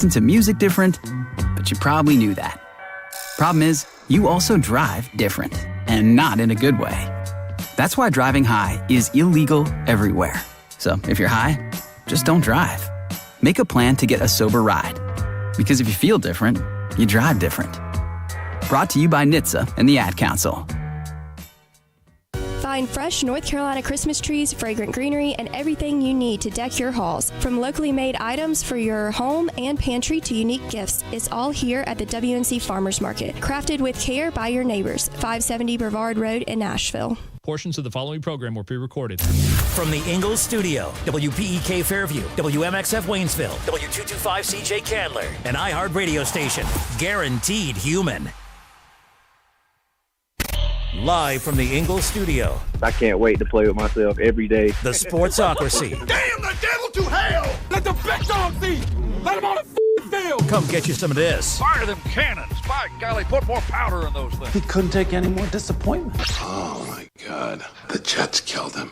listen to music different, but you probably knew that. Problem is, you also drive different, and not in a good way. That's why driving high is illegal everywhere. So if you're high, just don't drive. Make a plan to get a sober ride. Because if you feel different, you drive different. Brought to you by NHTSA and the Ad Council. Find fresh North Carolina Christmas trees, fragrant greenery, and everything you need to deck your halls. From locally made items for your home and pantry to unique gifts, it's all here at the WNC Farmers Market. Crafted with care by your neighbors. 570 Brevard Road in Asheville. Portions of the following program were pre-recorded. From the Ingalls studio, WPEK Fairview, WMXF Waynesville, W225CJ Candler, an iHeart radio station. Guaranteed human. Live from the Ingalls studio. I can't wait to play with myself every day. The Sportsocracy. Damn the devil to hell! Let the big dog see! Let him on the field! Come get you some of this. Fire them cannons! By golly, put more powder in those things. He couldn't take any more disappointment. Oh my God. The Jets killed him.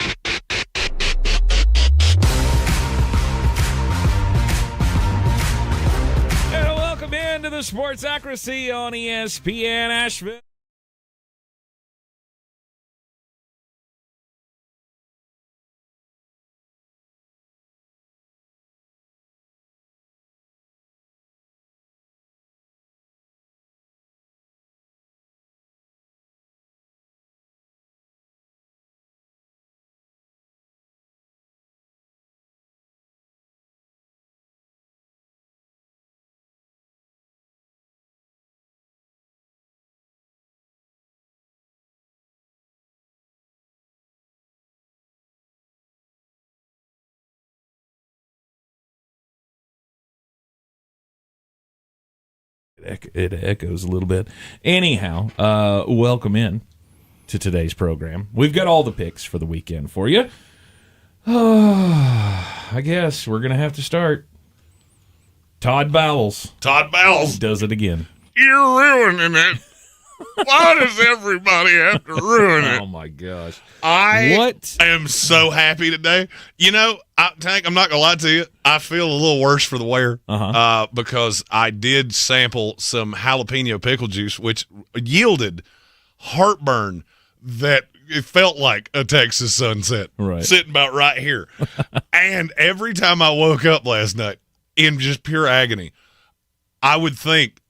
And welcome into the Sportsocracy on ESPN Asheville. It echoes a little bit. Anyhow, welcome in to today's program. We've got all the picks for the weekend for you. I guess we're going to have to start. Todd Bowles. Todd Bowles Does it again. You're ruining it. Why does everybody have to ruin it? Oh, my gosh. I am so happy today. You know, Tank, I'm not going to lie to you. I feel a little worse for the wear because I did sample some jalapeno pickle juice, which yielded heartburn that it felt like a Texas sunset sitting about right here. And every time I woke up last night in just pure agony, I would think,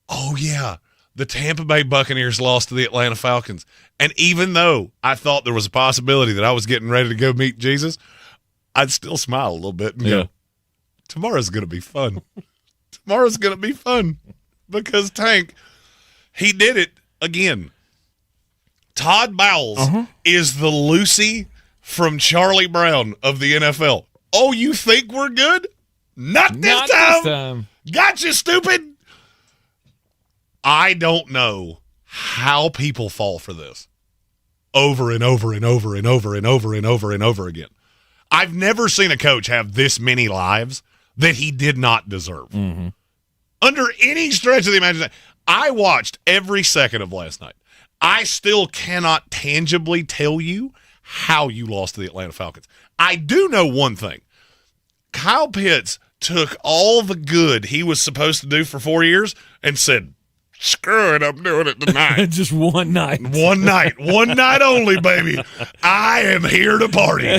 oh, yeah, the Tampa Bay Buccaneers lost to the Atlanta Falcons. And even though I thought there was a possibility that I was getting ready to go meet Jesus, I'd still smile a little bit and go, tomorrow's going to be fun. Tomorrow's going to be fun because Tank, he did it again. Todd Bowles is the Lucy from Charlie Brown of the NFL. Oh, you think we're good? Not this time. Gotcha, stupid. I don't know how people fall for this over and over and over and over and over and over and over again. I've never seen a coach have this many lives that he did not deserve. Under any stretch of the imagination. I watched every second of last night. I still cannot tangibly tell you how you lost to the Atlanta Falcons. I do know one thing. Kyle Pitts took all the good he was supposed to do for 4 years and said, screw it, I'm doing it tonight. Just one night. One night. One night only, baby. I am here to party.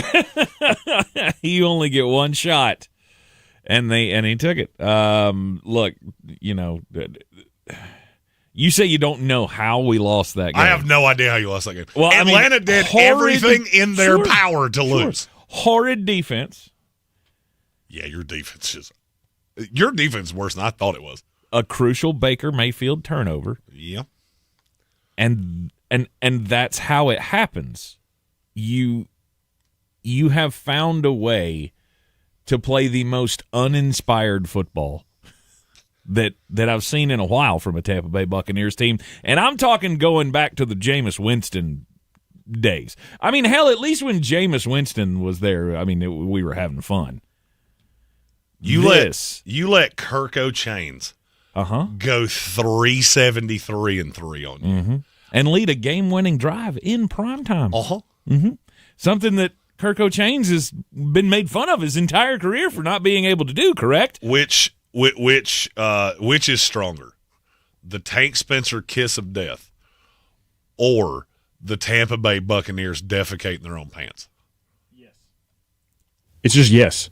You only get one shot. And he took it. Look, you know, you say you don't know how we lost that game. I have no idea how you lost that game. Well, Atlanta did everything in their power to lose. Horrid defense. Yeah, your defense is worse than I thought it was. A crucial Baker Mayfield turnover. Yeah. And that's how it happens. You have found a way to play the most uninspired football that I've seen in a while from a Tampa Bay Buccaneers team. And I'm talking going back to the Jameis Winston days. I mean, hell, at least when Jameis Winston was there, I mean, we were having fun. You let Kirko Chains go 373-3 on you. And lead a game-winning drive in primetime. Something that Kirko Chains has been made fun of his entire career for not being able to do, correct? Which Which is stronger, the Tank Spencer kiss of death, or the Tampa Bay Buccaneers defecating their own pants? Yes. It's just yes.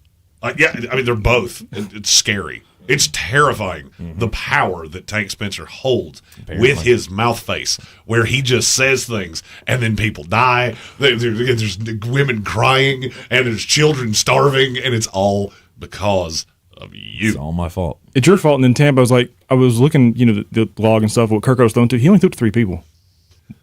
Yeah, I mean, they're both. It's scary. It's terrifying, the power that Tank Spencer holds with his mouth face, where he just says things and then people die. There's women crying and there's children starving, and it's all because of you. It's all my fault. It's your fault. And then Tampa I was looking, the log and stuff, what Kirk was throwing to. He only threw to 3 people.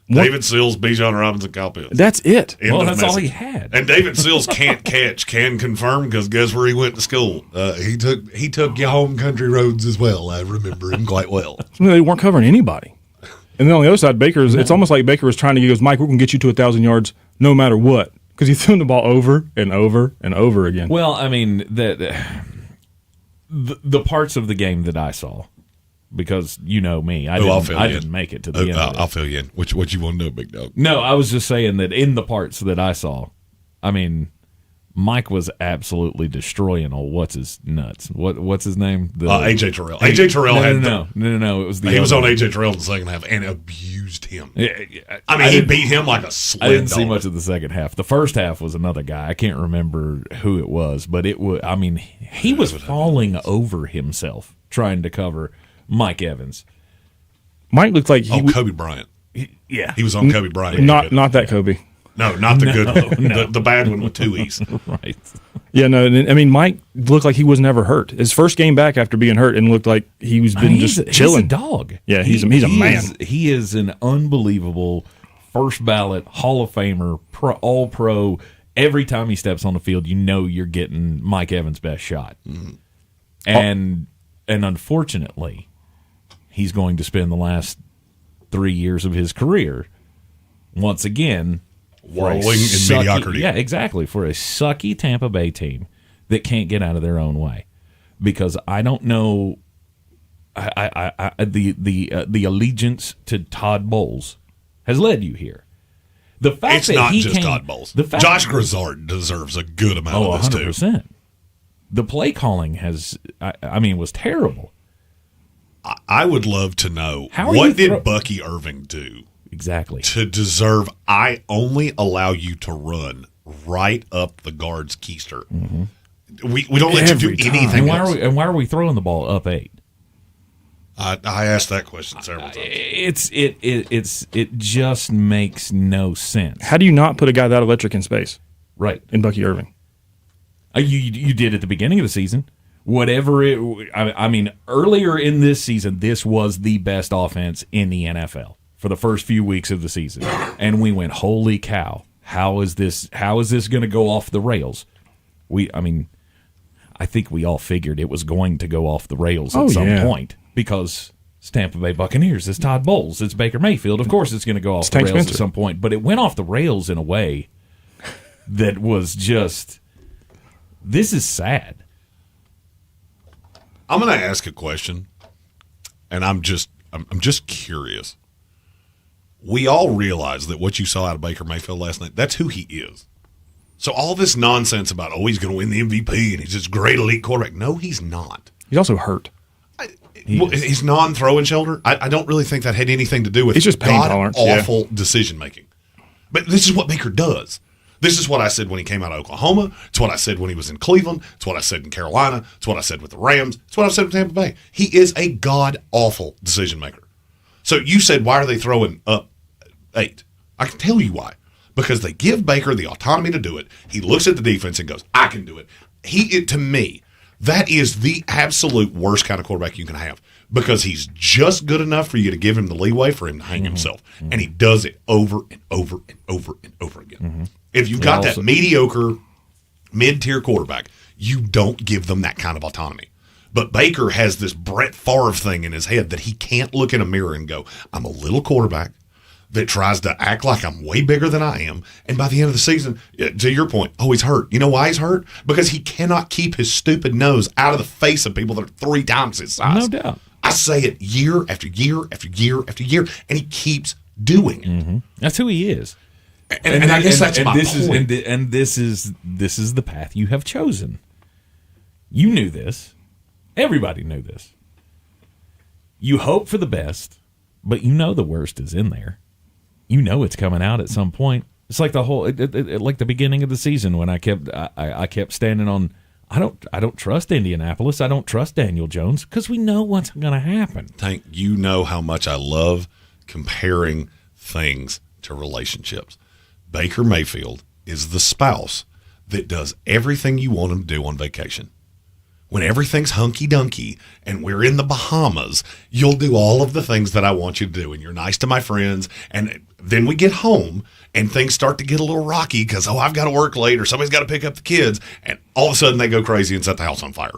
David Sills, Bijan Robinson, Kyle Pitts. That's it. That's all he had. And David Sills can confirm, because guess where he went to school? He took your home country roads as well. I remember him quite well. They weren't covering anybody. And then on the other side, it's almost like Baker was trying to goes, Mike, we're going to get you to 1,000 yards no matter what, because he threw the ball over and over and over again. Well, I mean, the parts of the game that I saw, because you know me, I didn't make it to the end of it. I'll fill you in. What you want to know, big dog? No, I was just saying that in the parts that I saw, I mean, Mike was absolutely destroying what's his nuts. What's his name? AJ Terrell. AJ Terrell No. It was he was on AJ Terrell in the second half and abused him. I mean, he beat him like a sled I didn't dog. see much of the second half. The first half was another guy. I can't remember who it was, but it was. I mean, he was falling over himself trying to cover Mike Evans. Mike looked like Kobe Bryant. Yeah, he was on Kobe Bryant. Not that Kobe. No, not the good one. No. The bad one with 2 E's. Right. Yeah, no, I mean, Mike looked like he was never hurt. His first game back after being hurt, and looked like he was chilling. He's a dog. Yeah, he's a man. He is an unbelievable first ballot Hall of Famer, all pro. Every time he steps on the field, you're getting Mike Evans' best shot. Mm-hmm. And unfortunately, he's going to spend the last 3 years of his career once again wallowing in mediocrity. Yeah, exactly. For a sucky Tampa Bay team that can't get out of their own way, because I don't know. The allegiance to Todd Bowles has led you here. The fact it's that not he just Todd Bowles. Josh Grizzard deserves a good amount of this 100%. Too. The play calling was terrible. I would love to know, what did Bucky Irving do exactly to deserve I only allow you to run right up the guard's keister? Mm-hmm. We don't let you do anything else. And why are we throwing the ball up 8? I asked that question several times. It just makes no sense. How do you not put a guy that electric in space? Right. In Bucky Irving. You did at the beginning of the season. Whatever earlier in this season, this was the best offense in the NFL for the first few weeks of the season. And we went, holy cow, how is this going to go off the rails? I think we all figured it was going to go off the rails at some point, because it's Tampa Bay Buccaneers, it's Todd Bowles, it's Baker Mayfield. Of course it's going to go off the rails at some point. But it went off the rails in a way that was just, this is sad. I'm going to ask a question, and I'm just curious. We all realize that what you saw out of Baker Mayfield last night, that's who he is. So all this nonsense about, he's going to win the MVP and he's this great elite quarterback. No, he's not. He's also hurt. His non-throwing shoulder, I don't really think that had anything to do with it's just pain tolerance. Awful decision-making. But this is what Baker does. This is what I said when he came out of Oklahoma. It's what I said when he was in Cleveland. It's what I said in Carolina. It's what I said with the Rams. It's what I said with Tampa Bay. He is a god-awful decision-maker. So you said, why are they throwing up 8? I can tell you why. Because they give Baker the autonomy to do it. He looks at the defense and goes, I can do it. To me, that is the absolute worst kind of quarterback you can have, because he's just good enough for you to give him the leeway for him to hang himself. Mm-hmm. And he does it over and over and over and over again. Mm-hmm. If you've got that mediocre, mid-tier quarterback, you don't give them that kind of autonomy. But Baker has this Brett Favre thing in his head that he can't look in a mirror and go, I'm a little quarterback that tries to act like I'm way bigger than I am. And by the end of the season, to your point, he's hurt. You know why he's hurt? Because he cannot keep his stupid nose out of the face of people that are 3 times his size. No doubt. I say it year after year after year after year, and he keeps doing it. Mm-hmm. That's who he is. And I guess that's my point. This is the path you have chosen. You knew this. Everybody knew this. You hope for the best, but you know the worst is in there. You know it's coming out at some point. It's like the whole, like the beginning of the season when I kept standing on. I don't trust Indianapolis. I don't trust Daniel Jones because we know what's going to happen. Tank, you know how much I love comparing things to relationships. Baker Mayfield is the spouse that does everything you want him to do on vacation. When everything's hunky-dunky and we're in the Bahamas, you'll do all of the things that I want you to do, and you're nice to my friends, and then we get home, and things start to get a little rocky because, I've got to work late, or somebody's got to pick up the kids, and all of a sudden they go crazy and set the house on fire.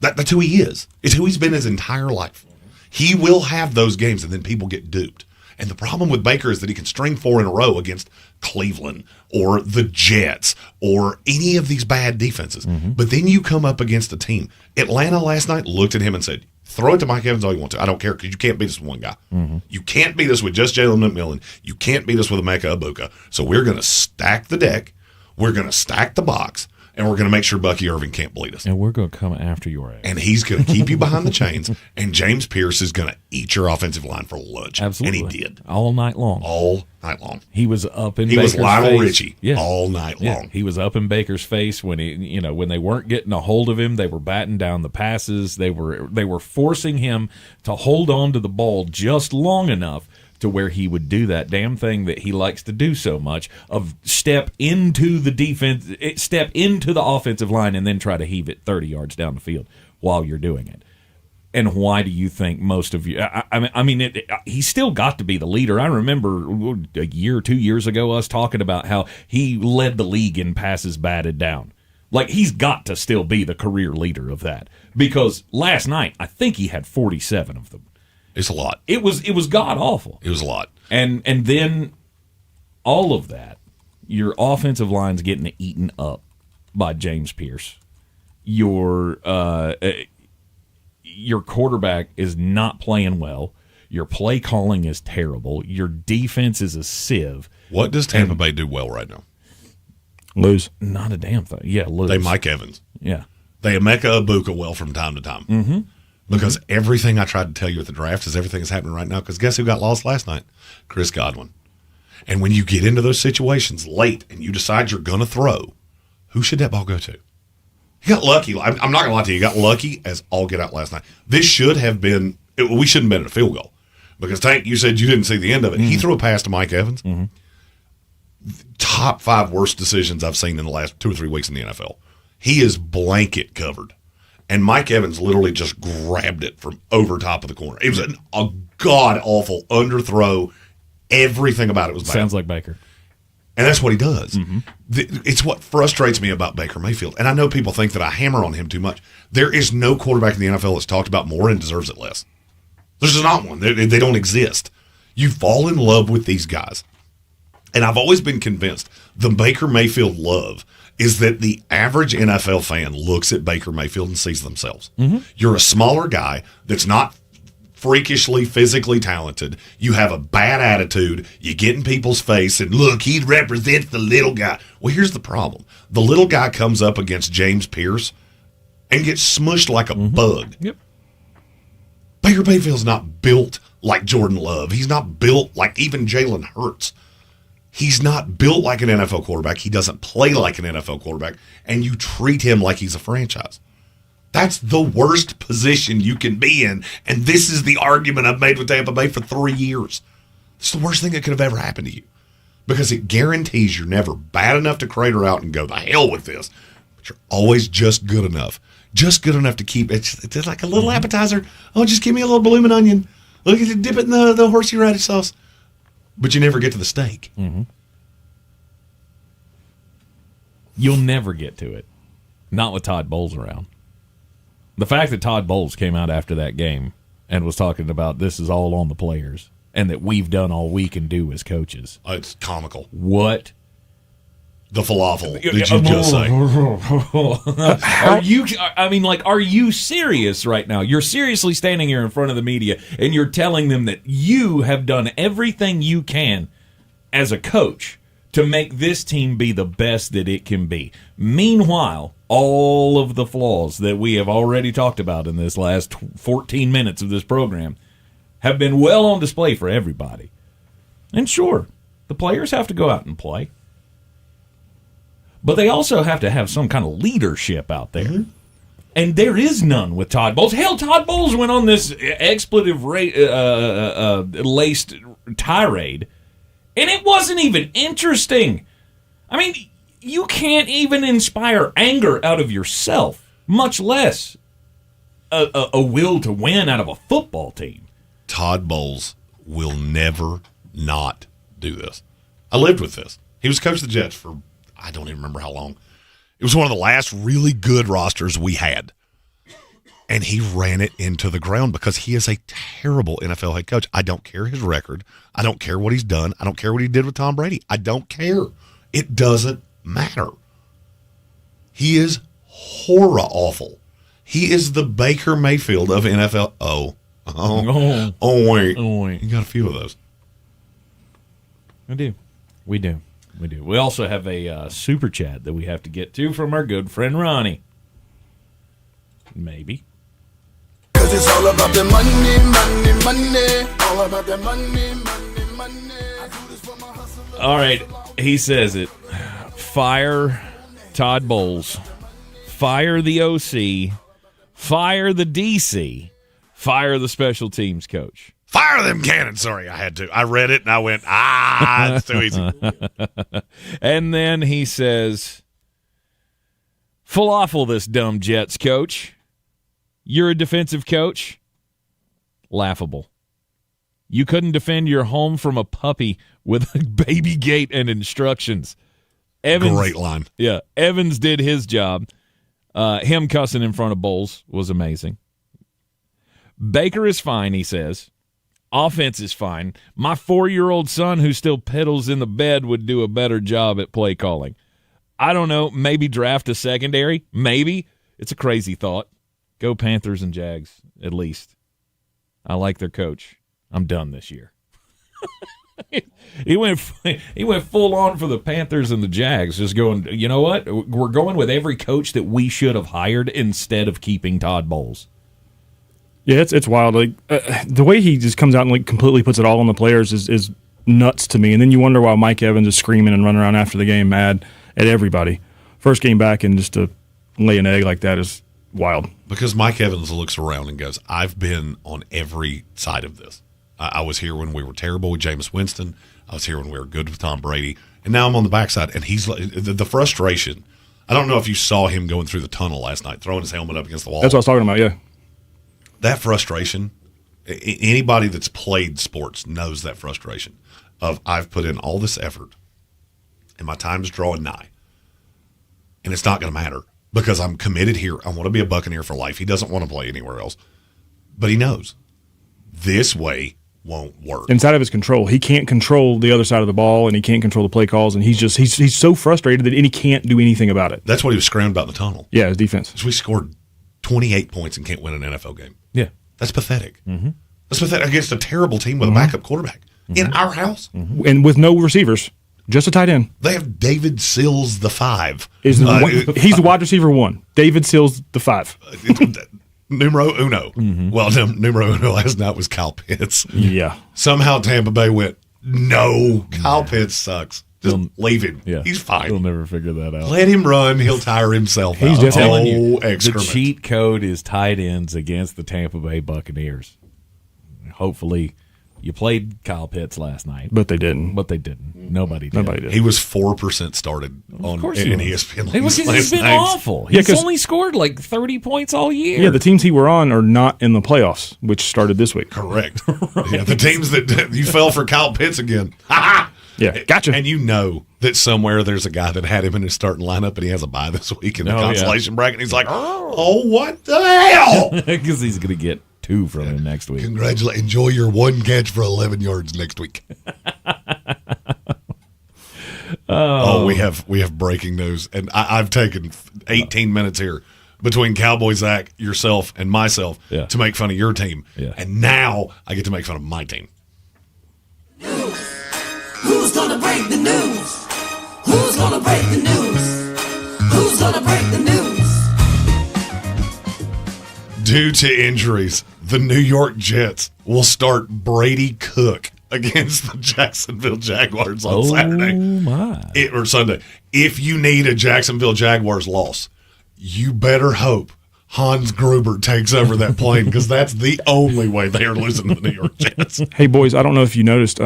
That's who he is. It's who he's been his entire life. He will have those games, and then people get duped. And the problem with Baker is that he can string 4 in a row against Cleveland or the Jets or any of these bad defenses. Mm-hmm. But then you come up against a team. Atlanta last night looked at him and said, throw it to Mike Evans all you want to. I don't care because you can't beat us with one guy. Mm-hmm. You can't beat us with just Jalen McMillan. You can't beat us with Emeka Egbuka. So we're going to stack the deck. We're going to stack the box. And we're going to make sure Bucky Irving can't bleed us. And we're going to come after your ass. And he's going to keep you behind the chains. And James Pierce is going to eat your offensive line for lunch. Absolutely. And he did. All night long. All night long. He was up in Baker's face. He was Lionel Richie all night long. He was up in Baker's face when when they weren't getting a hold of him. They were batting down the passes. They were forcing him to hold on to the ball just long enough to where he would do that damn thing that he likes to do so much of step into the offensive line and then try to heave it 30 yards down the field while you're doing it. And why do you think most of you he's still got to be the leader. I remember a year or 2 years ago us talking about how he led the league in passes batted down. Like, he's got to still be the career leader of that because last night I think he had 47 of them. It's a lot. It was god awful. It was a lot. And then all of that, your offensive line's getting eaten up by James Pierce. Your quarterback is not playing well. Your play calling is terrible. Your defense is a sieve. What does Tampa Bay do well right now? Lose. Not a damn thing. Yeah, lose. They Mike Evans. Yeah. They Emeka Egbuka well from time to time. Mm-hmm. Because everything I tried to tell you at the draft is everything that's happening right now. Because guess who got lost last night? Chris Godwin. And when you get into those situations late and you decide you're going to throw, who should that ball go to? You got lucky. I'm not going to lie to you. You got lucky as all get out last night. This should have been – we shouldn't have been at a field goal. Because, Tank, you said you didn't see the end of it. Mm-hmm. He threw a pass to Mike Evans. Mm-hmm. Top 5 worst decisions I've seen in the last 2 or 3 weeks in the NFL. He is blanket covered. And Mike Evans literally just grabbed it from over top of the corner. It was a god-awful underthrow. Everything about it was bad. Sounds like Baker. And that's what he does. Mm-hmm. It's what frustrates me about Baker Mayfield. And I know people think that I hammer on him too much. There is no quarterback in the NFL that's talked about more and deserves it less. There's just not one. They don't exist. You fall in love with these guys. And I've always been convinced the Baker Mayfield love is that the average NFL fan looks at Baker Mayfield and sees themselves. Mm-hmm. You're a smaller guy that's not freakishly physically talented. You have a bad attitude. You get in people's face and, look, he represents the little guy. Well, here's the problem. The little guy comes up against James Pierce and gets smushed like a bug. Yep. Baker Mayfield's not built like Jordan Love. He's not built like even Jalen Hurts. He's not built like an NFL quarterback. He doesn't play like an NFL quarterback, and you treat him like he's a franchise. That's the worst position you can be in, and this is the argument I've made with Tampa Bay for 3 years. It's the worst thing that could have ever happened to you because it guarantees you're never bad enough to crater out and go, the hell with this, but you're always just good enough. Just good enough to keep it. It's like a little appetizer. Oh, just give me a little blooming onion. Look at it, dip it in the horsey radish sauce. But you never get to the steak. Mm-hmm. You'll never get to it. Not with Todd Bowles around. The fact that Todd Bowles came out after that game and was talking about this is all on the players and that we've done all we can do as coaches. It's comical. What? The falafel, did you just say? Are you serious right now? You're seriously standing here in front of the media and you're telling them that you have done everything you can as a coach to make this team be the best that it can be. Meanwhile, all of the flaws that we have already talked about in this last 14 minutes of this program have been well on display for everybody. And sure, the players have to go out and play. But they also have to have some kind of leadership out there. Mm-hmm. And there is none with Todd Bowles. Hell, Todd Bowles went on this expletive-laced tirade, and it wasn't even interesting. I mean, you can't even inspire anger out of yourself, much less a will to win out of a football team. Todd Bowles will never not do this. I lived with this. He was coach of the Jets for, I don't even remember how long. It was one of the last really good rosters we had. And he ran it into the ground because he is a terrible NFL head coach. I don't care his record. I don't care what he's done. I don't care what he did with Tom Brady. I don't care. It doesn't matter. He is horror awful. He is the Baker Mayfield of NFL. Wait. You got a few of those. We do. We also have a super chat that we have to get to from our good friend Ronnie. Maybe. Cause it's all about the money. All about the money. I do this for my hustle. All right, he says it. Fire Todd Bowles. Fire the OC. Fire the DC. Fire the special teams coach. Fire them cannons. Sorry, I had to. I read it and I went, it's too easy. And then he says, falafel this dumb Jets coach. You're a defensive coach? Laughable. You couldn't defend your home from a puppy with a baby gate and instructions. Evans, great line. Yeah, Evans did his job. Him cussing in front of Bowles was amazing. Baker is fine, he says. Offense is fine. My 4-year-old son who still piddles in the bed would do a better job at play calling. I don't know, maybe draft a secondary? Maybe. It's a crazy thought. Go Panthers and Jags, at least. I like their coach. I'm done this year. He went full on for the Panthers and the Jags, just going, you know what? We're going with every coach that we should have hired instead of keeping Todd Bowles. Yeah, it's wild. Like the way he just comes out and like completely puts it all on the players is nuts to me. And then you wonder why Mike Evans is screaming and running around after the game mad at everybody. First game back, and just to lay an egg like that is wild. Because Mike Evans looks around and goes, I've been on every side of this. I was here when we were terrible with Jameis Winston. I was here when we were good with Tom Brady. And now I'm on the backside. And he's the frustration. I don't know if you saw him going through the tunnel last night, throwing his helmet up against the wall. That's what I was talking about, yeah. That frustration, anybody that's played sports knows that frustration of I've put in all this effort and my time is drawing nigh. And it's not going to matter. Because I'm committed here. I want to be a Buccaneer for life. He doesn't want to play anywhere else. But he knows this way won't work. Inside of his control. He can't control the other side of the ball, and he can't control the play calls, and he's so frustrated that he can't do anything about it. That's what he was screaming about in the tunnel. Yeah, his defense. So we scored 28 points and can't win an NFL game. Yeah. That's pathetic. Mm-hmm. That's pathetic against a terrible team with a backup quarterback in our house. Mm-hmm. And with no receivers. Just a tight end. They have David Sills the 5. He's the wide receiver 1. David Sills the 5. Numero uno. Mm-hmm. Well, numero uno last night was Kyle Pitts. Yeah. Somehow Tampa Bay went, no, Kyle Pitts sucks. Just leave him. Yeah. He's fine. He'll never figure that out. Let him run. He'll tire himself out. He's just telling you, excrement. The cheat code is tight ends against the Tampa Bay Buccaneers. Hopefully you played Kyle Pitts last night. But they didn't. Nobody did. He was 4% started in ESPN. He's been awful. He's only scored like 30 points all year. Yeah, the teams he were on are not in the playoffs, which started this week. Correct. Right. Yeah, the teams that you fell for Kyle Pitts again. Yeah, gotcha. And you know that somewhere there's a guy that had him in his starting lineup and he has a bye this week in the consolation bracket. And he's like, oh, what the hell? Because he's going to get 2 from him next week. Congratulations. Enjoy your 1 catch for 11 yards next week. We have breaking news. And I've taken 18 minutes here between Cowboy Zach, yourself, and myself to make fun of your team. Yeah. And now I get to make fun of my team. Who's gonna break the news? Who's gonna break the news? Who's gonna break the news? Due to injuries, the New York Jets will start Brady Cook against the Jacksonville Jaguars on Saturday. Or Sunday. If you need a Jacksonville Jaguars loss, you better hope Hans Gruber takes over that plane, because that's the only way they are losing to the New York Jets. Hey, boys, I don't know if you noticed,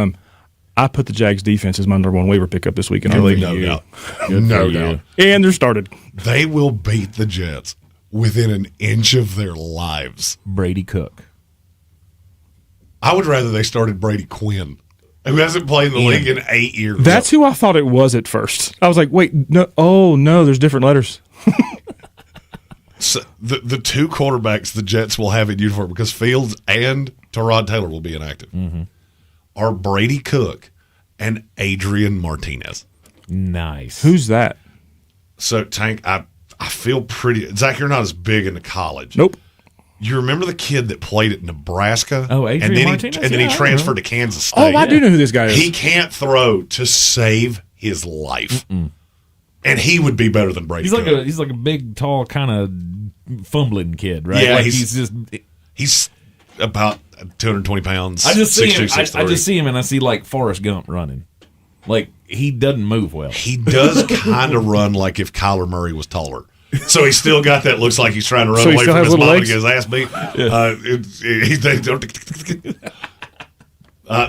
I put the Jags defense as my number one waiver pickup this week. No doubt. No doubt. And they're started. They will beat the Jets within an inch of their lives. Brady Cook. I would rather they started Brady Quinn, who hasn't played in the league in 8 years. That's who I thought it was at first. I was like, wait, no. Oh, no, there's different letters. So the two quarterbacks the Jets will have in uniform, because Fields and Tyrod Taylor will be inactive, are Brady Cook and Adrian Martinez. Nice. Who's that? So, Tank, I feel pretty – Zach, you're not as big into college. Nope. You remember the kid that played at Nebraska? Oh, Adrian Martinez? And then he transferred to Kansas State. Oh, I do know who this guy is. He can't throw to save his life. And he would be better than Brady Cook. He's like a big, tall, kind of fumbling kid, right? Yeah, like he's about 220 pounds. I just see 6'2", him. 6'3". I just see him, and I see like Forrest Gump running. Like, he doesn't move well. He does kind of run like if Kyler Murray was taller. So he's still got that. Looks like he's trying to run away from his mom and get his ass beat.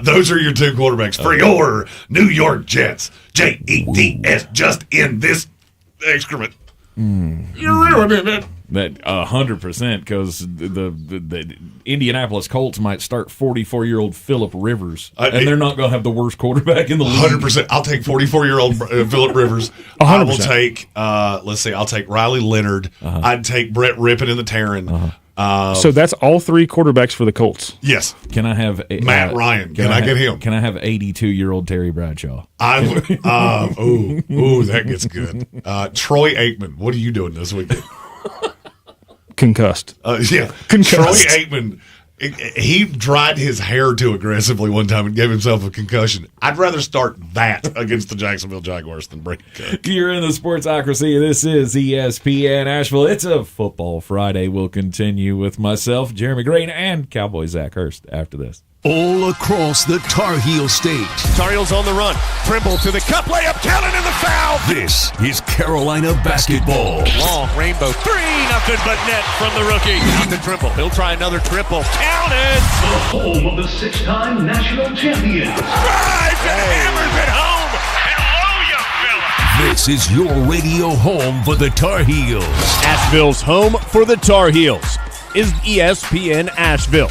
Those are your two quarterbacks for your New York Jets. Jets, just in this excrement. You're ruining it. That 100%, because the Indianapolis Colts might start 44-year-old Phillip Rivers, and they're not going to have the worst quarterback in the league. 100%. I'll take 44-year-old Phillip Rivers. 100%. I will take, I'll take Riley Leonard. I'd take Brett Rippon in the Terran. So that's all three quarterbacks for the Colts. Yes. Can I have Matt Ryan? Can I get him? Can I have 82-year-old Terry Bradshaw? That gets good. Troy Aikman, what are you doing this weekend? Concussed. Concussed. Troy Aikman, he dried his hair too aggressively one time and gave himself a concussion. I'd rather start that against the Jacksonville Jaguars than Brady Cook. You're in the Sportsocracy. This is ESPN Asheville. It's a football Friday. We'll continue with myself, Jeremy Green, and Cowboy Zach Hurst after this. All across the Tar Heel state. Tar Heels on the run. Trimble to the cup layup. Counted in the foul. This is Carolina basketball. Long rainbow 3-0, but net from the rookie. Out to Trimble. He'll try another triple. Counted. The home of the six-time national champions. Drives and hammers it home. Hello, young fella. This is your radio home for the Tar Heels. Asheville's home for the Tar Heels is ESPN Asheville.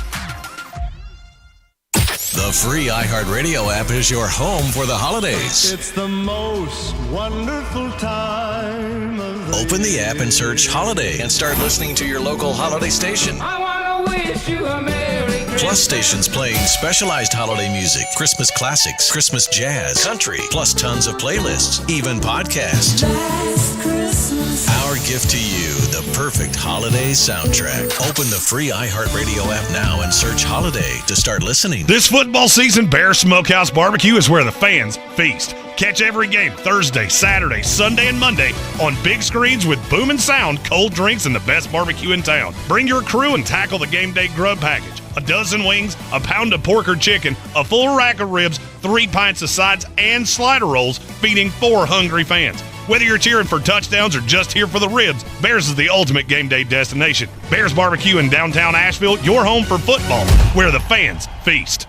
The free iHeartRadio app is your home for the holidays. It's the most wonderful time of the Open the app and search Holiday and start listening to your local holiday station. I want to wish you a Merry Christmas. Plus stations playing specialized holiday music, Christmas classics, Christmas jazz, country, plus tons of playlists, even podcasts. Last Christmas. Our gift to you, the perfect holiday soundtrack. Open the free iHeartRadio app now and search Holiday to start listening. This football season, Bear Smokehouse Barbecue is where the fans feast. Catch every game Thursday, Saturday, Sunday, and Monday on big screens with booming sound, cold drinks, and the best barbecue in town. Bring your crew and tackle the game day grub package. A dozen wings, a pound of pork or chicken, a full rack of ribs, 3 pints of sides, and slider rolls, feeding 4 hungry fans. Whether you're cheering for touchdowns or just here for the ribs, Bears is the ultimate game day destination. Bears Barbecue in downtown Asheville, your home for football, where the fans feast.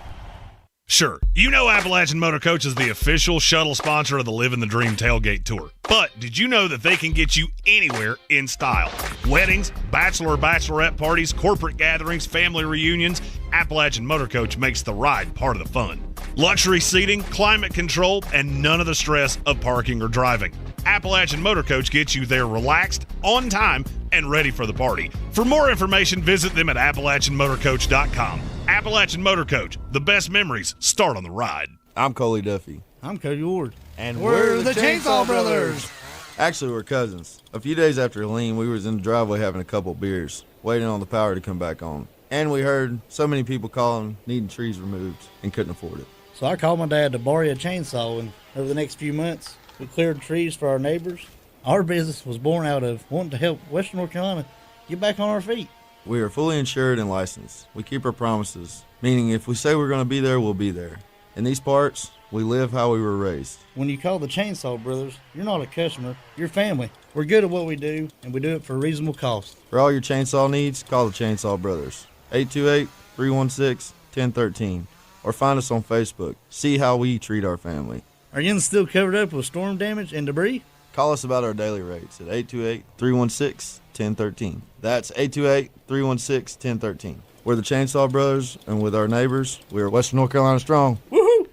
Sure, you know Appalachian Motor Coach is the official shuttle sponsor of the Living the Dream Tailgate Tour. But did you know that they can get you anywhere in style? Weddings, bachelorette parties, corporate gatherings, family reunions, Appalachian Motor Coach makes the ride part of the fun. Luxury seating, climate control, and none of the stress of parking or driving. Appalachian Motor Coach gets you there relaxed, on time, and ready for the party. For more information, visit them at AppalachianMotorCoach.com. Appalachian Motor Coach, the best memories start on the ride. I'm Coley Duffy. I'm Cody Ward. And we're the Chainsaw Brothers. Actually, we're cousins. A few days after Helene, we was in the driveway having a couple beers, waiting on the power to come back on. And we heard so many people calling, needing trees removed, and couldn't afford it. So I called my dad to borrow a chainsaw, and over the next few months, We cleared trees for our neighbors. Our business was born out of wanting to help Western North Carolina get back on our feet. We are fully insured and licensed. We keep our promises, meaning if we say we're going to be there, we'll be there. In these parts, we live how we were raised. When you call the Chainsaw Brothers, you're not a customer, you're family. We're good at what we do, and we do it for a reasonable cost. For all your chainsaw needs, call the Chainsaw Brothers. 828-316-1013. Or find us on Facebook. See how we treat our family. Are you still covered up with storm damage and debris? Call us about our daily rates at 828-316-1013. That's 828-316-1013. We're the Chainsaw Brothers, and with our neighbors, we're Western North Carolina strong. Woohoo!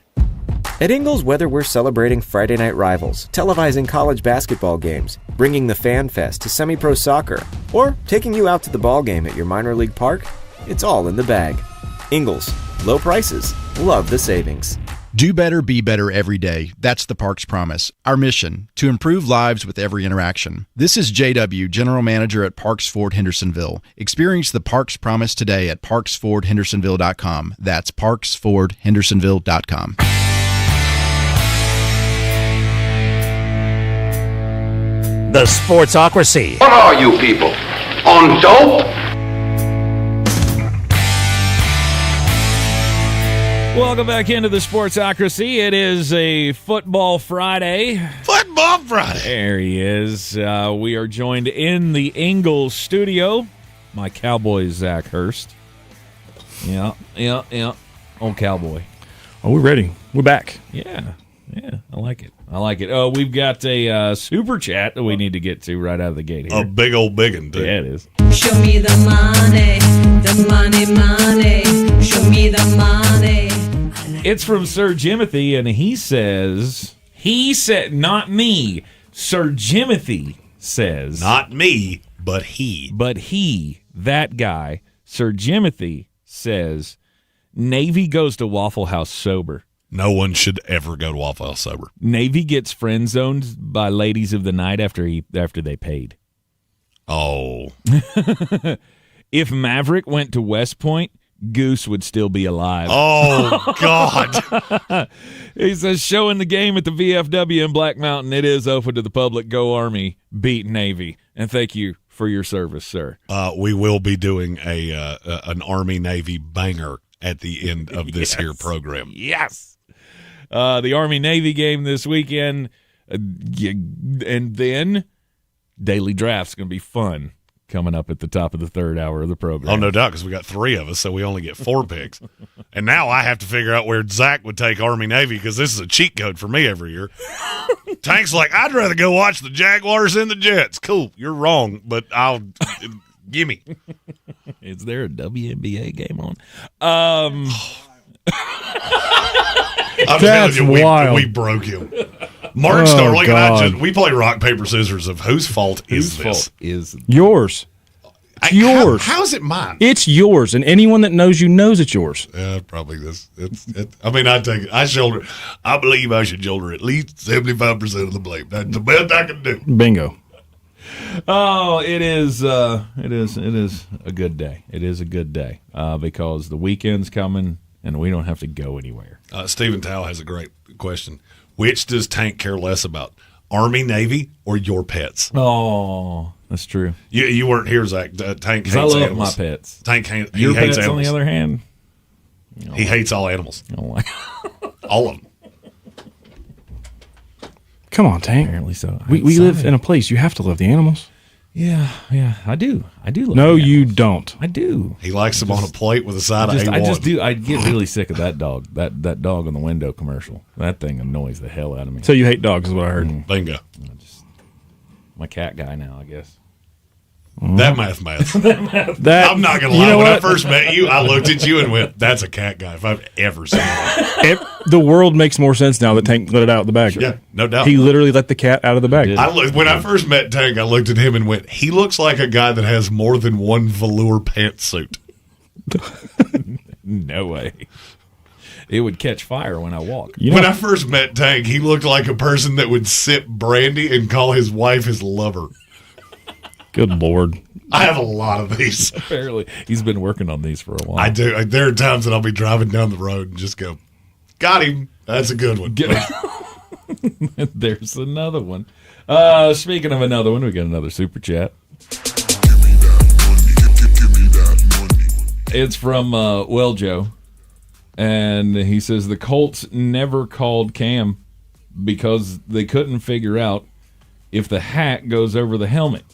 At Ingles, whether we're celebrating Friday night rivals, televising college basketball games, bringing the Fan Fest to semi-pro soccer, or taking you out to the ball game at your minor league park, it's all in the bag. Ingles, low prices, love the savings. Do better, be better every day. That's the Parks Promise. Our mission, to improve lives with every interaction. This is JW, General Manager at Parks Ford Hendersonville. Experience the Parks Promise today at parksfordhendersonville.com. That's parksfordhendersonville.com. The Sportsocracy. What are you people? On dope? Welcome back into the Sportsocracy. It is a Football Friday. Football Friday. There he is. We are joined in the Ingles studio. My Cowboy, Zach Hurst. Yeah. Old Cowboy. Oh, we're ready. We're back. Yeah, I like it. We've got a super chat that we need to get to right out of the gate here. A big old big one, too. Yeah, it is. Show me the money, show me the money. It's from Sir Jimothy, and he said, not me, Sir Jimothy says. Not me, but he. That guy, Sir Jimothy, says, Navy goes to Waffle House sober. No one should ever go to Waffle House sober. Navy gets friend zoned by ladies of the night after they paid. Oh. If Maverick went to West Point, Goose would still be alive. Oh, God. He says, showing the game at the VFW in Black Mountain. It is open to the public. Go Army. Beat Navy. And thank you for your service, sir. We will be doing an Army-Navy banger at the end of this here program. Yes. The Army-Navy game this weekend. And then Daily Draft's going to be fun. Coming up at the top of the third hour of the program. Oh, no doubt, because we got 3 of us, so we only get 4 picks. And now I have to figure out where Zach would take Army-Navy, because this is a cheat code for me every year. Tank's like, I'd rather go watch the Jaguars than the Jets. Cool, you're wrong, but gimme. Is there a WNBA game on? I'm That's telling you, wild. we broke him. Mark Starling and I we play rock, paper, scissors of whose fault is this? Yours. It's yours. How is it mine? It's yours, and anyone that knows you knows it's yours. Yeah, probably this. I mean, I take it. I believe I should shoulder at least 75% of the blame. That's the best I can do. Bingo. Oh, it is a good day. It is a good day because the weekend's coming and we don't have to go anywhere. Stephen Tao has a great question. Which does Tank care less about, Army, Navy, or your pets? Oh, that's true. You weren't here, Zach. Tank hates I love animals. my pets. Tank he your hates pets, animals. On the other hand, he hates all animals. All of them. Come on, Tank. Apparently so. We live in a place. You have to love the animals. Yeah, I do. Love no, you don't. I do. He likes them on a plate with a side of A1. I just do. I get really sick of that dog. That dog on the window commercial. That thing annoys the hell out of me. So you hate dogs is what I heard. Bingo. My cat guy now, I guess. That math. That, I'm not going to lie. When I first met you, I looked at you and went, that's a cat guy if I've ever seen one. The world makes more sense now that Tank let it out of the bag. Yeah, no doubt. He literally let the cat out of the bag. When I first met Tank, I looked at him and went, he looks like a guy that has more than one velour pantsuit. No way. It would catch fire when I walk. When I first met Tank, he looked like a person that would sip brandy and call his wife his lover. Good Lord. I have a lot of these. Apparently, he's been working on these for a while. I do. There are times that I'll be driving down the road and just go, got him. That's a good one. There's another one. Speaking of another one, we got another super chat. It's from Joe, and he says the Colts never called Cam because they couldn't figure out if the hat goes over the helmet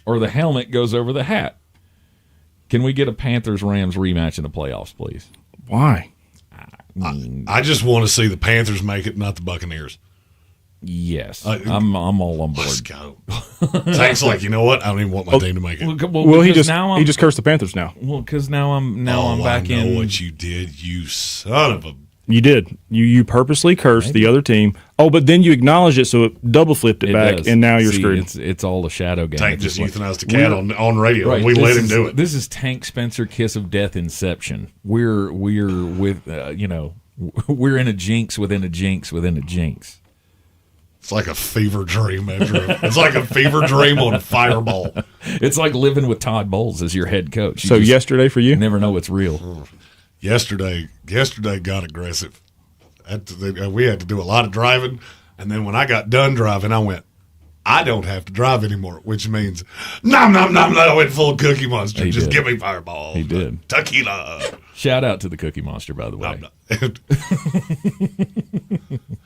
or the helmet goes over the hat. Can we get a Panthers-Rams rematch in the playoffs, please? Why? I just want to see the Panthers make it, not the Buccaneers. Yes, I'm all on board. Let's go. Tank's like, you know what? I don't even want my team to make it. Well, he just cursed the Panthers now. Well, because now I'm back in. I know what you did, you son of a. You did. You purposely cursed the other team. Oh, but then you acknowledged it, so it double flipped it back, does. and now you're screwed. It's all a shadow game. Tank just euthanized the cat on radio, right, and we let him do it. This is Tank Spencer Kiss of Death Inception. We're with we're in a jinx within a jinx within a jinx. It's like a fever dream. It's like a fever dream on a fireball. It's like living with Todd Bowles as your head coach. So yesterday for you? Never know what's real. Yesterday got aggressive. We had to do a lot of driving, and then when I got done driving, I went, I don't have to drive anymore, which means, nom, nom, nom, nom. I went full Cookie Monster. Just give me Fireball. He did. Tequila. Shout out to the Cookie Monster, by the way.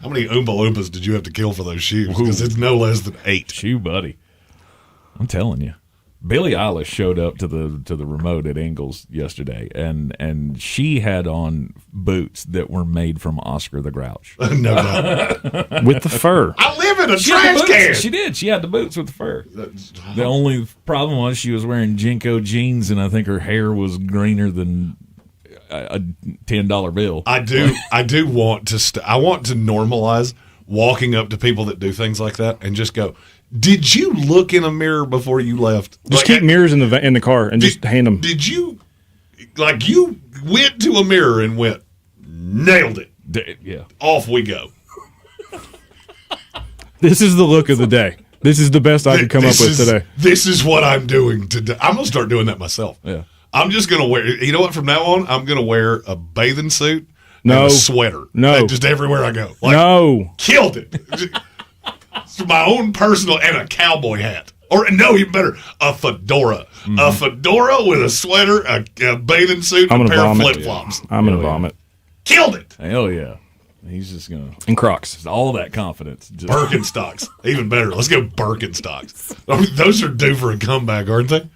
How many Oompa Loompas did you have to kill for those shoes? Because it's no less than 8. Shoe buddy. I'm telling you. Billie Eilish showed up to the remote at Ingles yesterday, and she had on boots that were made from Oscar the Grouch. No doubt. With the fur. I live in a trash can. She did. She had the boots with the fur. The only problem was she was wearing Jinko jeans, and I think her hair was greener than a $10 bill. I do want to. I want to normalize walking up to people that do things like that and just go, did you look in a mirror before you left? Just keep mirrors in the car and just hand them. Did you, you went to a mirror and went, nailed it. Yeah. Off we go. This is the look of the day. This is the best I could come up with today. This is what I'm doing today. I'm going to start doing that myself. Yeah. I'm just going to wear, you know what, from now on, I'm going to wear a bathing suit and a sweater. No. Just everywhere I go. No. Killed it. It's my own personal, and a cowboy hat. Or, no, even better, a fedora. Mm-hmm. A fedora with a sweater, a bathing suit, and a pair of flip-flops. I'm going to vomit. Killed it. Hell yeah. He's just going to. And Crocs. All that confidence. Birkenstocks. Even better. Let's go Birkenstocks. I mean, those are due for a comeback, aren't they?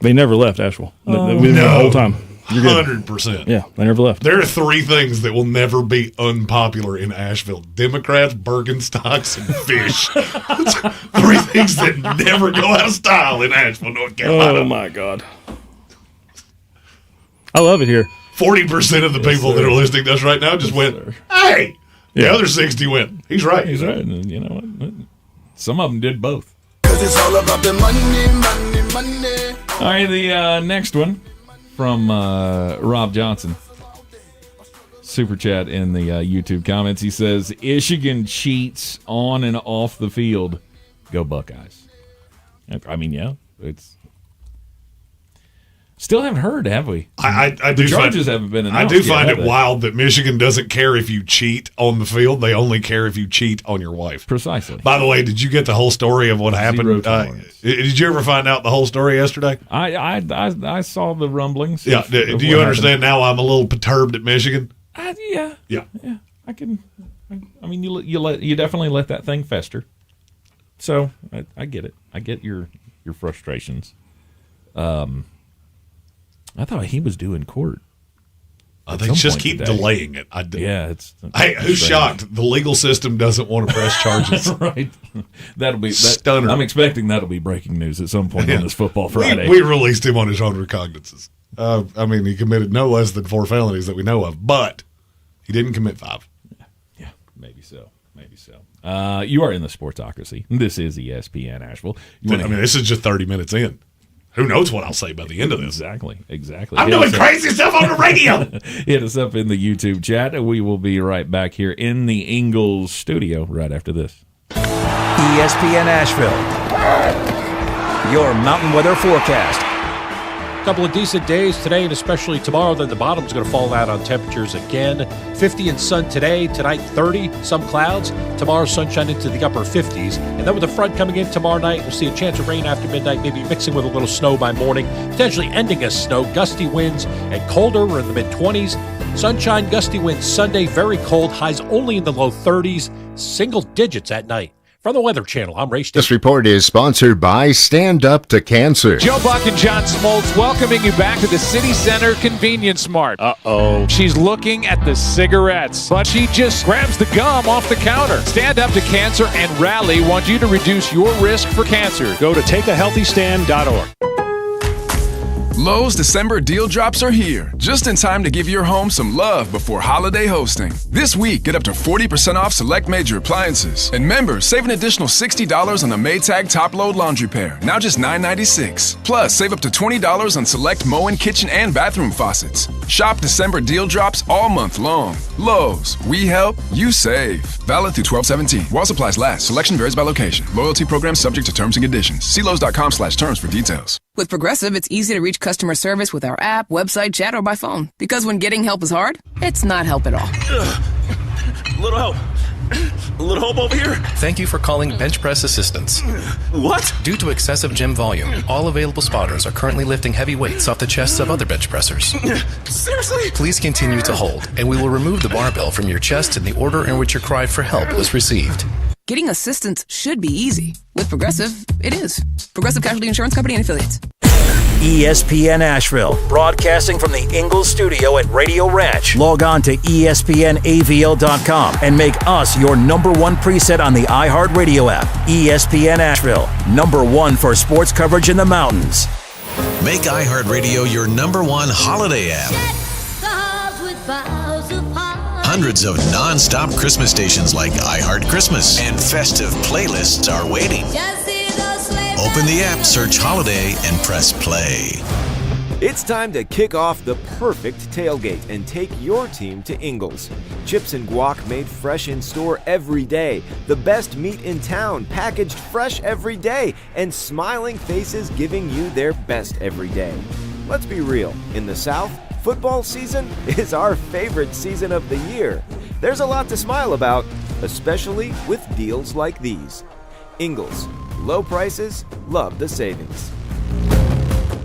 They never left Asheville. The whole time. 100%. Yeah, they never left. There are 3 things that will never be unpopular in Asheville: Democrats, Birkenstocks, and fish. 3 things that never go out of style in Asheville, North Carolina. Oh, my God. I love it here. 40% of the people that are listening to us right now just went, hey! The other 60 went, he's right. He's right. And you know what? Some of them did both. Because it's all about the money, money, money. All right, the next one. From Rob Johnson, super chat in the YouTube comments. He says, Michigan cheats on and off the field. Go Buckeyes. I mean, yeah, it's still haven't heard, have we? I do. The charges haven't been announced. I do find it wild that Michigan doesn't care if you cheat on the field. They only care if you cheat on your wife. Precisely. By the way, did you get the whole story of what happened? Did you ever find out the whole story yesterday? I saw the rumblings. Yeah. Do you understand now? I'm a little perturbed at Michigan. Yeah. I can. I mean, you definitely let that thing fester. So I get it. I get your frustrations. I thought he was due in court. They just keep delaying it. Yeah, hey, who's shocked? The legal system doesn't want to press charges. Right. That'll be stunner. I'm expecting that'll be breaking news at some point on this Football Friday. We released him on his own recognizances. I mean, he committed no less than 4 felonies that we know of, but he didn't commit 5. Yeah, maybe so. You are in the Sportsocracy. This is ESPN Asheville. This is just 30 minutes in. Who knows what I'll say by the end of this? Exactly. I'm doing crazy stuff on the radio. Hit us up in the YouTube chat. We will be right back here in the Ingles studio right after this. ESPN Asheville. Your mountain weather forecast. Couple of decent days today and especially tomorrow. Then the bottom's going to fall out on temperatures again. 50 and sun today. Tonight 30, some clouds. Tomorrow sunshine into the upper 50s. And then with the front coming in tomorrow night, we'll see a chance of rain after midnight, maybe mixing with a little snow by morning, potentially ending as snow. Gusty winds and colder. We're in the mid-20s. Sunshine, gusty winds Sunday, very cold. Highs only in the low 30s. Single digits at night. From the Weather Channel, I'm Ray Stevens. This report is sponsored by Stand Up to Cancer. Joe Buck and John Smoltz welcoming you back to the City Center Convenience Mart. Uh-oh. She's looking at the cigarettes, but she just grabs the gum off the counter. Stand Up to Cancer and Rally want you to reduce your risk for cancer. Go to takeahealthystand.org. Lowe's December deal drops are here, just in time to give your home some love before holiday hosting. This week, get up to 40% off select major appliances. And members, save an additional $60 on the Maytag top-load laundry pair, now just $9.96. Plus, save up to $20 on select Moen kitchen and bathroom faucets. Shop December deal drops all month long. Lowe's, we help, you save. Valid through 12/17. While supplies last. Selection varies by location. Loyalty program subject to terms and conditions. See Lowe's.com/terms for details. With Progressive, it's easy to reach customer service with our app, website, chat, or by phone. Because when getting help is hard, it's not help at all. Little help. A little help over here. Thank you for calling Bench Press Assistance. What? Due to excessive gym volume, all available spotters are currently lifting heavy weights off the chests of other bench pressers. Seriously? Please continue to hold, and we will remove the barbell from your chest in the order in which your cry for help was received. Getting assistance should be easy. With Progressive, it is. Progressive Casualty Insurance Company and Affiliates. ESPN Asheville, broadcasting from the Ingalls studio at Radio Ranch. Log on to ESPNAVL.com and make us your #1 preset on the iHeartRadio app. ESPN Asheville, #1 for sports coverage in the mountains. Make iHeartRadio your #1 holiday app. Hundreds of non-stop Christmas stations like iHeart Christmas and festive playlists are waiting. Open the app, search holiday, and press play. It's time to kick off the perfect tailgate and take your team to Ingalls. Chips and guac made fresh in store every day. The best meat in town, packaged fresh every day, and smiling faces giving you their best every day. Let's be real, in the South, football season is our favorite season of the year. There's a lot to smile about, especially with deals like these. Ingalls, low prices, love the savings.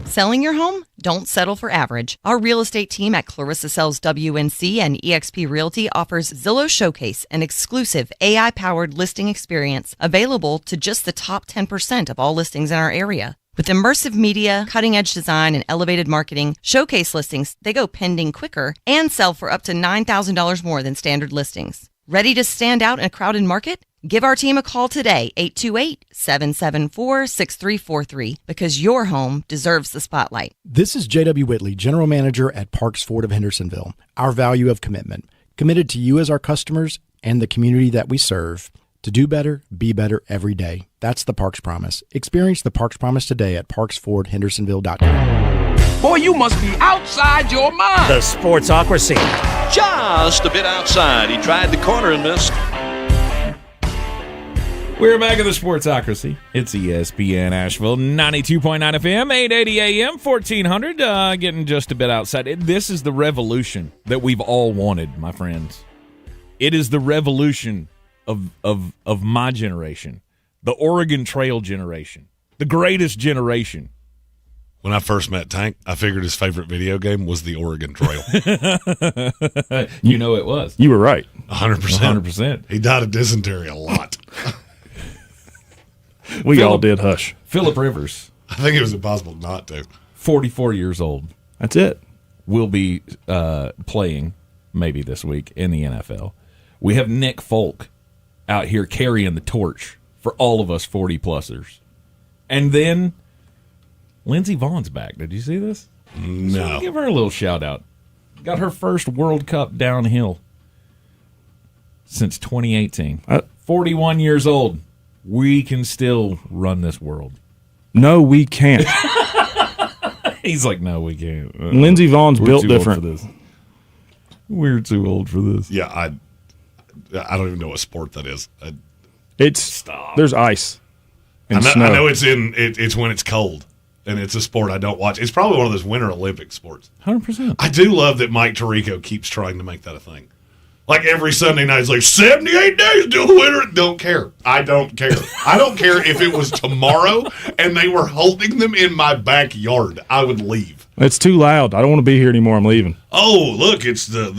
Selling your home? Don't settle for average. Our real estate team at Clarissa Sells WNC and eXp Realty offers Zillow Showcase, an exclusive AI-powered listing experience available to just the top 10% of all listings in our area. With immersive media, cutting-edge design, and elevated marketing, Showcase listings, they go pending quicker and sell for up to $9,000 more than standard listings. Ready to stand out in a crowded market? Give our team a call today, 828-774-6343, because your home deserves the spotlight. This is J.W. Whitley, General Manager at Parks Ford of Hendersonville. Our value of commitment, committed to you as our customers and the community that we serve. To do better, be better every day. That's the Parks Promise. Experience the Parks Promise today at parksfordhendersonville.com. Boy, you must be outside your mind. The Sportsocracy. Just a bit outside. He tried the corner and missed. We're back at the Sportsocracy. It's ESPN Asheville, 92.9 FM, 880 AM, 1400, getting just a bit outside. This is the revolution that we've all wanted, my friends. It is the revolution of my generation, the Oregon Trail generation, the greatest generation. When I first met Tank, I figured his favorite video game was the Oregon Trail. You know it was. You were right. 100%. 100%. He died of dysentery a lot. We all did, hush. Phillip Rivers. I think it was impossible not to. 44 years old. That's it. Will be playing maybe this week in the NFL. We have Nick Folk out here carrying the torch for all of us 40-plussers. And then Lindsey Vaughn's back. Did you see this? No. So give her a little shout-out. Got her first World Cup downhill since 2018. 41 years old. We can still run this world. No, we can't. He's like, no, we can't. Lindsey Vaughn's built different. For this. We're too old for this. Yeah, I don't even know what sport that is. There's ice and I snow. know it's when it's cold. and it's a sport I don't watch. It's probably one of those Winter Olympic sports. 100%. I do love that Mike Tirico keeps trying to make that a thing. Like every Sunday night, it's like 78 days till the winter. Don't care. I don't care. I don't care if it was tomorrow and they were holding them in my backyard. I would leave. It's too loud. I don't want to be here anymore. I'm leaving. Oh, look! It's the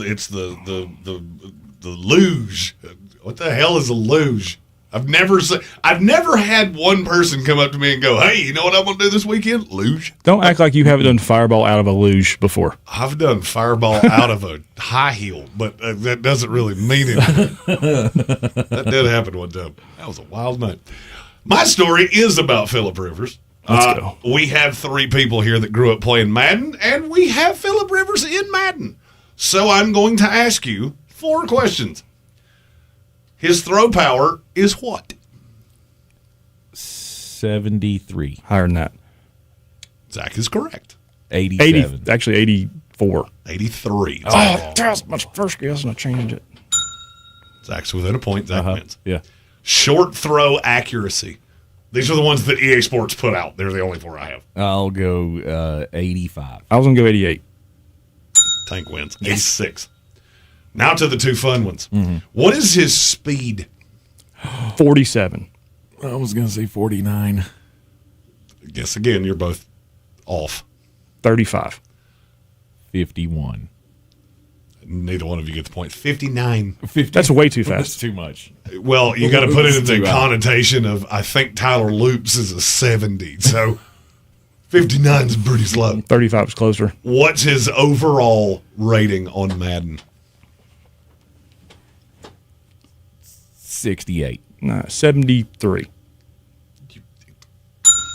luge. What the hell is a luge? I've never had one person come up to me and go, "Hey, you know what I'm going to do this weekend? Luge." Don't act like you haven't done fireball out of a luge before. I've done fireball out of a high heel, but that doesn't really mean anything. That did happen one time. That was a wild night. My story is about Phillip Rivers. Let's go. We have 3 people here that grew up playing Madden, and we have Phillip Rivers in Madden. So I'm going to ask you 4 questions. His throw power is what? 73. Higher than that. Zach is correct. 87. Actually, 84. 83. That's my first guess, and I changed it. Zach's within a point. Zach wins. Yeah. Short throw accuracy. These are the ones that EA Sports put out. They're the only 4 I have. I'll go 85. I was going to go 88. Tank wins. 86. Now to the 2 fun ones. Mm-hmm. What is his speed? 47. I was going to say 49. Guess again, you're both off. 35. 51. Neither one of you get the point. 59. 50. That's way too fast. That's too much. Well, you got to put it in the connotation of, I think Tyler Loops is a 70. So 59 is pretty slow. 35 is closer. What's his overall rating on Madden? 68. No, 73.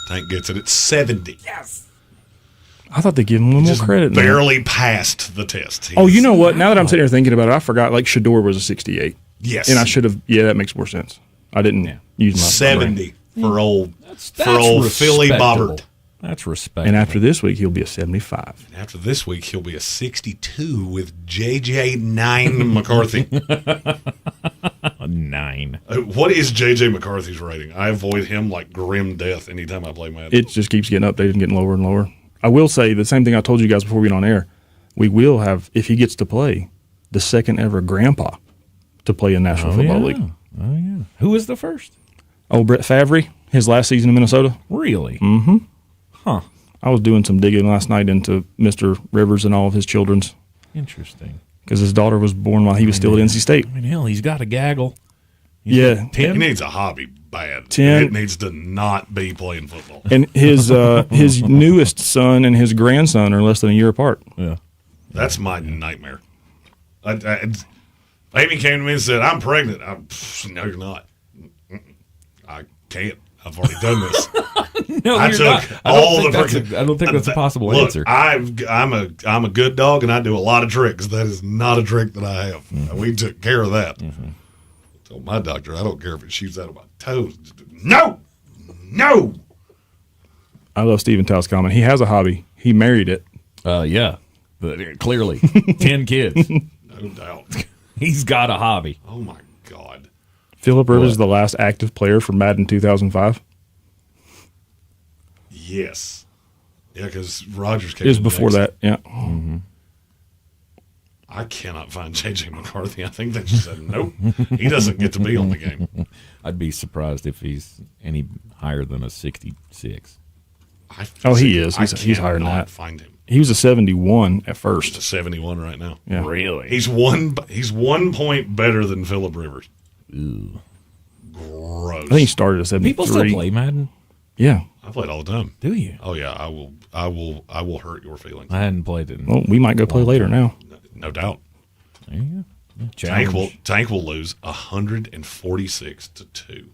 Tank gets it at 70. Yes. I thought they'd give him a little more credit. Barely passed the test. Oh, you know what? Now that I'm sitting here thinking about it, I forgot, like, Shador was a 68. Yes. And I should have, that makes more sense. I didn't use my 70 brain. for old That's Philly respectable. Bobbert. That's respectable. And after this week, he'll be a 75. And after this week, he'll be a 62 with J.J. 9 McCarthy. 9. What is J.J. McCarthy's rating? I avoid him like grim death anytime I play Madden. It just keeps getting updated and getting lower and lower. I will say the same thing I told you guys before we went on air. We will have, if he gets to play, the second ever grandpa to play in National Football League. Oh, yeah. Who was the first? Oh, Brett Favre, his last season in Minnesota. Really? Mm-hmm. Huh. I was doing some digging last night into Mr. Rivers and all of his children's. Interesting. Because his daughter was born while he was still at NC State. I mean, hell, he's got a gaggle. He needs a hobby bad. 10. It needs to not be playing football. And his newest son and his grandson are less than a year apart. Yeah. That's my nightmare. Amy came to me and said, "I'm pregnant." No, you're not. I can't. I've already done this. No, I you're took not. I don't think that's a possible answer. I'm a good dog, and I do a lot of tricks. That is not a trick that I have. Mm-hmm. We took care of that. Mm-hmm. I told my doctor, I don't care if it shoots out of my toes. No. I love Stephen Tow's comment. He has a hobby. He married it. Yeah. But clearly, 10 kids. No doubt. He's got a hobby. Oh, my God. Phillip Rivers is the last active player for Madden 2005. Yes. Yeah, because Rodgers came It was before that, yeah. Mm-hmm. I cannot find J.J. McCarthy. I think they just said, nope, he doesn't get to be on the game. I'd be surprised if he's any higher than a 66. He is. He's higher than that. Find him. He was a 71 at first. He's a 71 right now. Yeah. Really? He's 1 point better than Phillip Rivers. Ew. Gross. I think he started at 73. People still play Madden? Yeah. I play it all the time. Do you? Oh yeah, I will hurt your feelings. I hadn't played it. Well, we might go play later now. No doubt. There you go. Tank will lose 146-2.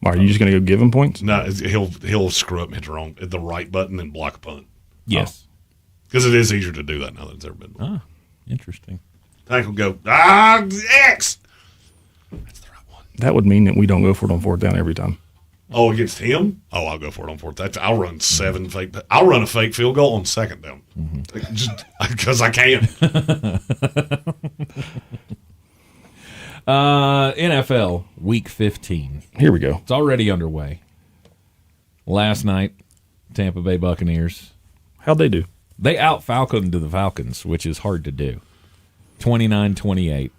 Why, are you just going to go give him points? No, he'll screw up and hit the right button and block a punt. Yes. Because it is easier to do that now than it's ever been. Ah, interesting. Tank will go, X! That's the right one. That would mean that we don't go for it on 4th down every time. Oh, against him? Oh, I'll go for it on 4th. I'll run 7 fake. I'll run a fake field goal on 2nd down. Mm-hmm. Just because I can. NFL Week 15. Here we go. It's already underway. Last night, Tampa Bay Buccaneers. How'd they do? They out-Falconed the Falcons, which is hard to do. 29-28.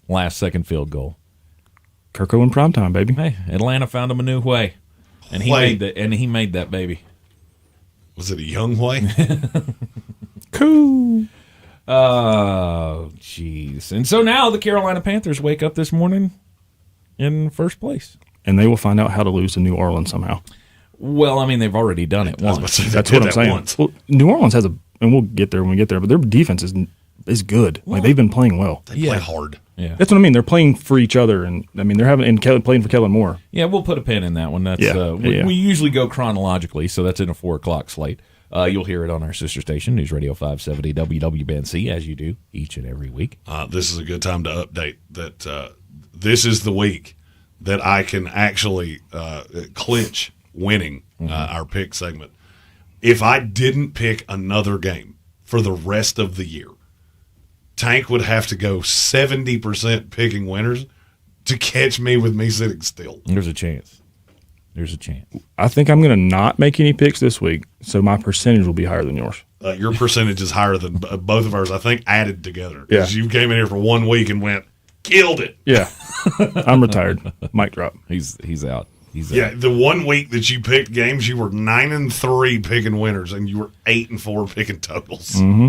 Last-second field goal. Kirko in primetime, baby. Hey, Atlanta found him a new way, and he made that baby. Was it a young way? Cool. Oh, jeez. And so now the Carolina Panthers wake up this morning in first place. And they will find out how to lose to New Orleans somehow. Well, I mean, they've already done it once. That's what I'm saying. Well, New Orleans has and we'll get there when we get there, but their defense is good. Like, they've been playing well. They play hard. Yeah. That's what I mean. They're playing for each other, and I mean, they're playing for Kellen Moore. Yeah, we'll put a pin in that one. That's we usually go chronologically, so that's in a 4:00 slate. You'll hear it on our sister station, News Radio 570 WWBNC, as you do each and every week. This is a good time to update that this is the week that I can actually clinch winning our pick segment. If I didn't pick another game for the rest of the year, Tank would have to go 70% picking winners to catch me with me sitting still. There's a chance. I think I'm going to not make any picks this week, so my percentage will be higher than yours. Your percentage is higher than both of ours, I think, added together. Yeah. Because you came in here for 1 week and went, killed it. Yeah. I'm retired. Mic drop. He's out. Yeah, the 1 week that you picked games, you were 9-3 picking winners, and you were 8-4 picking totals. Mm-hmm.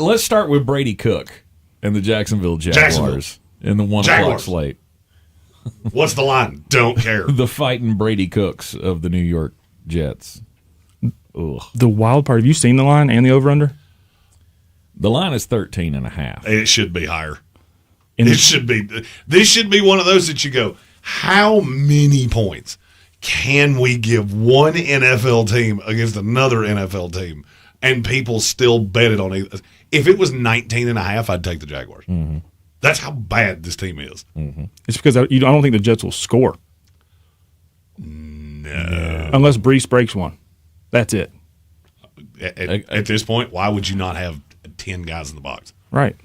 Let's start with Brady Cook and the Jacksonville Jaguars in the 1:00 slate. What's the line? Don't care. The fighting Brady Cooks of the New York Jets. Ugh. The wild part, have you seen the line and the over-under? The line is 13.5. It should be higher. This should be one of those that you go, how many points can we give one NFL team against another NFL team and people still bet it on it? If it was 19.5, I'd take the Jaguars. Mm-hmm. That's how bad this team is. Mm-hmm. It's because I don't think the Jets will score. No. Unless Brees breaks one. That's it. At this point, why would you not have 10 guys in the box? Right.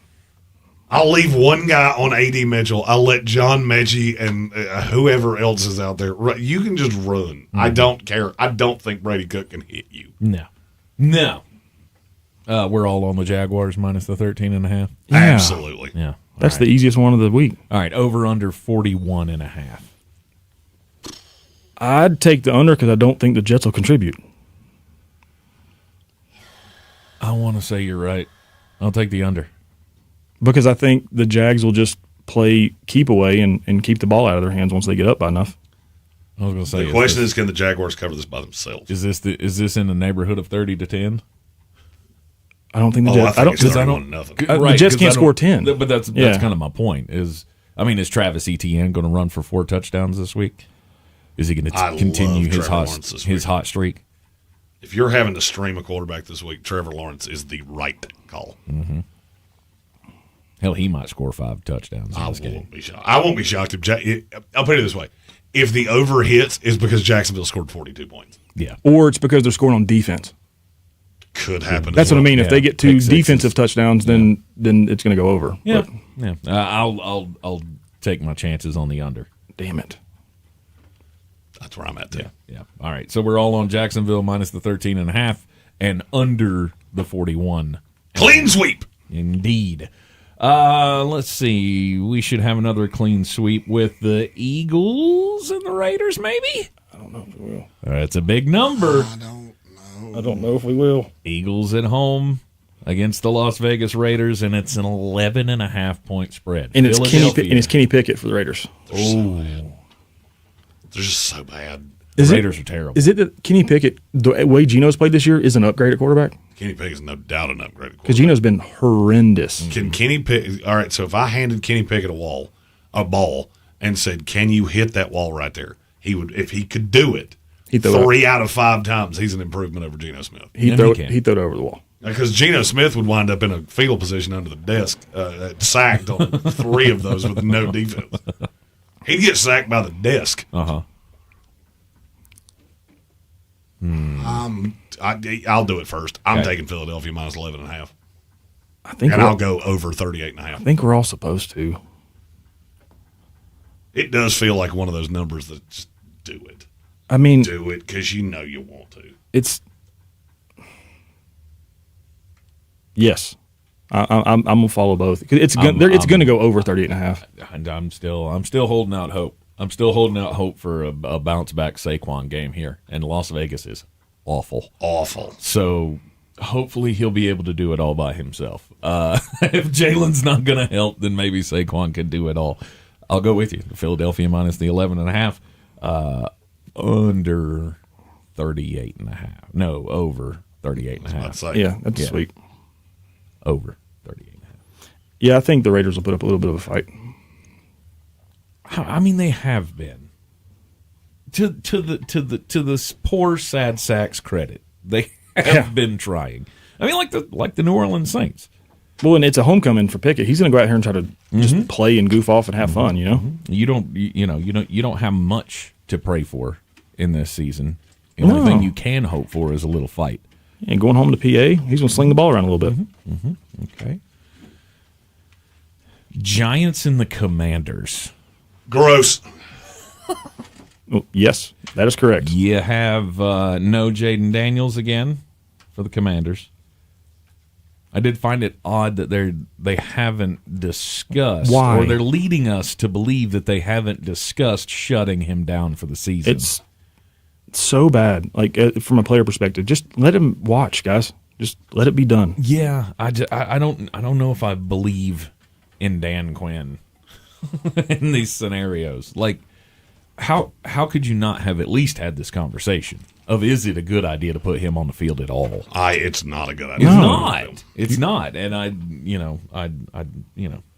I'll leave one guy on A.D. Mitchell. I'll let John Mechie and whoever else is out there. You can just run. Mm-hmm. I don't care. I don't think Brady Cook can hit you. No. We're all on the Jaguars minus the 13.5. Yeah. Absolutely. Yeah. That's the easiest one of the week. All right, over under 41.5. I'd take the under because I don't think the Jets will contribute. I want to say you're right. I'll take the under. Because I think the Jags will just play keep away and keep the ball out of their hands once they get up by enough. I was going to say the question is, can the Jaguars cover this by themselves? Is this in the neighborhood of 30-10? I don't think the Jets. The Jets can't score 10. But that's kind of my point. Is Travis Etienne going to run for 4 touchdowns this week? Is he going to continue his hot streak? If you're having to stream a quarterback this week, Trevor Lawrence is the right call. Mm-hmm. Hell, he might score 5 touchdowns in this game. I won't be shocked if I'll put it this way: if the over hits, is because Jacksonville scored 42 points. Yeah, or it's because they're scoring on defense. Could happen. That's what I mean. If they get 2 defensive touchdowns, then it's going to go over. Yeah, I'll take my chances on the under. Damn it. That's where I'm at too. Yeah. All right. So we're all on Jacksonville minus the 13.5 and under the 41. Clean sweep. Indeed. Let's see. We should have another clean sweep with the Eagles and the Raiders, maybe? I don't know if we will. That's a big number. I don't know if we will. Eagles at home against the Las Vegas Raiders, and it's an 11.5-point spread. And it's Kenny Pickett for the Raiders. They're just so bad. The Raiders are terrible. Is it that Kenny Pickett, the way Geno's played this year, is an upgrade at quarterback? Kenny Pickett's no doubt an upgrade at quarterback. Because Geno's been horrendous. Can Kenny Pickett? All right, so if I handed Kenny Pickett a ball, and said, "Can you hit that wall right there?" He would. If he could do it, 3 out of 5 times, he's an improvement over Geno Smith. He'd throw it over the wall. Because Geno Smith would wind up in a fetal position under the desk, sacked on 3 of those with no defense. He'd get sacked by the desk. Uh-huh. I'll do it first. I'm taking Philadelphia minus 11.5. I'll go over 38.5. I think we're all supposed to. It does feel like one of those numbers that just do it. I mean, do it because you know you want to. It's yes. I'm gonna follow both. It's gonna go over 38.5. And I'm still holding out hope. I'm still holding out hope for a bounce back Saquon game here. And Las Vegas is awful. So hopefully he'll be able to do it all by himself. If Jalen's not gonna help, then maybe Saquon can do it all. I'll go with you. Philadelphia minus the 11.5. Under 38.5. No, over 38.5. Yeah, that's sweet. Over 38.5. Yeah, I think the Raiders will put up a little bit of a fight. I mean, they have been. To the poor sad sacks credit, they have been trying. I mean, like the New Orleans Saints. Well, and it's a homecoming for Pickett. He's going to go out here and try to just play and goof off and have fun. You know, you don't have much to pray for in this season. The only thing you can hope for is a little fight. And going home to PA, he's going to sling the ball around a little bit. Okay. Giants and the Commanders. Gross. Well, yes, that is correct. You have no Jaden Daniels again for the Commanders. I did find it odd that they haven't discussed, why, or they're leading us to believe that they haven't discussed shutting him down for the season. It's so bad. Like from a player perspective, just let him watch, guys. Just let it be done. Yeah, I don't know if I believe in Dan Quinn in these scenarios. Like, how could you not have at least had this conversation of, is it a good idea to put him on the field at all? It's not a good idea. It's not. And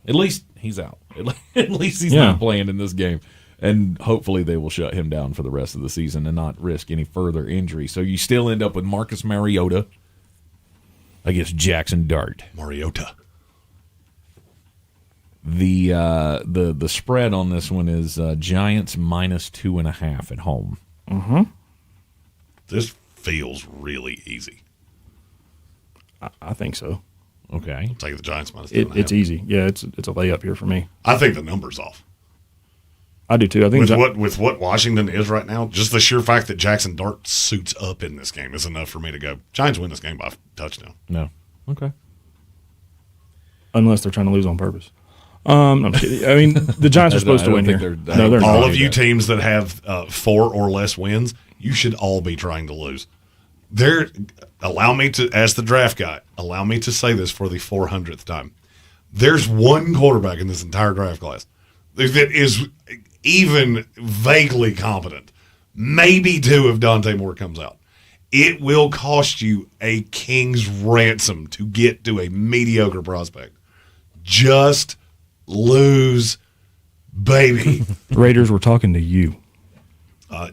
at least he's out. At least he's not playing in this game. And hopefully they will shut him down for the rest of the season and not risk any further injury. So you still end up with Marcus Mariota against Jackson Dart. Mariota. The spread on this one is Giants minus 2.5 at home. This feels really easy. I think so. Okay. I'll take the Giants minus 2.5. It's easy. Yeah, it's a layup here for me. I think the number's off. I do too. I think with what Washington is right now, just the sheer fact that Jackson Dart suits up in this game is enough for me to go, Giants win this game by a touchdown. No. Okay. Unless they're trying to lose on purpose. I'm kidding. I mean, the Giants are supposed to win here. No, they're not. All of you teams that have 4 or less wins, you should all be trying to lose. Allow me to, as the draft guy, allow me to say this for the 400th time. There's one quarterback in this entire draft class that is even vaguely competent. Maybe 2 if Dante Moore comes out. It will cost you a king's ransom to get to a mediocre prospect. Just lose, baby. Raiders, we're talking to you.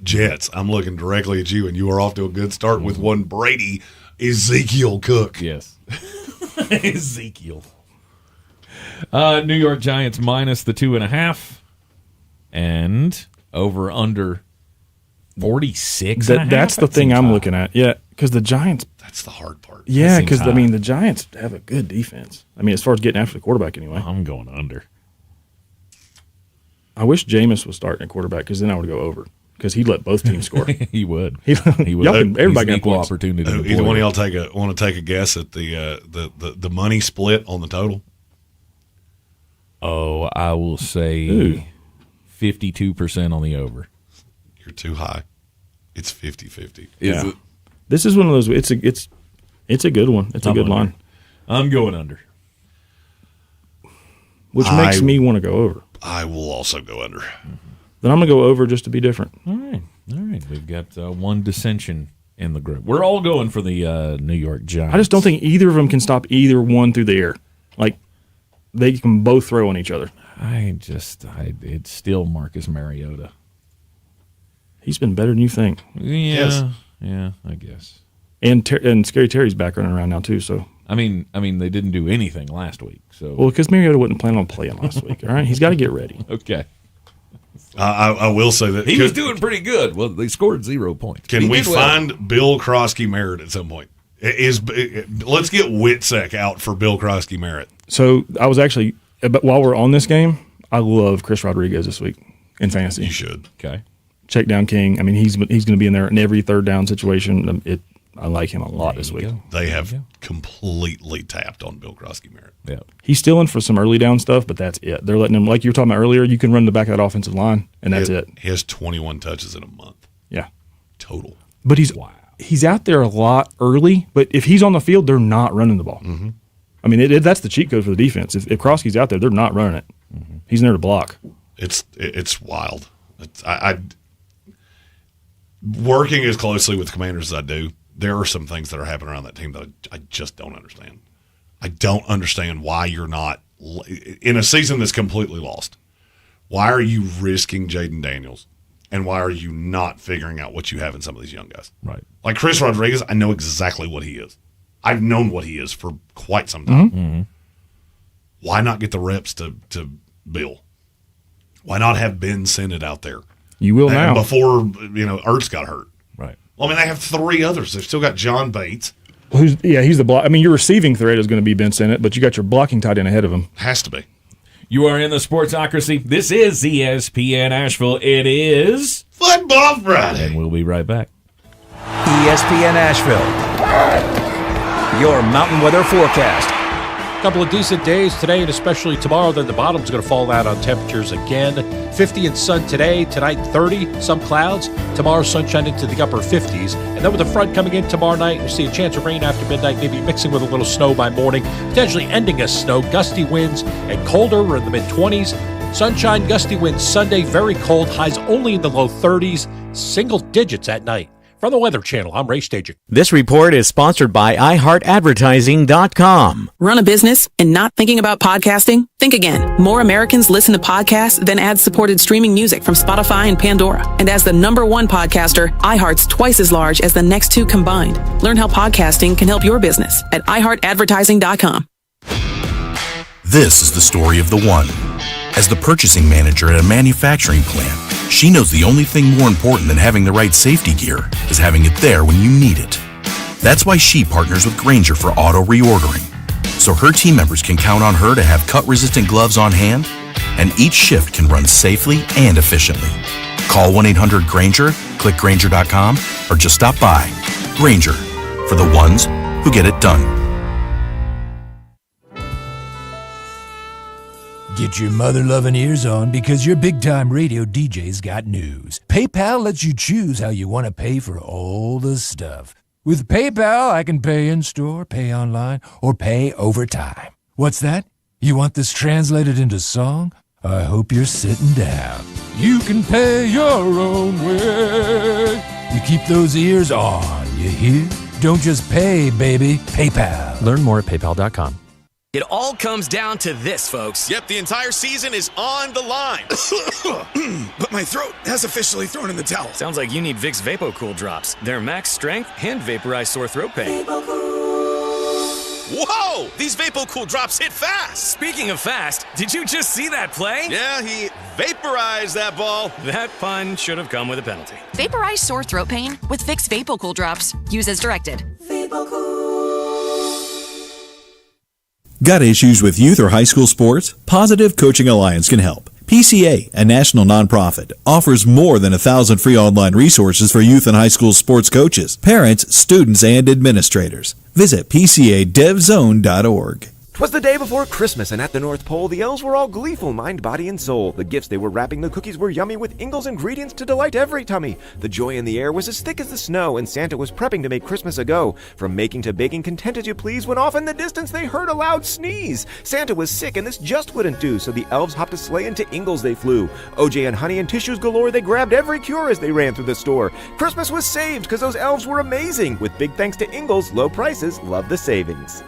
Jets, I'm looking directly at you, and you are off to a good start with one Brady Ezekiel Cook. Yes. Ezekiel. New York Giants minus the 2.5 and over under 46. That's the thing I'm looking at. Yeah, because the Giants. That's the hard part. Yeah, because the Giants have a good defense. I mean, as far as getting after the quarterback, anyway. I'm going under. I wish Jameis was starting at quarterback because then I would go over because he'd let both teams score. He would. He would. Everybody got equal opportunity. Either one of y'all want to take a guess at the money split on the total? Oh, I will say 52% on the over. You're too high. It's 50-50. Yeah. This is one of those. It's a good one. It's a good line. I'm going under, which makes me want to go over. I will also go under. Then I'm going to go over just to be different. All right. We've got one dissension in the group. We're all going for the New York Giants. I just don't think either of them can stop either one through the air. Like they can both throw on each other. It's still Marcus Mariota. He's been better than you think. Yeah, I guess. And Scary Terry's back running around now too. So I mean, they didn't do anything last week. So because Mariota wasn't planning on playing last week. All right, he's got to get ready. Okay. I will say that he was doing pretty good. Well, they scored 0 points. Can we find Bill Krosky Merritt at some point? Let's get Whitsec out for Bill Krosky Merritt. So I was actually, while we're on this game, I love Chris Rodriguez this week in fantasy. You should. Okay. check down king. I mean, he's going to be in there in every third down situation. I like him a lot this week. They have completely tapped on Bill Krosky-Merritt. Yeah, he's still in for some early down stuff, but that's it. They're letting him, like you were talking about earlier, you can run the back of that offensive line, and that's it. He has 21 touches in a month. Yeah. Total. But he's out there a lot early, but if he's on the field, they're not running the ball. Mm-hmm. I mean, that's the cheat code for the defense. If Krosky's out there, they're not running it. Mm-hmm. He's in there to block. It's wild. I working as closely with Commanders as I do, there are some things that are happening around that team that I just don't understand. I don't understand why you're not in a season that's completely lost. Why are you risking Jaden Daniels, and why are you not figuring out what you have in some of these young guys? Right. Like Chris Rodriguez, I know exactly what he is. I've known what he is for quite some time. Mm-hmm. Why not get the reps to Bill? Why not have Ben send it out there? You will now. Before, Ertz got hurt. Right. Well, I mean, they have 3 others. They've still got John Bates. He's the block. I mean, your receiving threat is going to be Ben Sinnott, but you got your blocking tight end ahead of him. Has to be. You are in the Sportsocracy. This is ESPN Asheville. It is Football Friday. And we'll be right back. ESPN Asheville. Your mountain weather forecast. Couple of decent days today and especially tomorrow. Then the bottom's going to fall out on temperatures again. 50 and sun today. Tonight 30, some clouds. Tomorrow sunshine into the upper 50s. And then with the front coming in tomorrow night, we see a chance of rain after midnight, maybe mixing with a little snow by morning, potentially ending as snow. Gusty winds and colder. We're in the mid-20s. Sunshine, gusty winds Sunday, very cold. Highs only in the low 30s. Single digits at night. From the Weather Channel, I'm Ray Stajic. This report is sponsored by iHeartAdvertising.com. Run a business and not thinking about podcasting? Think again. More Americans listen to podcasts than ad-supported streaming music from Spotify and Pandora. And as the #1 podcaster, iHeart's twice as large as the next 2 combined. Learn how podcasting can help your business at iHeartAdvertising.com. This is the story of the one. As the purchasing manager at a manufacturing plant, she knows the only thing more important than having the right safety gear is having it there when you need it. That's why she partners with Grainger for auto reordering, so her team members can count on her to have cut-resistant gloves on hand, and each shift can run safely and efficiently. Call 1-800-GRAINGER, click Grainger.com, or just stop by. Grainger, for the ones who get it done. Get your mother-loving ears on because your big-time radio DJ's got news. PayPal lets you choose how you want to pay for all the stuff. With PayPal, I can pay in-store, pay online, or pay over time. What's that? You want this translated into song? I hope you're sitting down. You can pay your own way. You keep those ears on, you hear? Don't just pay, baby. PayPal. Learn more at PayPal.com. It all comes down to this, folks. Yep, the entire season is on the line. But my throat has officially thrown in the towel. Sounds like you need Vicks VapoCool drops. They're max strength and vaporize sore throat pain. Whoa! These VapoCool drops hit fast. Speaking of fast, did you just see that play? Yeah, he vaporized that ball. That pun should have come with a penalty. Vaporize sore throat pain with Vicks VapoCool drops. Use as directed. Got issues with youth or high school sports? Positive Coaching Alliance can help. PCA, a national nonprofit, offers more than 1,000 free online resources for youth and high school sports coaches, parents, students, and administrators. Visit PCADevZone.org. 'Twas the day before Christmas, and at the North Pole, the elves were all gleeful, mind, body, and soul. The gifts they were wrapping the cookies were yummy, with Ingalls ingredients to delight every tummy. The joy in the air was as thick as the snow, and Santa was prepping to make Christmas a go. From making to baking, content as you please, when off in the distance they heard a loud sneeze. Santa was sick, and this just wouldn't do, so the elves hopped a sleigh, and to Ingalls they flew. OJ and honey and tissues galore, they grabbed every cure as they ran through the store. Christmas was saved, because those elves were amazing. With big thanks to Ingalls, low prices, love the savings.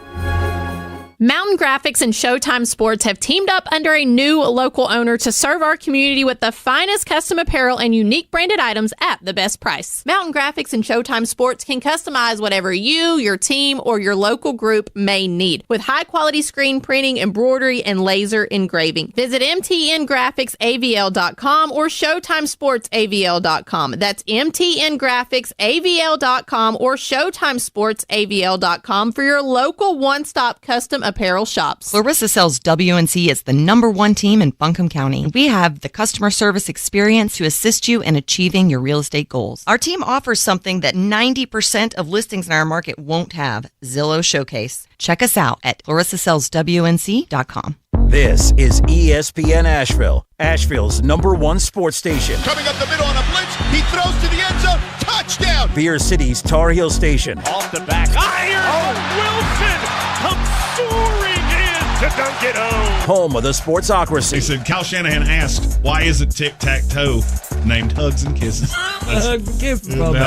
Mountain Graphics and Showtime Sports have teamed up under a new local owner to serve our community with the finest custom apparel and unique branded items at the best price. Mountain Graphics and Showtime Sports can customize whatever you, your team, or your local group may need with high-quality screen printing, embroidery, and laser engraving. Visit mtngraphicsavl.com or showtimesportsavl.com. That's mtngraphicsavl.com or showtimesportsavl.com for your local one-stop custom apparel shops. Clarissa Sells WNC is the #1 team in Buncombe County. We have the customer service experience to assist you in achieving your real estate goals. Our team offers something that 90% of listings in our market won't have: Zillow Showcase. Check us out at clarissasellswnc.com. This is ESPN Asheville, Asheville's #1 sports station. Coming up the middle on a blitz. He throws to the end zone. Touchdown. Beer City's Tar Heel station. Off the back. Iron Wilson comes soaring in to dunk it home. Home of the Sportsocracy. He said, Kyle Shanahan asked, why isn't tic-tac-toe named Hugs and Kisses? Now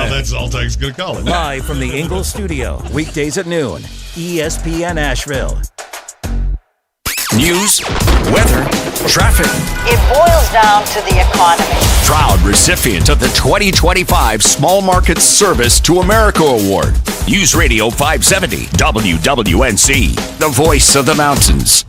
that's all Take's going to call it. Live from the Ingalls studio, weekdays at noon, ESPN Asheville. News, weather, traffic. It boils down to the economy. Proud recipient of the 2025 Small Markets Service to America Award. News Radio 570 WWNC, the voice of the mountains.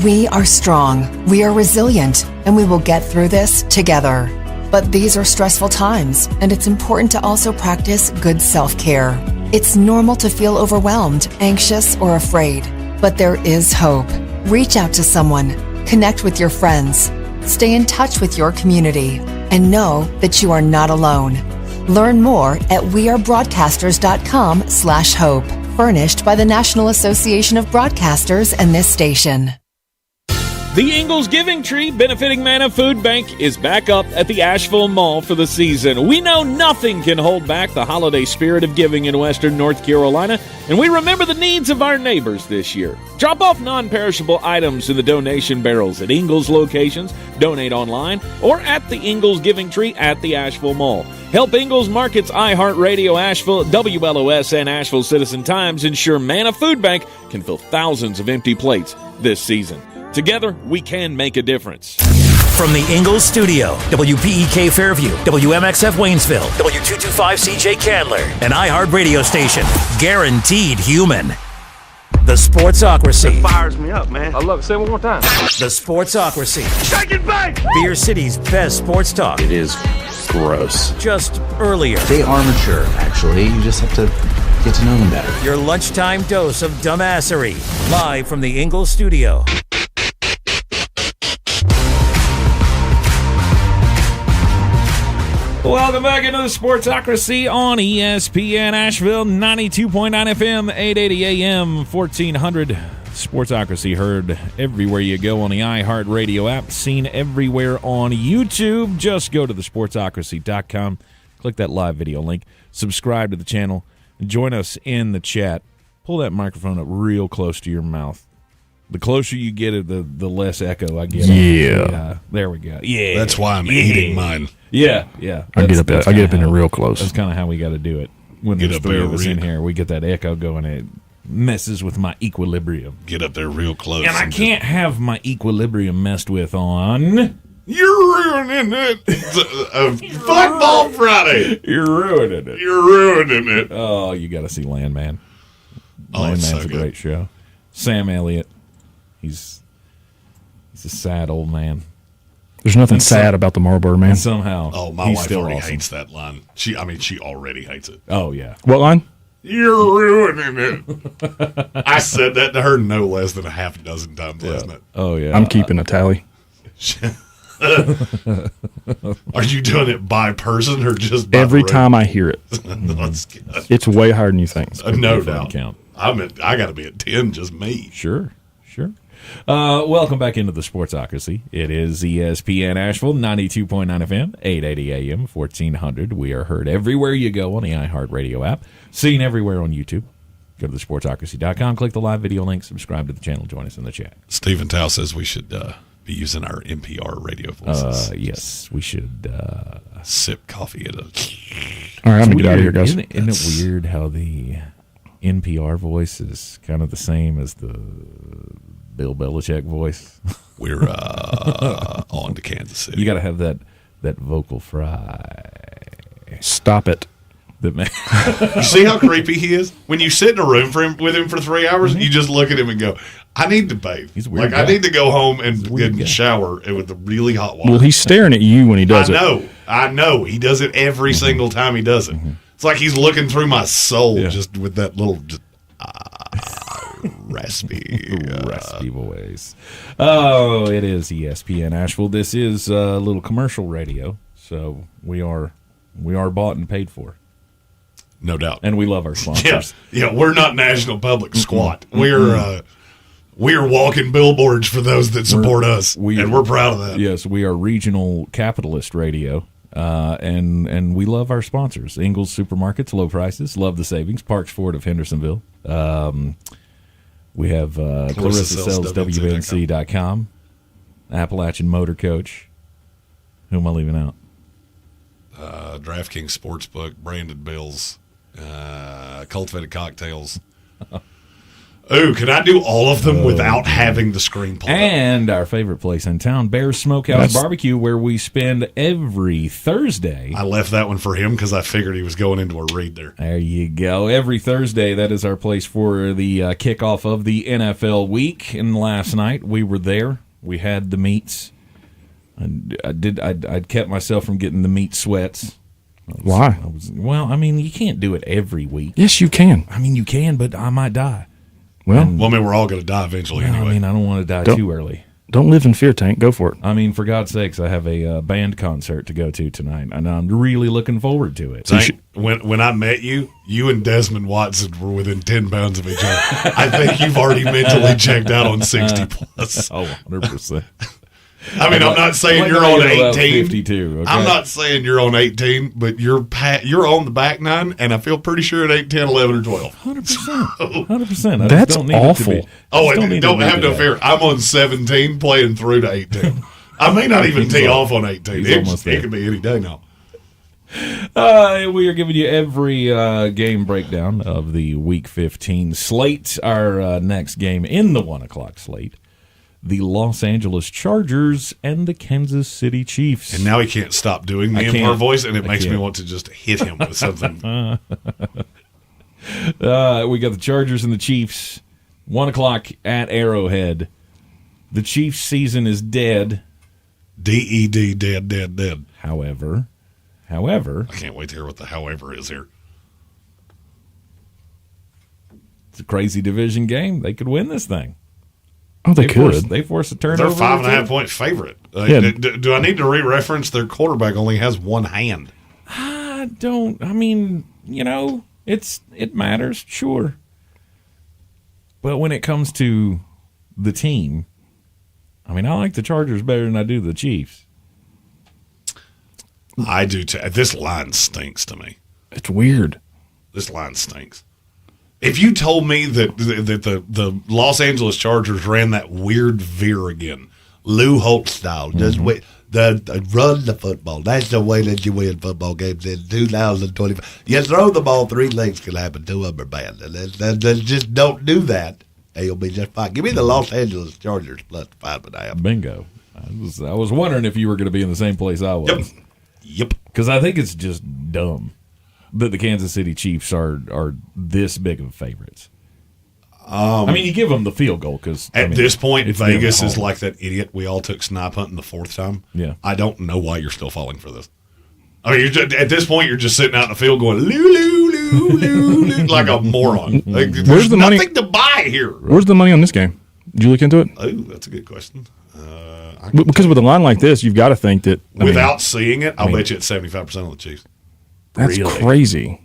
We are strong, we are resilient, and we will get through this together. But these are stressful times, and it's important to also practice good self-care. It's normal to feel overwhelmed, anxious, or afraid, but there is hope. Reach out to someone, connect with your friends, stay in touch with your community, and know that you are not alone. Learn more at wearebroadcasters.com/hope, furnished by the National Association of Broadcasters and this station. The Ingalls Giving Tree, benefiting Manna Food Bank, is back up at the Asheville Mall for the season. We know nothing can hold back the holiday spirit of giving in Western North Carolina, and we remember the needs of our neighbors this year. Drop off non-perishable items in the donation barrels at Ingalls locations, donate online, or at the Ingalls Giving Tree at the Asheville Mall. Help Ingalls Markets, iHeartRadio Asheville, WLOS, and Asheville Citizen Times ensure Manna Food Bank can fill thousands of empty plates this season. Together, we can make a difference. From the Ingalls studio, WPEK Fairview, WMXF Waynesville, W225CJ Candler, an iHeart radio station, guaranteed human. The Sportsocracy. It fires me up, man. I love it. Say it one more time. The Sportsocracy. Shake it back! Beer City's best sports talk. It is gross. Just earlier. They are mature, actually. You just have to get to know them better. Your lunchtime dose of dumbassery. Live from the Ingalls studio. Welcome back into the Sportsocracy on ESPN Asheville, 92.9 FM, 880 AM, 1400. Sportsocracy heard everywhere you go on the iHeartRadio app, seen everywhere on YouTube. Just go to thesportsocracy.com, click that live video link, subscribe to the channel, and join us in the chat. Pull that microphone up real close to your mouth. The closer you get it, the less echo I get. Yeah. There we go. Yeah. That's why I'm eating mine. Yeah. I get up in it real close. That's kind of how we got to do it. When there's three of us in here, we get that echo going. It messes with my equilibrium. Get up there real close. And I can't have my equilibrium messed with on... You're ruining it. Football Friday. You're ruining it. You're ruining it. Oh, you got to see Landman. Landman's a great show. Sam Elliott. He's a sad old man. There's nothing sad about the Marlboro Man. Somehow. Oh, my wife already hates that line. She already hates it. Oh, yeah. What line? You're ruining it. I said that to her no less than a half a dozen times last night. Oh, yeah. I'm keeping a tally. Are you doing it by person or just by every time I hear it? That's good. It's way higher than you think. No doubt. Count. I got to be at 10, just me. Sure. Welcome back into the Sportsocracy. It is ESPN Asheville, 92.9 FM, 880 AM, 1400. We are heard everywhere you go on the iHeartRadio app, seen everywhere on YouTube. Go to thesportsocracy.com, click the live video link, subscribe to the channel, join us in the chat. Stephen Tao says we should be using our NPR radio voices. Yes, we should sip coffee at a... All right, I'm going to get out of here, guys. Isn't it weird how the NPR voice is kind of the same as the Bill Belichick voice? We're on to Kansas City. You got to have that vocal fry. Stop it. You see how creepy he is? When you sit in a room with him for 3 hours, you just look at him and go, I need to bathe. He's a weird guy. I need to go home and shower with the really hot water. Well, he's staring at you when he does it. I know. He does it every single time he does it. It's like he's looking through my soul just with that little... Raspy. Raspy voice. Oh, it is ESPN Asheville. This is a little commercial radio, so we are bought and paid for. No doubt. And we love our sponsors. Yeah, we're not National Public Squat. We're walking billboards for those that support us, and we're proud of that. Yes, we are regional capitalist radio, and we love our sponsors. Ingles Supermarkets, low prices, love the savings. Parks Ford of Hendersonville. We have Clarissa Sells, WNC.com, Appalachian Motor Coach. Who am I leaving out? DraftKings Sportsbook, Branded Bills, Cultivated Cocktails. Ooh, can I do all of them without having the screen pulled up? And our favorite place in town, Bear's Smokehouse Barbecue, where we spend every Thursday. I left that one for him because I figured he was going into a read there. There you go. Every Thursday, that is our place for the kickoff of the NFL week. And last night, we were there. We had the meats. I'd kept myself from getting the meat sweats. Why? You can't do it every week. Yes, you can. You can, but I might die. Well, we're all going to die eventually anyway. I don't want to die too early. Don't live in fear, Tank. Go for it. For God's sakes, I have a band concert to go to tonight, and I'm really looking forward to it. Tank, when I met you, you and Desmond Watson were within 10 pounds of each other. I think you've already mentally checked out on 60 plus. Oh, 100%. I'm not saying you're on 18. 52. Okay? I'm not saying you're on 18, but you're on the back nine, and I feel pretty sure it ain't 10, 11, or 12. 100%. 100%. That's awful. Don't have no fear. I'm on 17, playing through to 18. I may not even tee off on 18. It could be any day now. We are giving you every game breakdown of the Week 15 slate. Our next game in the 1 o'clock slate. The Los Angeles Chargers and the Kansas City Chiefs. And now he can't stop doing the Empire voice, and it makes me want to just hit him with something. We got the Chargers and the Chiefs, 1 o'clock at Arrowhead. The Chiefs' season is dead. D-E-D, dead. However. I can't wait to hear what the however is here. It's a crazy division game. They could win this thing. Oh, they could. They force a turnover. They're 5.5-point favorite. Do I need to re-reference their quarterback only has one hand? I don't. It matters, sure. But when it comes to the team, I like the Chargers better than I do the Chiefs. I do too. This line stinks to me. It's weird. This line stinks. If you told me that the Los Angeles Chargers ran that weird veer again, Lou Holtz style, just run the football. That's the way that you win football games in 2025. You throw the ball, 3 things can happen. 2 of them are bad. Let's just don't do that, and you'll be just fine. Give me the Los Angeles Chargers plus 5.5. Bingo. I was wondering if you were going to be in the same place I was. Yep. Because I think it's just dumb that the Kansas City Chiefs are this big of favorites. You give them the field goal because at this point, Vegas is like that idiot we all took snipe hunting the 4th time. Yeah, I don't know why you're still falling for this. At this point, you're just sitting out in the field going loo loo loo loo loo like a moron. There's the money? Nothing to buy here. Where's the money on this game? Did you look into it? Oh, that's a good question. Because with a line like this, you've got to think that without seeing it, I'll bet you it's 75% of the Chiefs. That's crazy.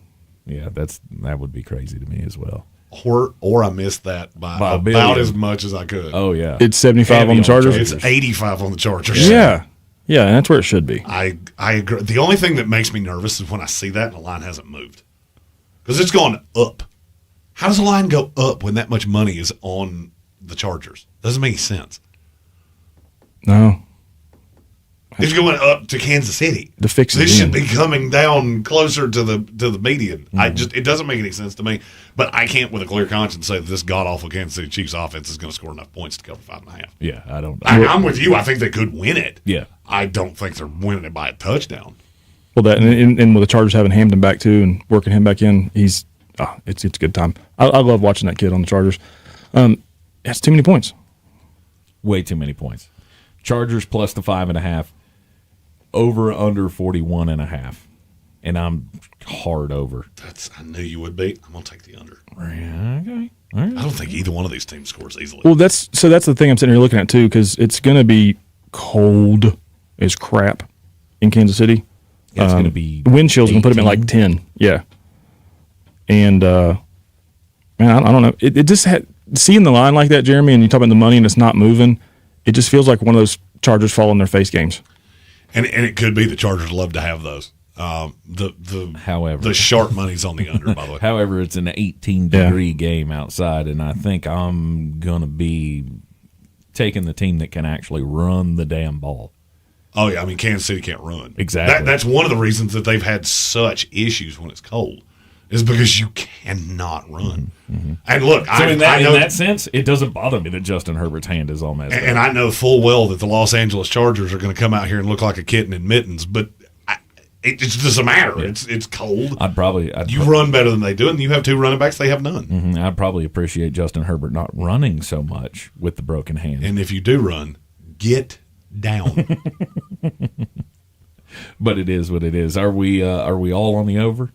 Yeah, that would be crazy to me as well. Or I missed that by about as much as I could. Oh yeah, it's 75 on the Chargers. It's 85 on the Chargers. Yeah, and that's where it should be. I agree. The only thing that makes me nervous is when I see that and the line hasn't moved because it's gone up. How does the line go up when that much money is on the Chargers? Doesn't make any sense. No. It's going up to Kansas City. To fix this should be coming down closer to the median. Mm-hmm. It doesn't make any sense to me. But I can't, with a clear conscience, say that this god awful Kansas City Chiefs offense is going to score enough points to cover 5.5. Yeah, I don't. I'm with you. I think they could win it. Yeah, I don't think they're winning it by a touchdown. Well, that and with the Chargers having Hampton back too and working him back in, it's a good time. I love watching that kid on the Chargers. That's too many points. Way too many points. Chargers plus the 5.5. Over under 41.5. and I'm hard over. I knew you would be. I'm going to take the under. Okay. All right. I don't think either one of these teams scores easily. Well, that's the thing I'm sitting here looking at, too, because it's going to be cold as crap in Kansas City. Yeah, it's going to be wind chill's going to put them at like 10. Yeah. And, man, I don't know. It just seeing the line like that, Jeremy, and you talk about the money and it's not moving, it just feels like one of those Chargers fall in their face games. And it could be the Chargers love to have those. However, the sharp money's on the under, by the way. However, it's an 18-degree game outside, and I think I'm going to be taking the team that can actually run the damn ball. Oh, yeah. I mean, Kansas City can't run. Exactly. That's one of the reasons that they've had such issues when it's cold, is because you cannot run. Mm-hmm. And look, so in that sense, it doesn't bother me that Justin Herbert's hand is all messed up. And I know full well that the Los Angeles Chargers are going to come out here and look like a kitten in mittens, but it just doesn't matter. Yeah. It's cold. You run better than they do, and you have two running backs. They have none. Mm-hmm. I'd probably appreciate Justin Herbert not running so much with the broken hand. And if you do run, get down. But it is what it is. Are we all on the over?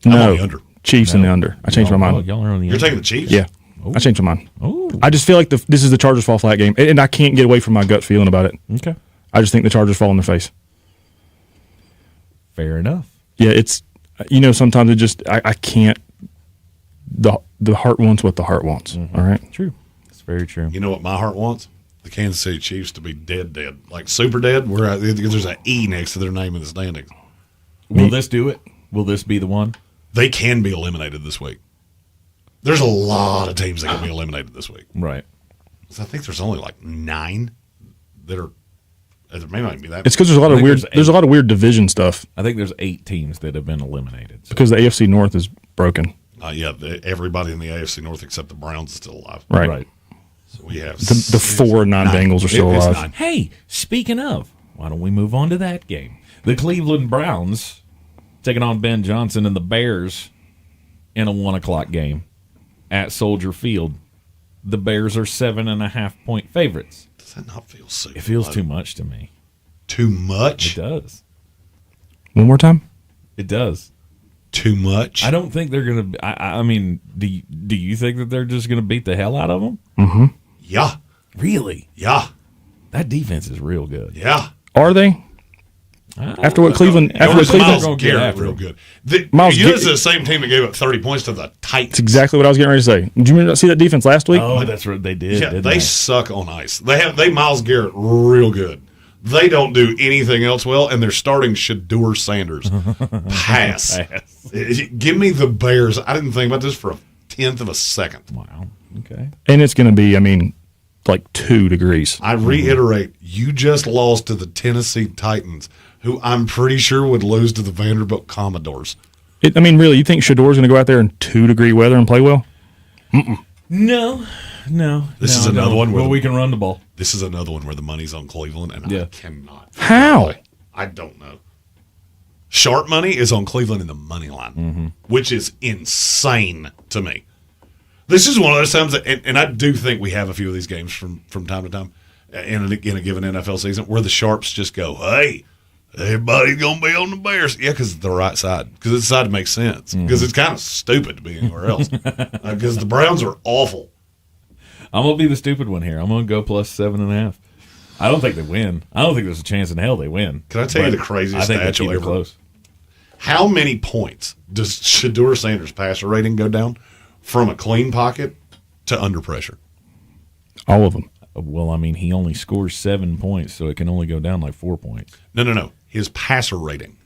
No. I'm on the under. Chiefs in the under. I changed my mind. Y'all are on the You're under. taking the Chiefs? Yeah. Ooh. I changed my mind. Ooh. I just feel like this is the Chargers fall flat game, and I can't get away from my gut feeling about it. Okay. I just think the Chargers fall in their face. Fair enough. Yeah, it's sometimes it just I can't. The heart wants what the heart wants. Mm-hmm. All right. True. It's very true. You know what my heart wants? The Kansas City Chiefs to be dead, like super dead. Where there's an E next to their name in the standings. Will this do it? Will this be the one? They can be eliminated this week. There's a lot of teams that can be eliminated this week. Right. So I think there's only like 9 that are. There may not be that. It's because there's a lot of weird division stuff. I think there's 8 teams that have been eliminated. So. Because the AFC North is broken. Yeah, everybody in the AFC North except the Browns is still alive. Right. So we have the 4 non-Bengals are still alive. Hey, speaking of, why don't we move on to that game? The Cleveland Browns taking on Ben Johnson and the Bears in a 1:00 game at Soldier Field. The Bears are 7.5-point favorites. Does that not feel so? It feels too much to me. Too much? It does. One more time? It does. Too much? I don't think they're going to. I mean, do you think that they're just going to beat the hell out of them? Mm-hmm. Yeah. Really? Yeah. That defense is real good. Yeah. Are they? After what Cleveland? Miles Garrett, real good. Miles Garrett is the same team that gave up 30 points to the Titans. That's exactly what I was getting ready to say. Did you see that defense last week? Oh, that's what they did. Yeah, they suck on ice. They Miles Garrett real good. They don't do anything else well, and they're starting Shedeur Sanders. Pass. Give me the Bears. I didn't think about this for a 10th of a second. Wow. Okay. And it's going to be, like 2 degrees. I reiterate, you just lost to the Tennessee Titans, who I'm pretty sure would lose to the Vanderbilt Commodores. Really, you think Shedeur's going to go out there in 2-degree weather and play well? Mm-mm. No. This is another one where we can run the ball. This is another one where the money's on Cleveland, and I cannot. How? I don't know. Sharp money is on Cleveland in the money line, which is insane to me. This is one of those times, and I do think we have a few of these games from time to time in a given NFL season where the sharps just go, hey, everybody's going to be on the Bears. Yeah, because it's the right side. Because it's the side that makes sense. Because it's kind of stupid to be anywhere else. Because the Browns are awful. I'm going to be the stupid one here. I'm going to go plus 7.5. I don't think they win. I don't think there's a chance in hell they win. Can I tell you the craziest stat you'll ever? Close. How many points does Shedeur Sanders' passer rating go down from a clean pocket to under pressure? All of them. Well, he only scores 7 points, so it can only go down like 4 points. No. His passer rating.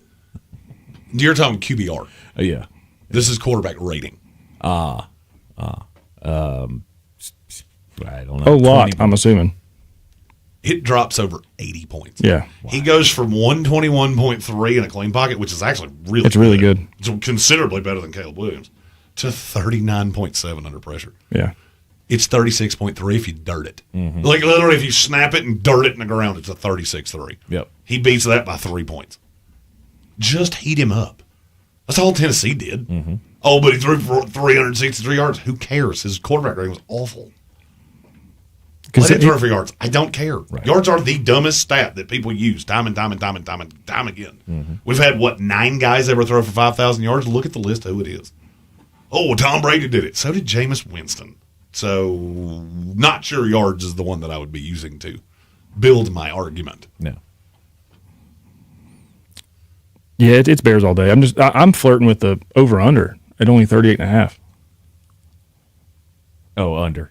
You're talking QBR. Yeah. This is quarterback rating. I don't know. A lot, I'm assuming. It drops over 80 points. Yeah. Wow. He goes from 121.3 in a clean pocket, which is actually really good. It's considerably better than Caleb Williams, to 39.7 under pressure. Yeah. It's 36.3 if you dirt it. Like literally if you snap it and dirt it in the ground, it's a 36.3. Yep. He beats that by 3 points. Just heat him up. That's all Tennessee did. Oh, but he threw for 363 yards. Who cares? His quarterback rating was awful. Let it throw for yards. I don't care. Right. Yards are the dumbest stat that people use time and time again. Mm-hmm. We've had, 9 guys ever throw for 5,000 yards? Look at the list of who it is. Oh, Tom Brady did it. So did Jameis Winston. So not sure yards is the one that I would be using to build my argument. No. Yeah, it's Bears all day. I'm flirting with the over-under at only 38.5. Oh, under.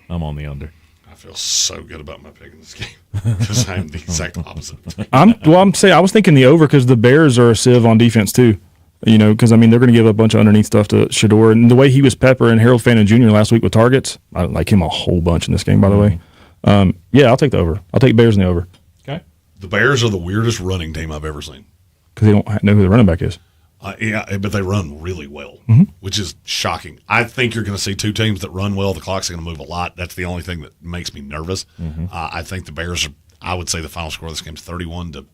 I'm on the under. I feel so good about my pick in this game because I'm the exact opposite. I was thinking the over because the Bears are a sieve on defense too. Because they're going to give a bunch of underneath stuff to Shedeur, and the way he was peppering Harold Fannin Jr. last week with targets, I like him a whole bunch in this game. By the way, I'll take the over. I'll take Bears in the over. Okay. The Bears are the weirdest running team I've ever seen because they don't know who the running back is. Yeah, but they run really well, mm-hmm. which is shocking. I think you're going to see 2 teams that run well. The clock's going to move a lot. That's the only thing that makes me nervous. Mm-hmm. I think the Bears are. I would say the final score of this game is 31-13.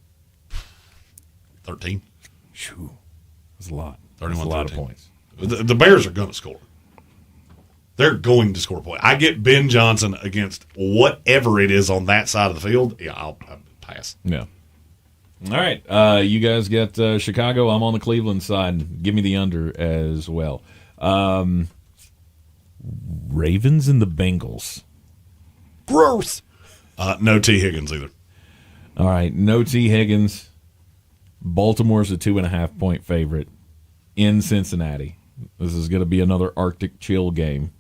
Shoo. That's a lot. 31-13. That's a lot of points. The Bears are going to score. They're going to score a point. I get Ben Johnson against whatever it is on that side of the field. Yeah, I'll pass. Yeah. All right. You guys get Chicago. I'm on the Cleveland side. Give me the under as well. Ravens and the Bengals. Gross. No T. Higgins either. All right. No T. Higgins. Baltimore's a 2.5-point favorite in Cincinnati. This is going to be another Arctic chill game.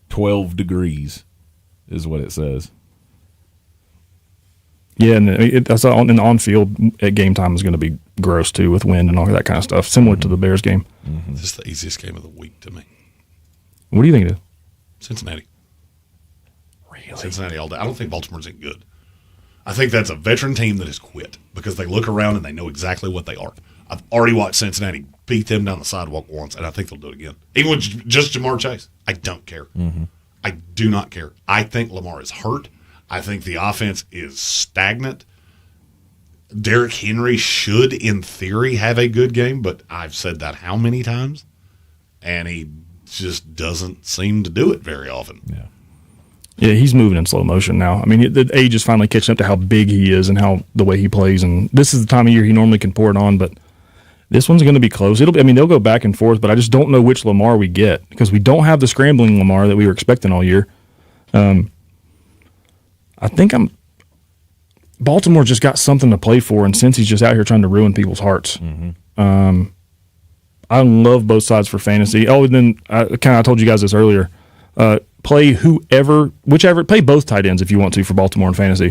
12 degrees is what it says. Yeah, and that's in the on-field at game time is going to be gross too with wind and all that kind of stuff, similar to the Bears game. Mm-hmm. This is the easiest game of the week to me. What do you think it is? Cincinnati. Really? Cincinnati all day. I don't think Baltimore's any good. I think that's a veteran team that has quit because they look around and they know exactly what they are. I've already watched Cincinnati beat them down the sidewalk once, and I think they'll do it again. Even with just Jamar Chase. I don't care. Mm-hmm. I do not care. I think Lamar is hurt. I think the offense is stagnant. Derrick Henry should, in theory, have a good game, but I've said that how many times? And he just doesn't seem to do it very often. Yeah, he's moving in slow motion now. I mean, the age is finally catching up to how big he is and how the way he plays. And this is the time of year he normally can pour it on, but this one's going to be close. They'll go back and forth, but I just don't know which Lamar we get because we don't have the scrambling Lamar that we were expecting all year. I think Baltimore just got something to play for, and since he's just out here trying to ruin people's hearts. Mm-hmm. I love both sides for fantasy. Oh, and then I told you guys this earlier. Play play both tight ends if you want to for Baltimore in fantasy.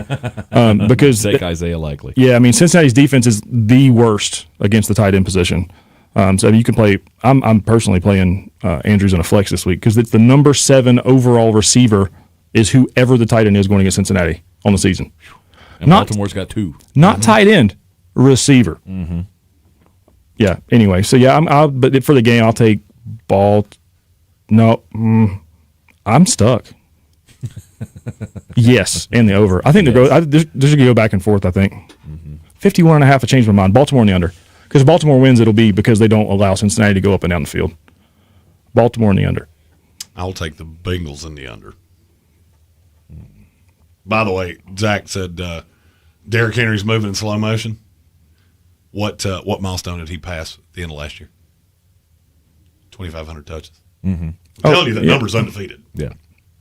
Because take Isaiah Likely. Yeah, I mean Cincinnati's defense is the worst against the tight end position. So you can play. I'm personally playing Andrews in a flex this week because it's the number 7 overall receiver is whoever the tight end is going against Cincinnati on the season. And Baltimore's got 2. Not tight end, receiver. Mm-hmm. Yeah. Anyway, so yeah, but for the game, I'll take I'm stuck. Yes, and the over. I think they're going to go back and forth, I think. Mm-hmm. 51.5, I changed my mind. Baltimore in the under. Because if Baltimore wins, it'll be because they don't allow Cincinnati to go up and down the field. Baltimore in the under. I'll take the Bengals in the under. By the way, Zach said Derrick Henry's moving in slow motion. What milestone did he pass at the end of last year? 2,500 touches. Mm-hmm. I'm telling you, that number's undefeated. Yeah.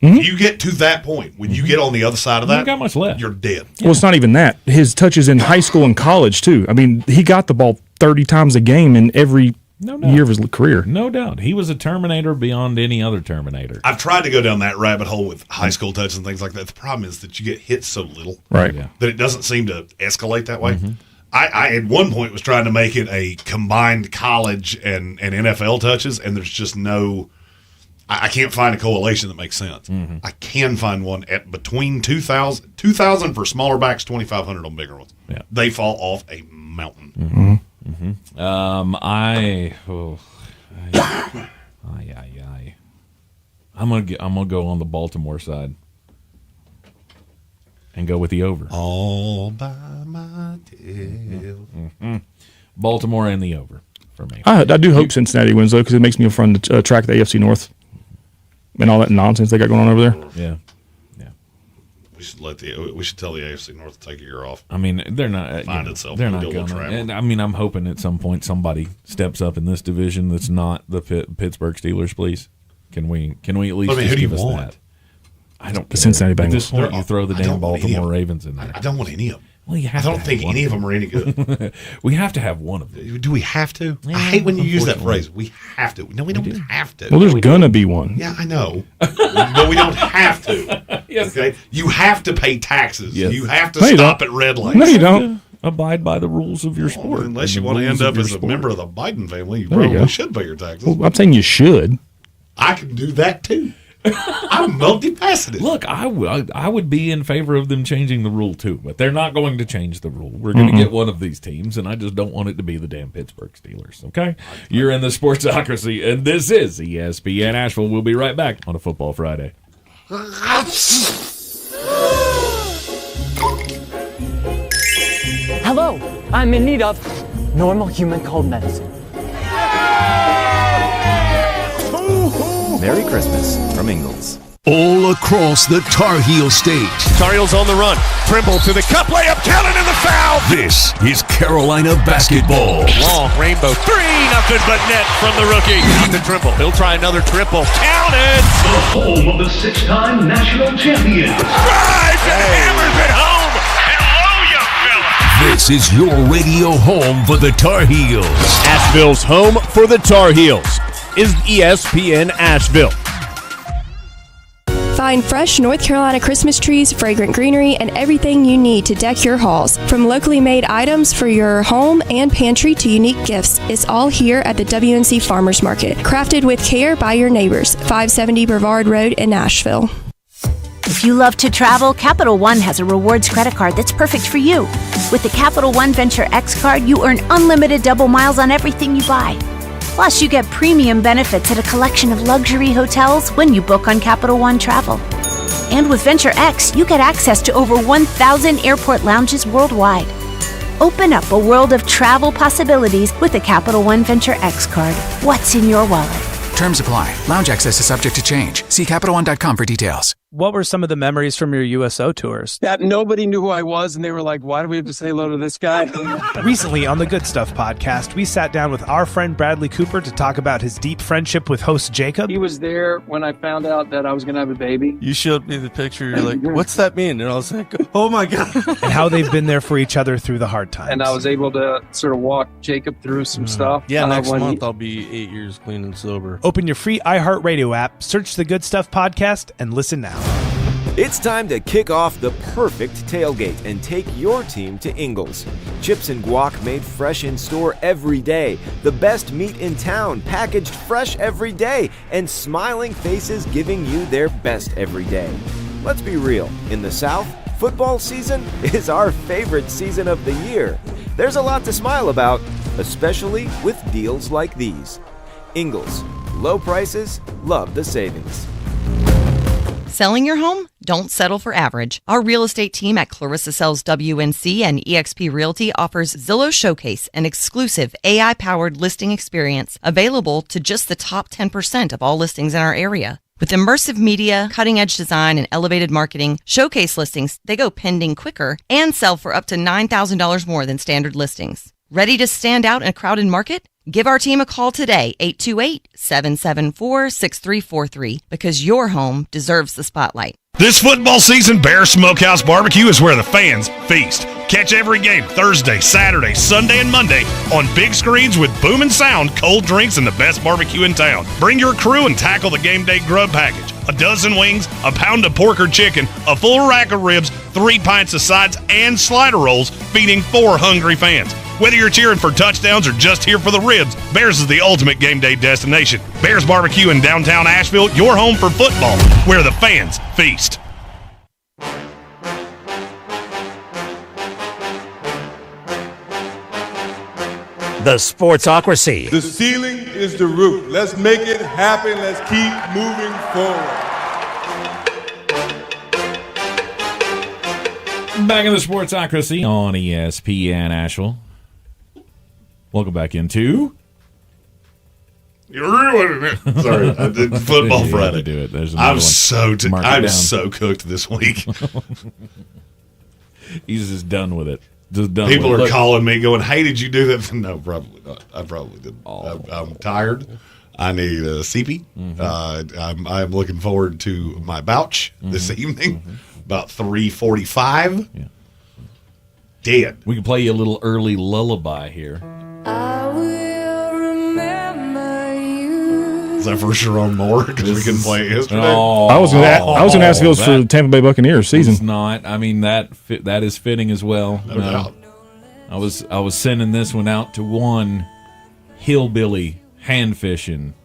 Mm-hmm. You get to that point, when you get on the other side of that, you got much left. You're dead. Well, it's not even that. His touches in high school and college, too. I mean, he got the ball 30 times a game in every year of his career. No doubt. He was a Terminator beyond any other Terminator. I've tried to go down that rabbit hole with high school touches and things like that. The problem is that you get hit so little that it doesn't seem to escalate that way. Mm-hmm. I at one point was trying to make it a combined college and NFL touches, and there's just no – I can't find a correlation that makes sense. Mm-hmm. I can find one at between 2,000 for smaller backs, 2,500 on bigger ones. Yeah. They fall off a mountain. Mm-hmm. Mm-hmm. I'm gonna go on the Baltimore side and go with the over. All by myself. Mm-hmm. Baltimore and the over for me. I do hope Cincinnati wins though, because it makes me fun to track the AFC North and all that nonsense they got going on over there. Yeah. We should tell the AFC North to take a year off. I mean, they're not find itself. They're not going to. And I mean, I'm hoping at some point somebody steps up in this division that's not the Pittsburgh Steelers. Please, can we at least who do you give us want? that? I don't. The Cincinnati Bengals. At this point, you throw the damn Baltimore Ravens in there. I don't want any of them. Well, I don't think any of them are any good. We have to have one of them. Do we have to? I hate when you use that phrase. We have to. No, we don't have to. Well, there's gonna be one. Yeah, I know, but we don't have to. Yes. Okay, you have to pay taxes. Yes. You have to stop at red lights. No, you don't. Abide by the rules of your sport. Unless you want to end up as a member of the Biden family, you probably should pay your taxes. Well, I'm saying you should. I can do that too. I'm multifaceted. Look, I would be in favor of them changing the rule too, but they're not going to change the rule. We're going to get one of these teams, and I just don't want it to be the damn Pittsburgh Steelers. Okay, you're in the Sportsocracy, and this is ESPN Asheville. We'll be right back on a Football Friday. Hello, I'm in need of normal human cold medicine. Merry Christmas from Ingles. All across the Tar Heel state. Tar Heels on the run. Trimble to the cup layup. Count it in the foul. This is Carolina basketball. Long rainbow 3, nothing but net from the rookie. Out to Trimble. He'll try another triple. Count it. The home of the 6-time national champion. Drives and hammers it home. Hello, young fella. This is your radio home for the Tar Heels. Asheville's home for the Tar Heels is ESPN Asheville. Find fresh North Carolina Christmas trees, fragrant greenery, and everything you need to deck your halls. From locally made items for your home and pantry to unique gifts, it's all here at the WNC Farmers Market. Crafted with care by your neighbors. 570 Brevard Road in Asheville. If you love to travel, Capital One has a rewards credit card that's perfect for you. With the Capital One Venture X card, you earn unlimited double miles on everything you buy. Plus, you get premium benefits at a collection of luxury hotels when you book on Capital One Travel. And with Venture X, you get access to over 1,000 airport lounges worldwide. Open up a world of travel possibilities with the Capital One Venture X card. What's in your wallet? Terms apply. Lounge access is subject to change. See CapitalOne.com for details. What were some of the memories from your USO tours? That nobody knew who I was, and they were like, why do we have to say hello to this guy? Recently on the Good Stuff podcast, we sat down with our friend Bradley Cooper to talk about his deep friendship with host Jacob. He was there when I found out that I was going to have a baby. You showed me the picture. You're like, what's that mean? And I was like, oh my God. And how they've been there for each other through the hard times. And I was able to sort of walk Jacob through some stuff. Yeah, next month I'll be 8 years clean and sober. Open your free iHeartRadio app, search the Good Stuff podcast, and listen now. It's time to kick off the perfect tailgate and take your team to Ingles. Chips and guac made fresh in store every day. The best meat in town packaged fresh every day. And smiling faces giving you their best every day. Let's be real. In the South, football season is our favorite season of the year. There's a lot to smile about, especially with deals like these. Ingles. Low prices, love the savings. Selling your home? Don't settle for average. Our real estate team at Clarissa Sells WNC and eXp Realty offers Zillow Showcase, an exclusive AI-powered listing experience available to just the top 10% of all listings in our area. With immersive media, cutting-edge design, and elevated marketing, Showcase listings, they go pending quicker and sell for up to $9,000 more than standard listings. Ready to stand out in a crowded market? Give our team a call today, 828-774-6343, because your home deserves the spotlight. This football season, Bear Smokehouse Barbecue is where the fans feast. Catch every game Thursday, Saturday, Sunday, and Monday on big screens with booming sound, cold drinks, and the best barbecue in town. Bring your crew and tackle the game day grub package. A dozen wings, a pound of pork or chicken, a full rack of ribs, 3 pints of sides, and slider rolls, feeding 4 hungry fans. Whether you're cheering for touchdowns or just here for the ribs, Bears is the ultimate game day destination. Bears Barbecue in downtown Asheville, your home for football, where the fans feast. The Sportsocracy. The ceiling is the roof. Let's make it happen. Let's keep moving forward. Back in the Sportsocracy on ESPN Asheville. Welcome back into You're ruining it. Sorry, I did Football Friday. Do it. There's I'm so cooked this week. He's just done with it. Just done. People with it. are calling me, going, "Hey, did you do that?" No, probably not. I probably didn't. I'm tired. I need a CP. I'm looking forward to my bouch this evening, about 3:45. Yeah. Dead. We can play you a little early lullaby here. I will remember you. Is that for Sharon Moore? Because we couldn't play it yesterday. I was going to ask if it was for the Tampa Bay Buccaneers season. It's not. I mean, that is fitting as well. No doubt. I was sending this one out to one hillbilly hand fishing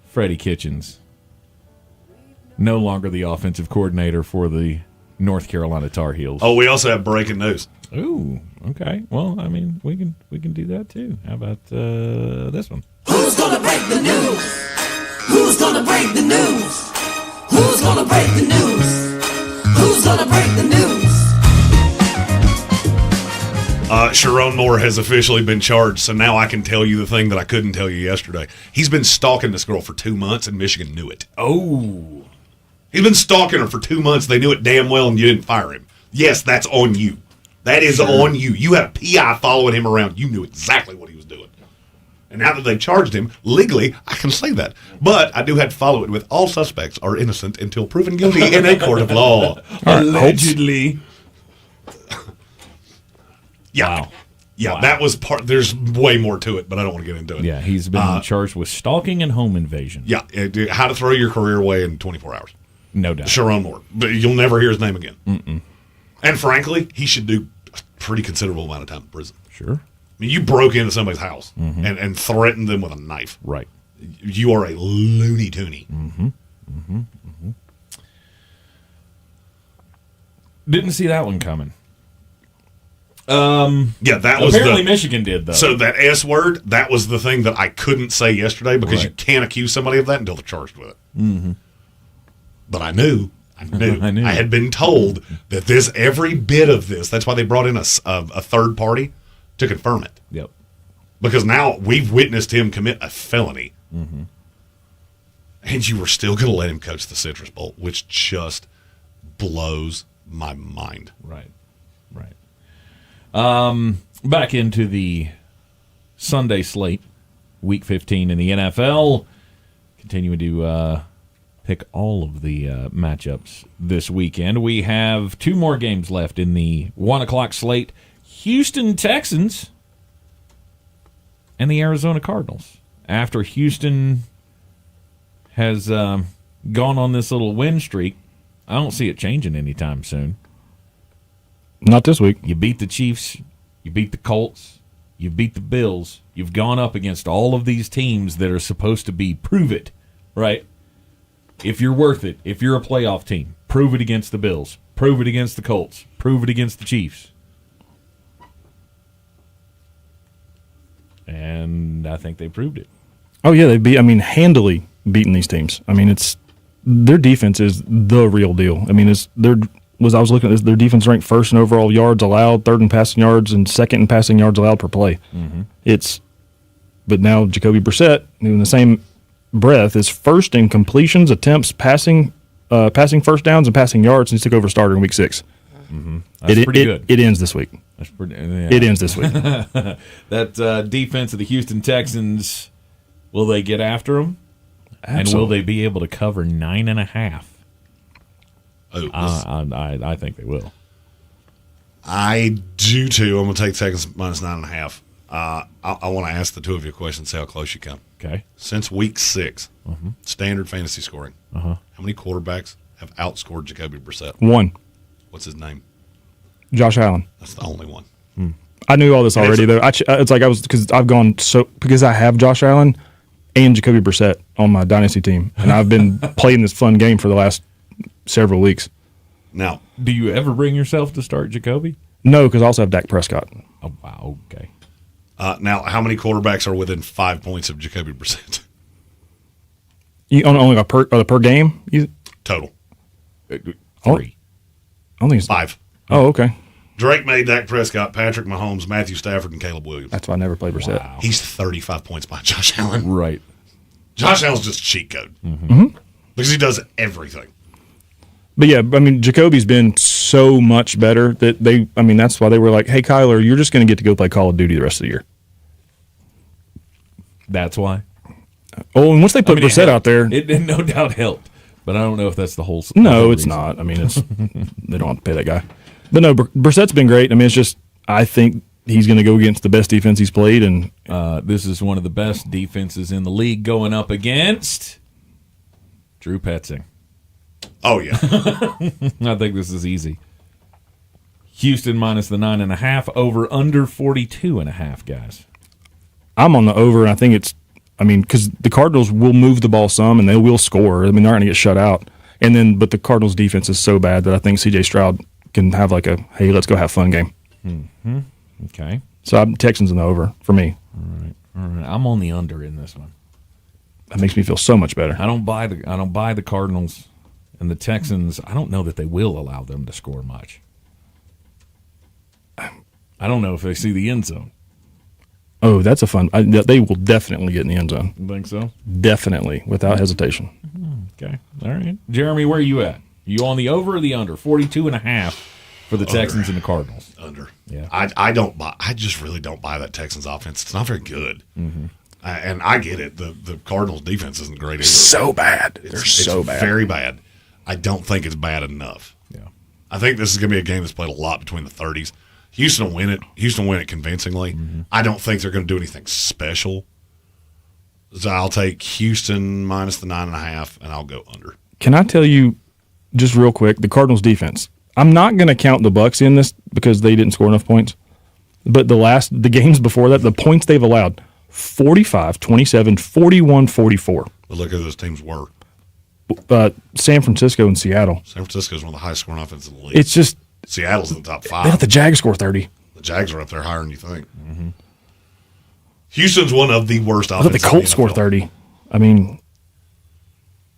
Freddie Kitchens. No longer the offensive coordinator for the North Carolina Tar Heels. Oh, we also have breaking news. Ooh, okay. Well, I mean, we can do that too. How about this one? Who's gonna break the news? Who's gonna break the news? Who's gonna break the news? Who's gonna break the news? Sharon Moore has officially been charged, so now I can tell you the thing that I couldn't tell you yesterday. He's been stalking this girl for 2 months, and Michigan knew it. Oh. He's been stalking her for 2 months. They knew it damn well, and you didn't fire him. Yes, that's on you. That is on you. You had a PI following him around. You knew exactly what he was doing. And now that they've charged him, legally, I can say that. But I do have to follow it with all suspects are innocent until proven guilty in a court of law. Allegedly. Yeah. Wow. Yeah, Wow. that was part. There's way more to it, but I don't want to get into it. Yeah, he's been charged with stalking and home invasion. Yeah, how to throw your career away in 24 hours. No doubt. Sharon Moore. But you'll never hear his name again. Mm-mm. And frankly, he should do a pretty considerable amount of time in prison. Sure. I mean, you broke into somebody's house and threatened them with a knife. Right. You are a loony toony. Didn't see that one coming. Yeah, that was apparently Michigan did though. So that S word, that was the thing that I couldn't say yesterday because you can't accuse somebody of that until they're charged with it. Mm-hmm. But I knew. I had been told that every bit of this. That's why they brought in a third party to confirm it. Yep. Because now we've witnessed him commit a felony, and you were still going to let him coach the Citrus Bowl, which just blows my mind. Right. Back into the Sunday slate, Week 15 in the NFL. Continuing to pick all of the matchups this weekend. We have 2 more games left in the 1 o'clock slate. Houston Texans and the Arizona Cardinals. After Houston has gone on this little win streak, I don't see it changing anytime soon. Not this week. You beat the Chiefs. You beat the Colts. You beat the Bills. You've gone up against all of these teams that are supposed to be prove it, right? If you're worth it, if you're a playoff team, prove it against the Bills. Prove it against the Colts. Prove it against the Chiefs. And I think they proved it. Oh, yeah, handily beating these teams. I mean, their defense is the real deal. I mean, I was looking at this, their defense ranked first in overall yards allowed, third in passing yards, and second in passing yards allowed per play. But now Jacoby Brissett, in the same breath, is first in completions, attempts, passing first downs, and passing yards since he took over starter in Week 6. That's pretty good. It ends this week. It ends this week. That defense of the Houston Texans, will they get after them? Absolutely. And will they be able to cover 9.5? I think they will. I do too. I'm going to take Texans minus 9.5. I want to ask the two of you a question, see how close you come. Okay. Since Week 6, standard fantasy scoring, how many quarterbacks have outscored Jacoby Brissett? 1. What's his name? Josh Allen. That's the only one. I knew all this already, though. Because I have Josh Allen and Jacoby Brissett on my dynasty team, and I've been playing this fun game for the last several weeks. Now, do you ever bring yourself to start Jacoby? No, because I also have Dak Prescott. Oh, wow. Okay. Now, how many quarterbacks are within 5 points of Jacoby Brissett? You only per game? Total. 3. I don't think it's 5. Oh, okay. Drake made Dak Prescott, Patrick Mahomes, Matthew Stafford, and Caleb Williams. That's why I never played Brissett. Wow. He's 35 points behind Josh Allen. Right. Josh Allen's just a cheat code because he does everything. But yeah, I mean, Jacoby's been so much better that that's why they were like, hey, Kyler, you're just going to get to go play Call of Duty the rest of the year. That's why. Oh, and once they put Brissett out there. It no doubt helped, but I don't know if that's the whole No, it's not. I mean, they don't have to pay that guy. But no, Brissett's been great. I mean, it's just, I think he's going to go against the best defense he's played. And this is one of the best defenses in the league going up against Drew Petzing. Oh, yeah. I think this is easy. Houston minus the 9.5, over under 42.5, guys. I'm on the over, and I think because the Cardinals will move the ball some, and they will score. I mean, they're not going to get shut out. But the Cardinals' defense is so bad that I think C.J. Stroud can have like a, hey, let's go have fun game. Mm-hmm. Okay. So Texans in the over for me. All right. I'm on the under in this one. That makes me feel so much better. I don't buy the Cardinals and the Texans. I don't know that they will allow them to score much. I don't know if they see the end zone. Oh, that's a fun. They will definitely get in the end zone. You think so? Definitely, without hesitation. Okay. All right. Jeremy, where are you at? You on the over or the under? 42.5 for the Texans and the Cardinals. Under. Yeah. I don't buy. I just really don't buy that Texans offense. It's not very good. Mm-hmm. And I get it. The Cardinals defense isn't great either. So bad. They're so bad. Very bad. I don't think it's bad enough. Yeah. I think this is going to be a game that's played a lot between the 30s. Houston will win it. Houston will win it convincingly. Mm-hmm. I don't think they're going to do anything special. So I'll take Houston minus the 9.5, and I'll go under. Can I tell you, just real quick, the Cardinals defense? I'm not going to count the Bucs in this because they didn't score enough points. But the games before that, the points they've allowed, 45, 27, 41, 44. But look at those teams were. San Francisco and Seattle. San Francisco is one of the highest scoring offenses in the league. It's just Seattle's in the top 5. They let the Jags score 30. The Jags are up there higher than you think. Mm-hmm. Houston's one of the worst offenses. I thought the Colts scored 30. I mean,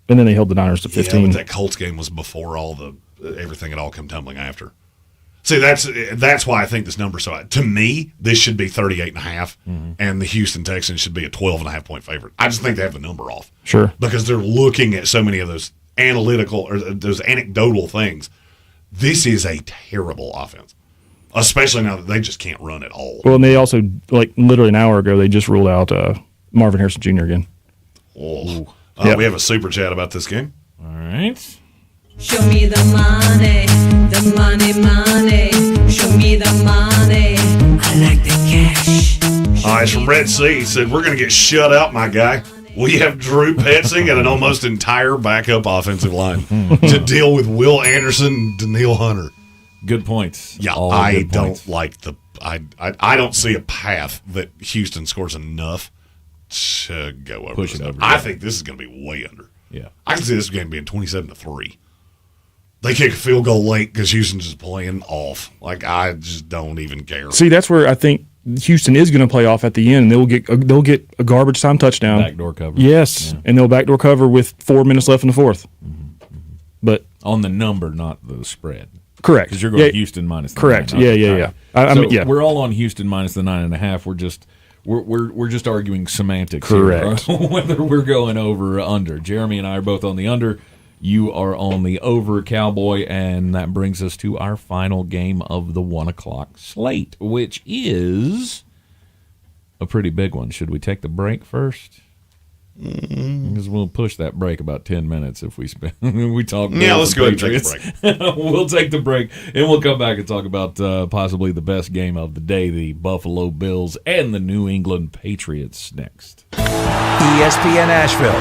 and then they held the Niners to 15. Yeah, but that Colts game was before everything had all come tumbling after. See, that's why I think this number's so high. To me, this should be 38.5, and the Houston Texans should be a 12.5 point favorite. I just think they have the number off. Sure. Because they're looking at so many of those analytical or those anecdotal things. This is a terrible offense, especially now that they just can't run at all. Well, and they also, like literally an hour ago, they just ruled out Marvin Harrison Jr. again. Oh. We have a super chat about this game. All right. Show me the money, the money, money. Show me the money. I like the cash. All right, it's from Red Sea. He said, we're going to get shut out, my guy. We have Drew Petzing and an almost entire backup offensive line to deal with Will Anderson and Daniil Hunter. Good points. Yeah, I don't see a path that Houston scores enough to go over. Push it over. I think this is going to be way under. Yeah. I can see this game being 27-3. They kick a field goal late because Houston's just playing off. Like, I just don't even care. See, that's where I think Houston is going to play off at the end, and they'll get a garbage time touchdown. Backdoor cover. Yes, yeah. And they'll backdoor cover with 4 minutes left in the fourth. Mm-hmm. But on the number, not the spread. Correct. Because you're going Houston minus the correct. 9.5. Yeah. We're all on Houston minus the 9.5. We're just arguing semantics. Correct. Here, whether we're going over or under. Jeremy and I are both on the under. You are on the over, Cowboy, and that brings us to our final game of the 1 o'clock slate, which is a pretty big one. Should we take the break first? Because we'll push that break about 10 minutes if we talk. Yeah, let's go ahead and take the break. We'll take the break, and we'll come back and talk about possibly the best game of the day, the Buffalo Bills and the New England Patriots next. ESPN Asheville.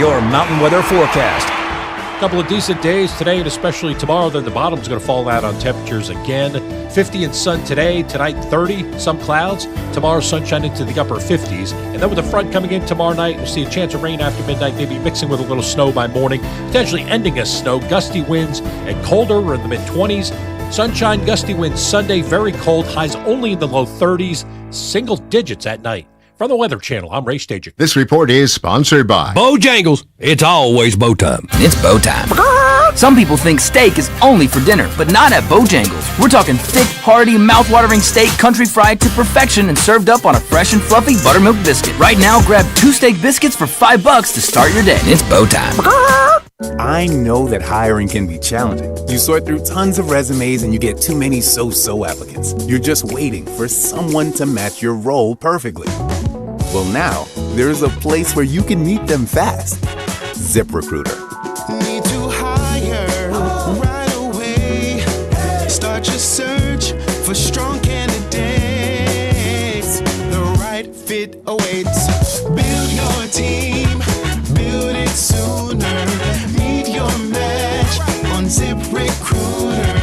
Your mountain weather forecast. A couple of decent days today and especially tomorrow. Then the bottom's going to fall out on temperatures again. 50 and sun today. Tonight 30, some clouds. Tomorrow sunshine into the upper 50s. And then with the front coming in tomorrow night, we'll see a chance of rain after midnight, maybe mixing with a little snow by morning, potentially ending as snow. Gusty winds and colder. We're in the mid-20s. Sunshine, gusty winds Sunday, very cold. Highs only in the low 30s. Single digits at night. From the Weather Channel, I'm Ray Stajic. This report is sponsored by Bojangles. It's always bow time. It's bow time. Some people think steak is only for dinner, but not at Bojangles. We're talking thick, hearty, mouth-watering steak country fried to perfection and served up on a fresh and fluffy buttermilk biscuit. Right now, grab 2 steak biscuits for $5 to start your day. It's bow time. I know that hiring can be challenging. You sort through tons of resumes and you get too many so-so applicants. You're just waiting for someone to match your role perfectly. Well, now, there's a place where you can meet them fast. ZipRecruiter. Need to hire right away. Start your search for strong candidates. The right fit awaits. Build your team. Build it sooner. Meet your match on ZipRecruiter.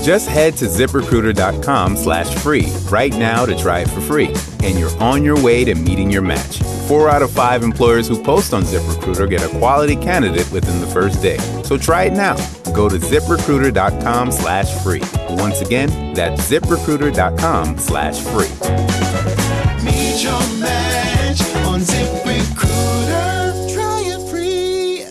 Just head to ZipRecruiter.com/free right now to try it for free. And you're on your way to meeting your match. 4 out of 5 employers who post on ZipRecruiter get a quality candidate within the first day. So try it now. Go to ZipRecruiter.com/free. Once again, that's ZipRecruiter.com/free. Meet your match on ZipRecruiter. Try it free.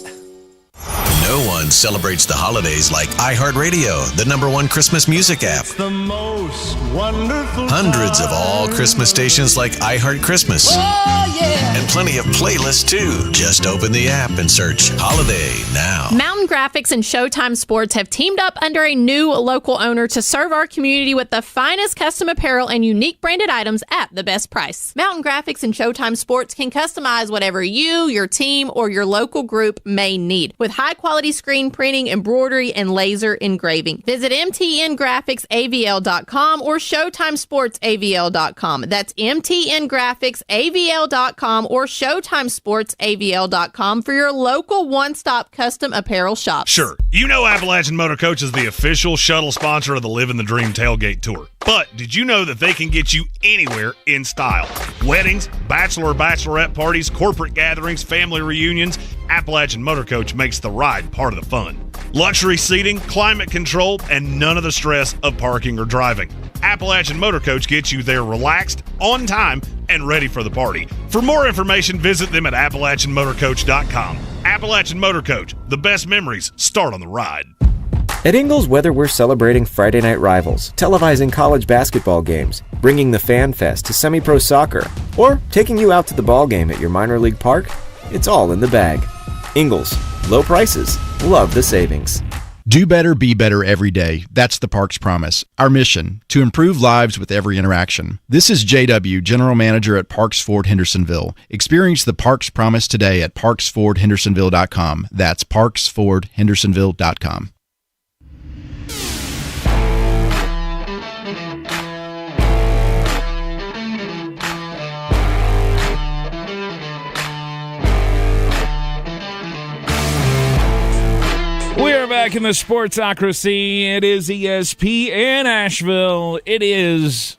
No one celebrates the holidays like iHeartRadio, the #1 Christmas music app. The most wonderful. Hundreds of all Christmas stations like iHeart Christmas. Oh, yeah. And plenty of playlists too. Just open the app and search Holiday now. Mountain Graphics and Showtime Sports have teamed up under a new local owner to serve our community with the finest custom apparel and unique branded items at the best price. Mountain Graphics and Showtime Sports can customize whatever you, your team, or your local group may need with high-quality screen printing, embroidery, and laser engraving. Visit mtngraphicavl.com or showtimesportsavl.com. That's mtngraphicavl.com or showtimesportsavl.com for your local one-stop custom apparel shop. Sure, you know Appalachian Motor Coach is the official shuttle sponsor of the Living the Dream Tailgate Tour. But did you know that they can get you anywhere in style? Weddings, bachelorette parties, corporate gatherings, family reunions, Appalachian Motor Coach makes the ride part of the fun. Luxury seating, climate control, and none of the stress of parking or driving. Appalachian Motor Coach gets you there relaxed, on time, and ready for the party. For more information, visit them at AppalachianMotorCoach.com. Appalachian Motor Coach, the best memories start on the ride. At Ingles, whether we're celebrating Friday night rivals, televising college basketball games, bringing the Fan Fest to semi-pro soccer, or taking you out to the ball game at your minor league park, it's all in the bag. Ingles, low prices, love the savings. Do better, be better every day. That's the Parks Promise. Our mission, to improve lives with every interaction. This is JW, General Manager at Parks Ford Hendersonville. Experience the Parks Promise today at parksfordhendersonville.com. That's parksfordhendersonville.com. We're back in the Sportsocracy. It is ESPN Asheville. It is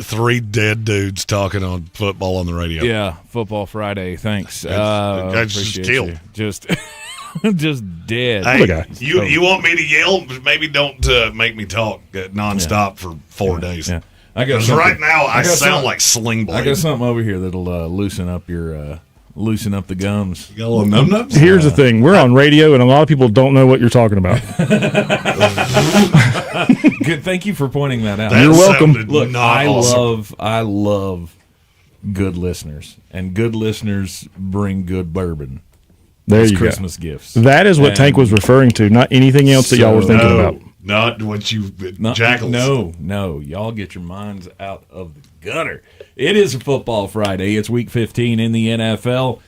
3 dead dudes talking on football on the radio. Yeah, Football Friday. Thanks. That's just killed. You. Just dead. Hey, you want me to yell? Maybe don't make me talk nonstop for 4 days. Yeah. Because right now I sound like Sling Blade. I got something over here that'll loosen up your loosen up the gums. You got a little numb-nuts? Here's the thing. We're on radio, and a lot of people don't know what you're talking about. Good. Thank you for pointing that out. You're welcome. Look, I love good listeners, and good listeners bring good bourbon. There you Christmas go. Gifts. That is what Tank was referring to, not anything else that y'all were thinking about. Not what you jackals. No. Y'all get your minds out of the gutter. It is a Football Friday. It's Week 15 in the NFL.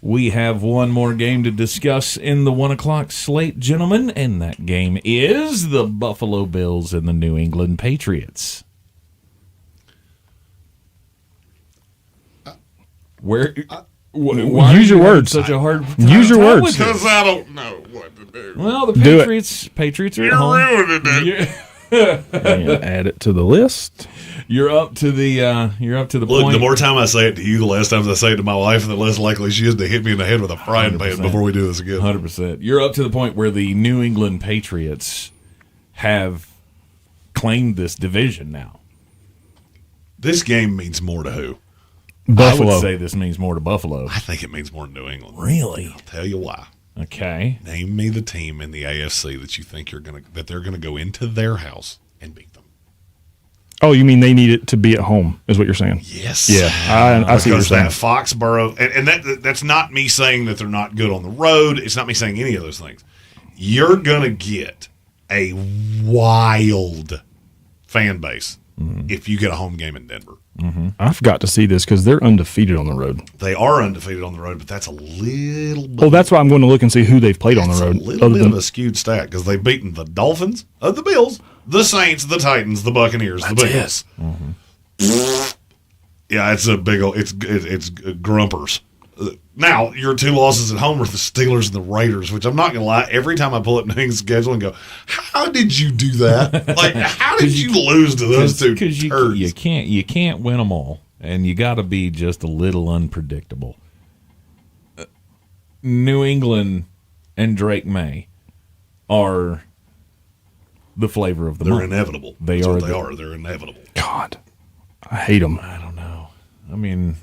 We have one more game to discuss in the 1 o'clock slate, gentlemen, and that game is the Buffalo Bills and the New England Patriots. Use your words. Such a hard Use your words. Because I don't know what to do. Well, the Patriots are at home. You're ruining it. Add it to the list. You're up to the Look, point. the more time I say it to you, the less times I say it to my wife, the less likely she is to hit me in the head with a frying pan before we do this again. 100%. You're up to the point where the New England Patriots have claimed this division now. This game means more to who? Buffalo. I would say this means more to Buffalo. I think it means more to New England. Really? I'll tell you why. Okay. Name me the team in the AFC that you think that they're gonna go into their house and beat them. Oh, you mean they need it to be at home, is what you're saying? Yes. Yeah, I see what you're saying. Because that Foxborough, and that's not me saying that they're not good on the road. It's not me saying any of those things. You're going to get a wild fan base if you get a home game in Denver. I forgot to see this because they're undefeated on the road. They are undefeated on the road, but that's a little bit. Well, that's why I'm going to look and see who they've played on the road. A little bit of a skewed stat because they've beaten the Dolphins, the Bills, the Saints, the Titans, the Buccaneers, the Bills. Yeah, it's a big old. It's grumpers. Now, your two losses at home are the Steelers and the Raiders, which I'm not going to lie. Every time I pull up New England's schedule and go, how did you do that? Like, how did you lose to those two turds? You can't win them all, and you got to be just a little unpredictable. New England and Drake May are the flavor of the month. They're inevitable. They are. They're inevitable. God, I hate them. I don't know. I mean,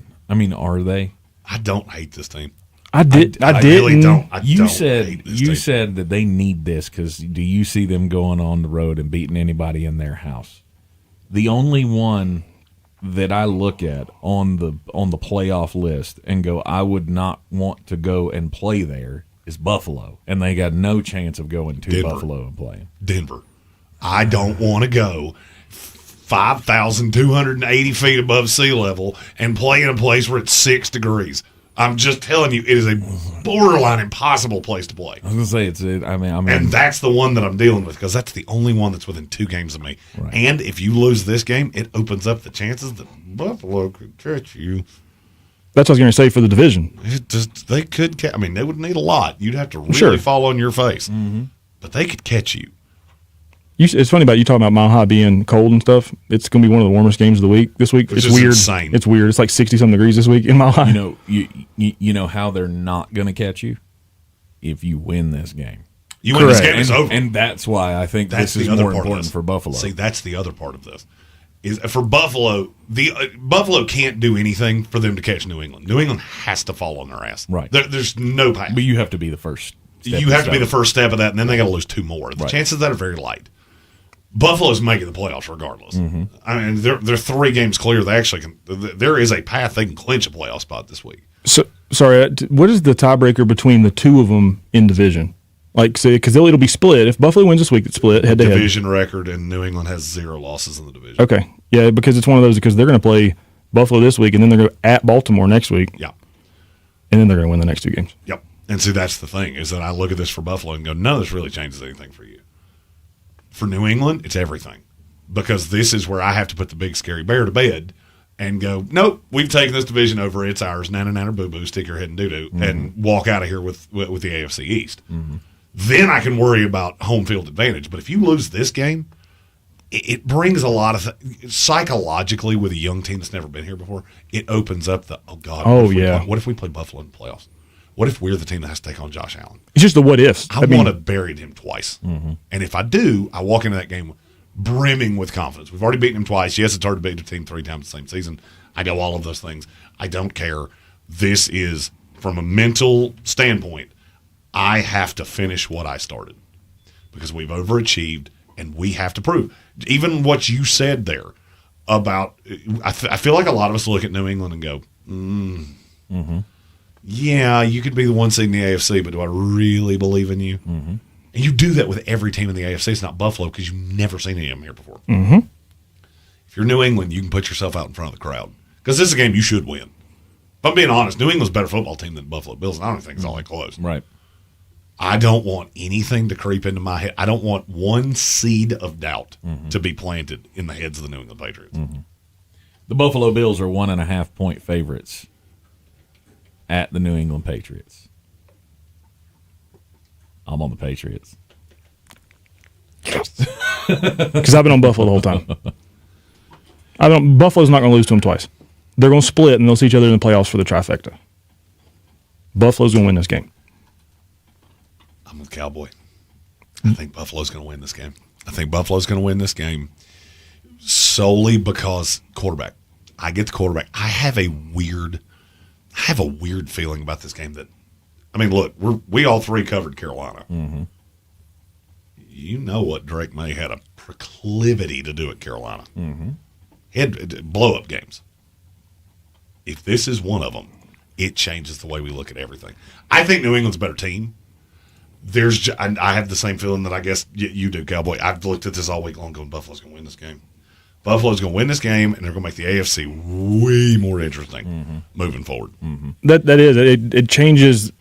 are they? I don't hate this team. I really don't. You said that they need this because do you see them going on the road and beating anybody in their house? The only one that I look at on the playoff list and go, I would not want to go and play there is Buffalo, and they got no chance of going to Buffalo and playing. Denver. I don't want to go 5,280 feet above sea level and play in a place where it's 6 degrees. I'm just telling you, it is a borderline impossible place to play. I was going to say, and that's the one that I'm dealing with because that's the only one that's within 2 games of me. Right. And if you lose this game, it opens up the chances that Buffalo could catch you. That's what I was going to say for the division. They could. They would need a lot. You'd have to really fall on your face, but they could catch you. It's funny about you talking about Mile High being cold and stuff. It's going to be one of the warmest games of the week this week. Which it's is weird. Insane. It's weird. It's like 60-something degrees this week in Mile High. You know how they're not going to catch you? If you win this game. You win this game, it's over. And that's why I think this is more important for Buffalo. See, that's the other part of this. Is for Buffalo, Buffalo can't do anything for them to catch New England. New England has to fall on their ass. Right. There's no path. But you have to be the first step. You have to be the first step of that, and then they got to lose 2 more. The chances of that are very light. Buffalo's making the playoffs regardless. I mean, they're 3 games clear. They actually can. There is a path they can clinch a playoff spot this week. So, sorry, what is the tiebreaker between the 2 of them in division? Like, say, because it'll be split. If Buffalo wins this week, it's split head to head. Division record, and New England has 0 losses in the division. Okay, yeah, because it's one of those because they're going to play Buffalo this week, and then they're going to at Baltimore next week. Yeah, and then they're going to win the next 2 games. Yep. And see, that's the thing is that I look at this for Buffalo and go, none of this really changes anything for you. For New England, it's everything. Because this is where I have to put the big scary bear to bed and go, nope, we've taken this division over. It's ours. Nana, nana, boo, boo, stick your head in doo-doo, and walk out of here with the AFC East. Then I can worry about home field advantage. But if you lose this game, it brings a lot of psychologically with a young team that's never been here before, it opens up the, oh, God, what if we play Buffalo in the playoffs? What if we're the team that has to take on Josh Allen? It's just the what ifs. I want to bury him twice. And if I do, I walk into that game brimming with confidence. We've already beaten him twice. Yes, it's hard to beat a team 3 times the same season. I know all of those things. I don't care. This is, from a mental standpoint, I have to finish what I started because we've overachieved and we have to prove. Even what you said there about, I feel like a lot of us look at New England and go, yeah, you could be the 1 seed in the AFC, but do I really believe in you? And you do that with every team in the AFC. It's not Buffalo because you've never seen any of them here before. If you're New England, you can put yourself out in front of the crowd because this is a game you should win. If I'm being honest, New England's a better football team than the Buffalo Bills, and I don't think it's all that close. Right. I don't want anything to creep into my head. I don't want 1 seed of doubt to be planted in the heads of the New England Patriots. The Buffalo Bills are 1.5-point favorites at the New England Patriots. I'm on the Patriots. Because I've been on Buffalo the whole time. Buffalo's not going to lose to them twice. They're going to split, and they'll see each other in the playoffs for the trifecta. Buffalo's going to win this game. I'm with Cowboy. I think Buffalo's going to win this game. I think Buffalo's going to win this game solely because quarterback. I get the quarterback. I have a weird feeling about this game that I mean, look, we all three covered Carolina. Mm-hmm. You know what Drake May had a proclivity to do at Carolina. Mm-hmm. He had blow-up games. If this is one of them, it changes the way we look at everything. I think New England's a better team. I have the same feeling that I guess you do, Cowboy. I've looked at this all week long going, Buffalo's going to win this game. Buffalo's going to win this game, and they're going to make the AFC way more interesting moving forward. Mm-hmm. That is. It changes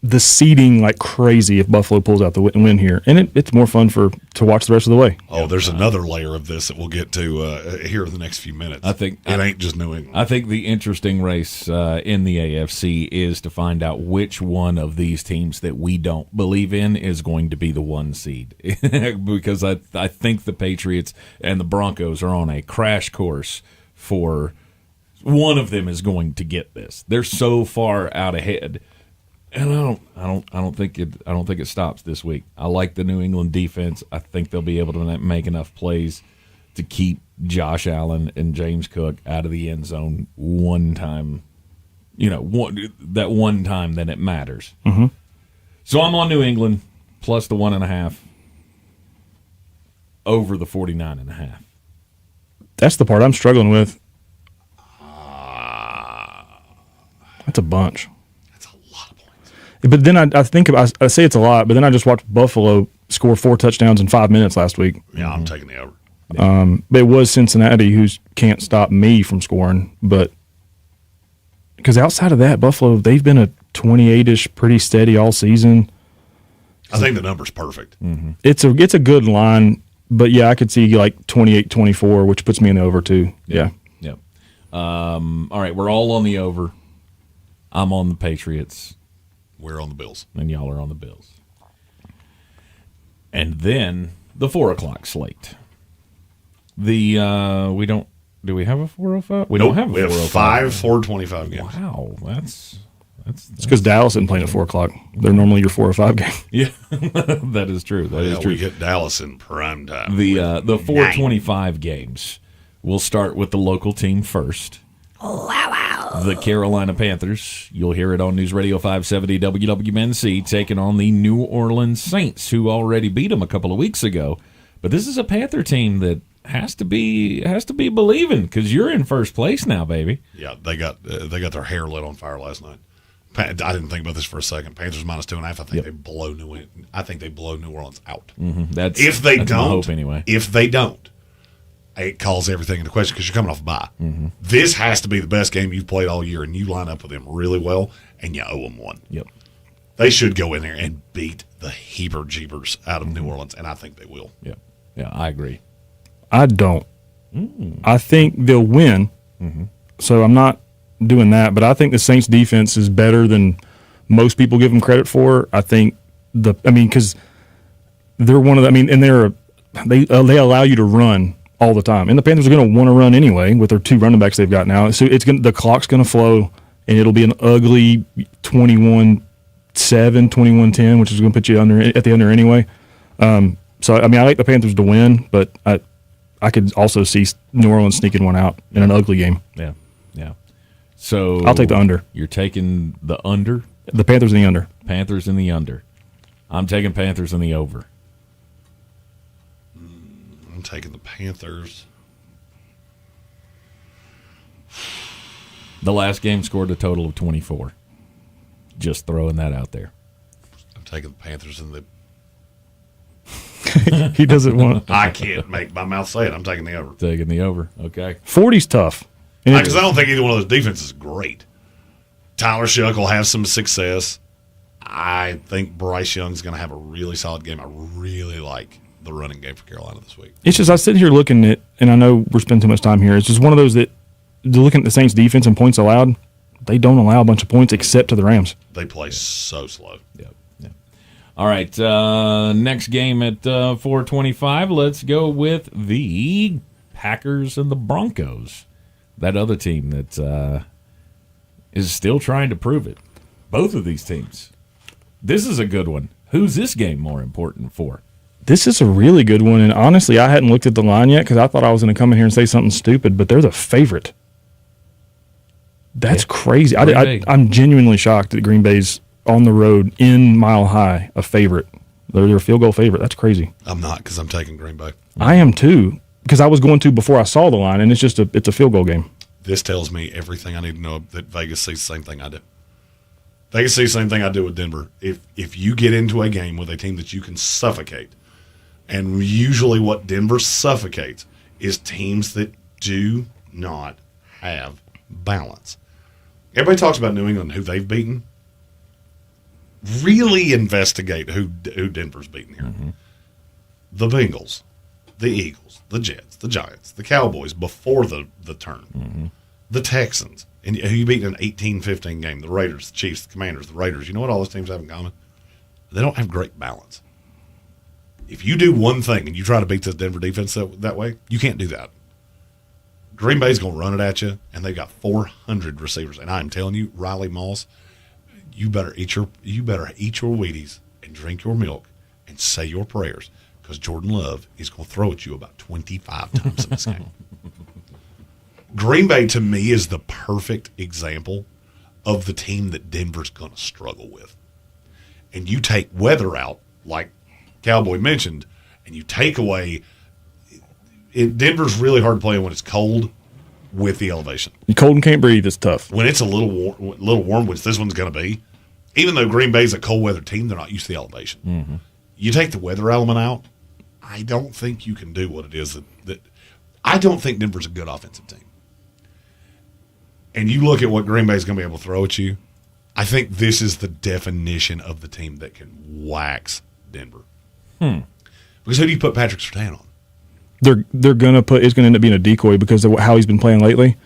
the seeding like crazy if Buffalo pulls out the win here. And it's more fun to watch the rest of the way. Oh, there's another layer of this that we'll get to here in the next few minutes. I think it ain't just New England. I think the interesting race in the AFC is to find out which one of these teams that we don't believe in is going to be the 1 seed. Because I think the Patriots and the Broncos are on a crash course for one of them is going to get this. They're so far out ahead. And I don't think it stops this week. I like the New England defense. I think they'll be able to make enough plays to keep Josh Allen and James Cook out of the end zone one time. That one time that it matters. Mm-hmm. So I'm on New England plus the 1.5 over the 49.5. That's the part I'm struggling with. That's a bunch. But then I think I say it's a lot, but then I just watched Buffalo score 4 touchdowns in 5 minutes last week. Yeah, I'm taking the over. But it was Cincinnati who can't stop me from scoring. But because outside of that, Buffalo, they've been a 28-ish, pretty steady all season. I think the number's perfect. Mm-hmm. It's a good line, but yeah, I could see like 28-24, which puts me in the over too. Yeah. Yep. All right, we're all on the over. I'm on the Patriots. We're on the Bills. And y'all are on the Bills. And then the 4 o'clock slate. Do we have a 4:05? We don't have a 4:05. We have 5 4:25 games. Wow, that's it's because Dallas isn't playing at 4 o'clock. They're normally your 4 or 5 game. Yeah, that is true. That is true. We hit Dallas in prime time. The 4:25 games. We'll start with the local team first. The Carolina Panthers, you'll hear it on News Radio 570 WWNC, taking on the New Orleans Saints, who already beat them a couple of weeks ago. But this is a Panther team that has to be believing, because you're in first place now, baby. Yeah, they got their hair lit on fire last night. I didn't think about this for a second. Panthers minus 2.5. I think they blow New Orleans out. Mm-hmm. If they that's don't, my hope anyway. If they don't, it calls everything into question because you're coming off a bye. Mm-hmm. This has to be the best game you've played all year, and you line up with them really well, and you owe them one. Yep. They should go in there and beat the heeber-jeebers out of New Orleans, and I think they will. Yeah, I agree. I don't. I think they'll win, so I'm not doing that, but I think the Saints' defense is better than most people give them credit for. I think because they're one of the, and they allow you to run all the time, and the Panthers are going to want to run anyway with their 2 running backs they've got now. So the clock's going to flow, and it'll be an ugly 21-7, 21-10, which is going to put you at the under anyway. So I like the Panthers to win, but I could also see New Orleans sneaking one out in an ugly game. Yeah. So I'll take the under. You're taking the under? The Panthers in the under. Panthers in the under. I'm taking Panthers in the over. I'm taking the Panthers. The last game scored a total of 24. Just throwing that out there. I'm taking the Panthers in the... He doesn't want... I can't make my mouth say it. I'm taking the over. Taking the over. Okay. 40's tough. Because I don't think either one of those defenses is great. Tyler Shuck will have some success. I think Bryce Young's going to have a really solid game. I really like the running game for Carolina this week. It's just I sit here looking at, and I know we're spending too much time here, it's just one of those that, looking at the Saints' defense and points allowed, they don't allow a bunch of points except to the Rams. They play so slow. Yep. All right, next game at 4:25. Let's go with the Packers and the Broncos. That other team that is still trying to prove it. Both of these teams. This is a good one. Who's this game more important for? This is a really good one, and honestly, I hadn't looked at the line yet because I thought I was going to come in here and say something stupid, but they're the favorite. That's crazy. I'm genuinely shocked that Green Bay's on the road in Mile High a favorite. They're a field goal favorite. That's crazy. I'm not, because I'm taking Green Bay. I am too, because I was going to before I saw the line, and it's a field goal game. This tells me everything I need to know that Vegas sees the same thing I do. Vegas sees the same thing I do with Denver. If you get into a game with a team that you can suffocate, and usually what Denver suffocates is teams that do not have balance. Everybody talks about New England, who they've beaten. Really investigate who Denver's beaten here. Mm-hmm. The Bengals, the Eagles, the Jets, the Giants, the Cowboys before the turn, Mm-hmm. the Texans, and who you beat in an 18-15 game, the Raiders, the Chiefs, the Commanders, the Raiders. You know what all those teams have in common? They don't have great balance. If you do one thing and you try to beat this Denver defense that way, you can't do that. Green Bay's going to run it at you, and they've got 400 receivers. And I'm telling you, Riley Moss, you better eat your Wheaties and drink your milk and say your prayers, because Jordan Love is going to throw at you about 25 times in this game. Green Bay, to me, is the perfect example of the team that Denver's going to struggle with. And you take weather out, like Cowboy mentioned, and you take away Denver's really hard to play when it's cold with the elevation. Cold and can't breathe is tough. When it's a little warm, which this one's going to be, even though Green Bay's a cold weather team, they're not used to the elevation. Mm-hmm. You take the weather element out, I don't think you can do what it is that I don't think Denver's a good offensive team. And you look at what Green Bay's going to be able to throw at you, I think this is the definition of the team that can wax Denver. Because who do you put Patrick Surtain on? They're gonna put. It's gonna end up being a decoy because of how he's been playing lately.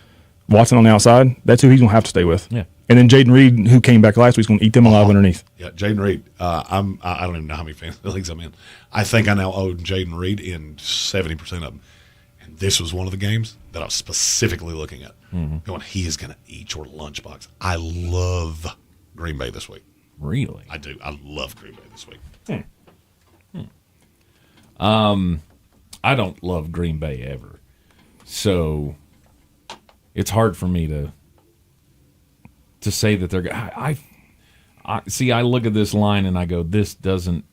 Watson on the outside. That's who he's gonna have to stay with. Yeah. And then Jaden Reed, who came back last week, is gonna eat them alive underneath. Yeah, Jaden Reed. I don't even know how many fantasy leagues I'm in. I think I now own Jaden Reed in 70% of them. And this was one of the games that I was specifically looking at. Mm-hmm. Going, he is gonna eat your lunchbox. I love Green Bay this week. Really? I do. I love Green Bay this week. I don't love Green Bay ever, so it's hard for me to say that they're. I see. I look at this line and I go, this doesn't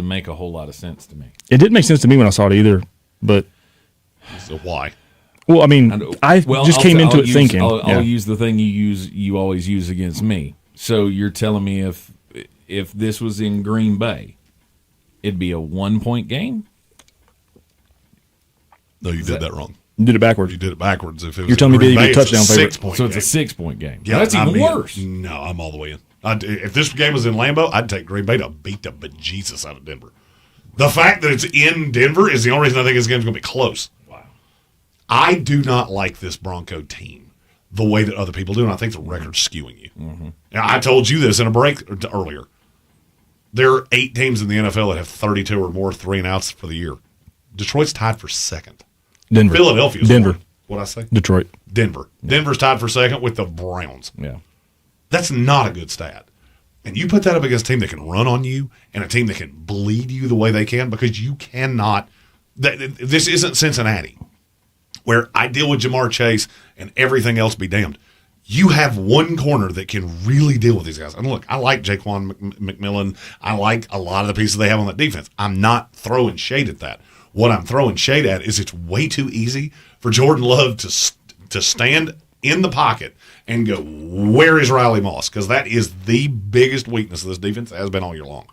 make a whole lot of sense to me. It didn't make sense to me when I saw it either, but so why? Well, I mean, I just came into it thinking. I'll use the thing you always use against me. So you're telling me if this was in Green Bay, it'd be a 1-point game? No, you did that wrong. You did it backwards. You did it backwards. If it was You're telling me Green they Bay, get a touchdown favorite. So it's a 6-point game. Yeah, that's even worse. No, I'm all the way in. If this game was in Lambeau, I'd take Green Bay to beat the bejesus out of Denver. The fact that it's in Denver is the only reason I think this game's going to be close. Wow. I do not like this Bronco team the way that other people do, and I think the record's skewing you. Mm-hmm. Now, I told you this in a break earlier. There are 8 teams in the NFL that have 32 or more 3-and-outs for the year. Detroit's tied for second. Denver. Philadelphia's Denver. What'd I say? Detroit. Denver. Denver's tied for second with the Browns. Yeah. That's not a good stat. And you put that up against a team that can run on you and a team that can bleed you the way they can, because you cannot. This isn't Cincinnati, where I deal with Jamar Chase and everything else be damned. You have one corner that can really deal with these guys. And look, I like Jaquan McMillan. I like a lot of the pieces they have on that defense. I'm not throwing shade at that. What I'm throwing shade at is it's way too easy for Jordan Love to stand in the pocket and go, where is Riley Moss? Because that is the biggest weakness of this defense, has been all year long.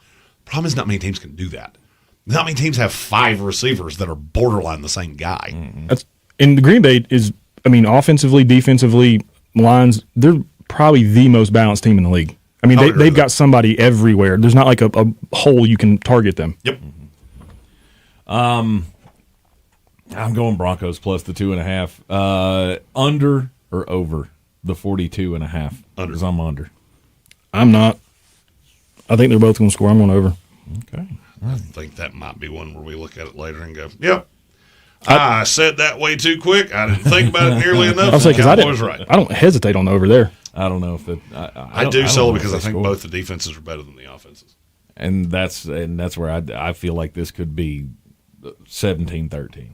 Problem is, not many teams can do that. Not many teams have 5 receivers that are borderline the same guy. Mm-hmm. And the Green Bay is, offensively, defensively, lines, they're probably the most balanced team in the league. They've got somebody everywhere. There's not like a hole you can target them. Yep. I'm going Broncos plus the 2.5. Under or over the 42.5? Under. Because I'm under. I'm not. I think they're both going to score. I'm going over. Okay. I think that might be one where we look at it later and go, yep. I said that way too quick. I didn't think about it nearly enough. I'll say, because right. I don't hesitate on the over there. I don't know if it. I do so because I think both the defenses are better than the offenses. And that's where I feel like this could be 17-13.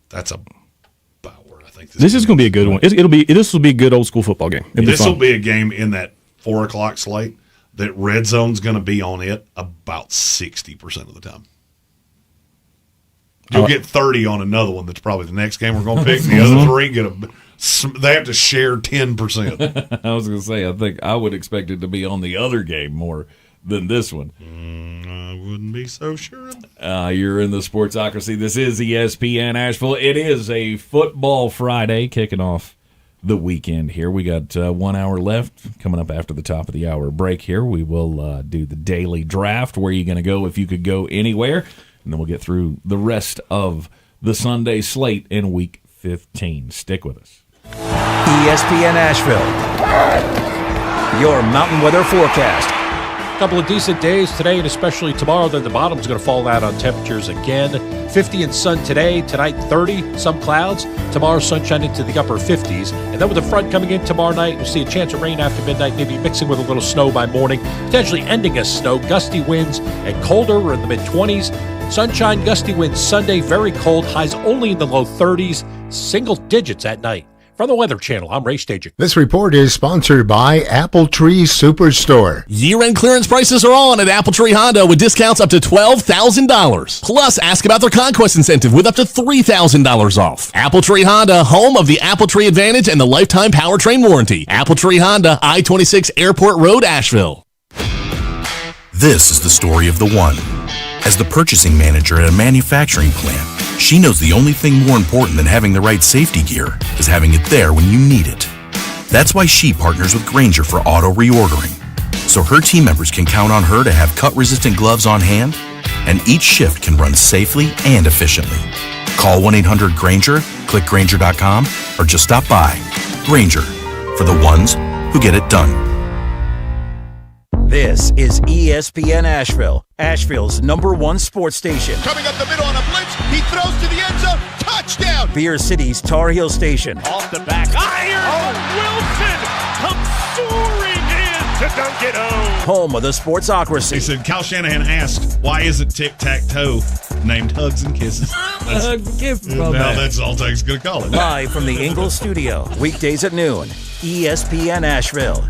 That's about where I think this is going to be a good one. This will be a good old school football game. This will be a game in that 4 o'clock slate that red zone's going to be on it about 60% of the time. You'll get 30 on another one. That's probably the next game we're going to pick. The other three they have to share 10%. I was going to say, I think I would expect it to be on the other game more than this one. I wouldn't be so sure. You're in the Sportsocracy. This is ESPN Asheville. It is a football Friday kicking off the weekend here. We got 1 hour left. Coming up after the top of the hour break here, we will do the daily draft. Where are you going to go if you could go anywhere? And then we'll get through the rest of the Sunday slate in Week 15. Stick with us. ESPN Asheville, your mountain weather forecast. A couple of decent days today and especially tomorrow. Then the bottom's going to fall out on temperatures again. 50 and sun today. Tonight 30, some clouds. Tomorrow sunshine into the upper 50s. And then with the front coming in tomorrow night, you'll see a chance of rain after midnight, maybe mixing with a little snow by morning, potentially ending as snow. Gusty winds and colder. We're in the mid-20s. Sunshine, gusty winds Sunday, very cold. Highs only in the low 30s. Single digits at night. From the Weather Channel, I'm Ray Staging. This report is sponsored by Apple Tree Superstore. Year-end clearance prices are on at Apple Tree Honda with discounts up to $12,000. Plus, ask about their Conquest incentive with up to $3,000 off. Apple Tree Honda, home of the Apple Tree Advantage and the lifetime powertrain warranty. Apple Tree Honda, I-26 Airport Road, Asheville. This is the story of the one. As the purchasing manager at a manufacturing plant, she knows the only thing more important than having the right safety gear is having it there when you need it. That's why she partners with Grainger for auto reordering, so her team members can count on her to have cut-resistant gloves on hand, and each shift can run safely and efficiently. Call 1-800-GRAINGER, click Grainger.com, or just stop by. Grainger, for the ones who get it done. This is ESPN Asheville, Asheville's #1 sports station. Coming up the middle on a blitz, he throws to the end zone, touchdown! Beer City's Tar Heel station. Off the back, iron, Wilson comes soaring in to dunk it home. Home of the Sportsocracy. He said, Kyle Shanahan asked, why isn't tic-tac-toe named Hugs and Kisses? Hugs and Kisses. Now that's all Take's going to call it. Live from the Ingalls studio, weekdays at noon, ESPN Asheville.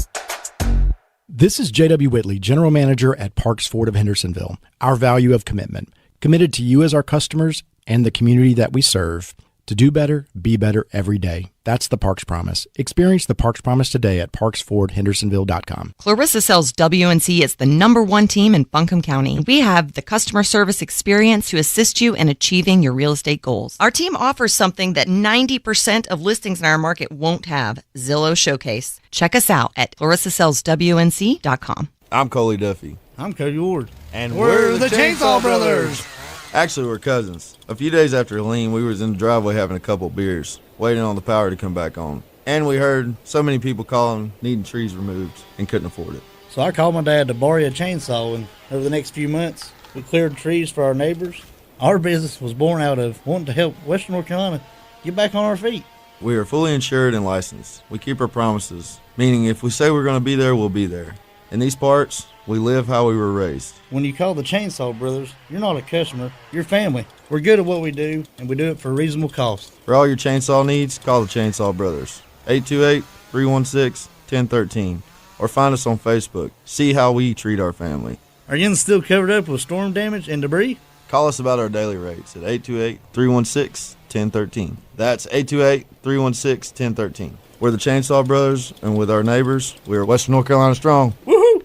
This is J.W. Whitley, General Manager at Parks Ford of Hendersonville. Our value of commitment, committed to you as our customers and the community that we serve. To do better, be better every day. That's the Parks Promise. Experience the Parks Promise today at parksfordhendersonville.com. Clarissa Sells WNC is the #1 team in Buncombe County. We have the customer service experience to assist you in achieving your real estate goals. Our team offers something that 90% of listings in our market won't have, Zillow Showcase. Check us out at clarissasellswnc.com. I'm Coley Duffy. I'm Cody Ward. And we're the Chainsaw Brothers. Actually, we're cousins. A few days after Helene, we was in the driveway having a couple beers, waiting on the power to come back on. And we heard so many people calling, needing trees removed, and couldn't afford it. So I called my dad to borrow a chainsaw, and over the next few months, we cleared trees for our neighbors. Our business was born out of wanting to help Western North Carolina get back on our feet. We are fully insured and licensed. We keep our promises, meaning if we say we're going to be there, we'll be there. In these parts, we live how we were raised. When you call the Chainsaw Brothers, you're not a customer, you're family. We're good at what we do, and we do it for a reasonable cost. For all your chainsaw needs, call the Chainsaw Brothers. 828-316-1013. Or find us on Facebook. See how we treat our family. Are you still covered up with storm damage and debris? Call us about our daily rates at 828-316-1013. That's 828-316-1013. We're the Chainsaw Brothers, and with our neighbors, we are Western North Carolina strong. Woohoo!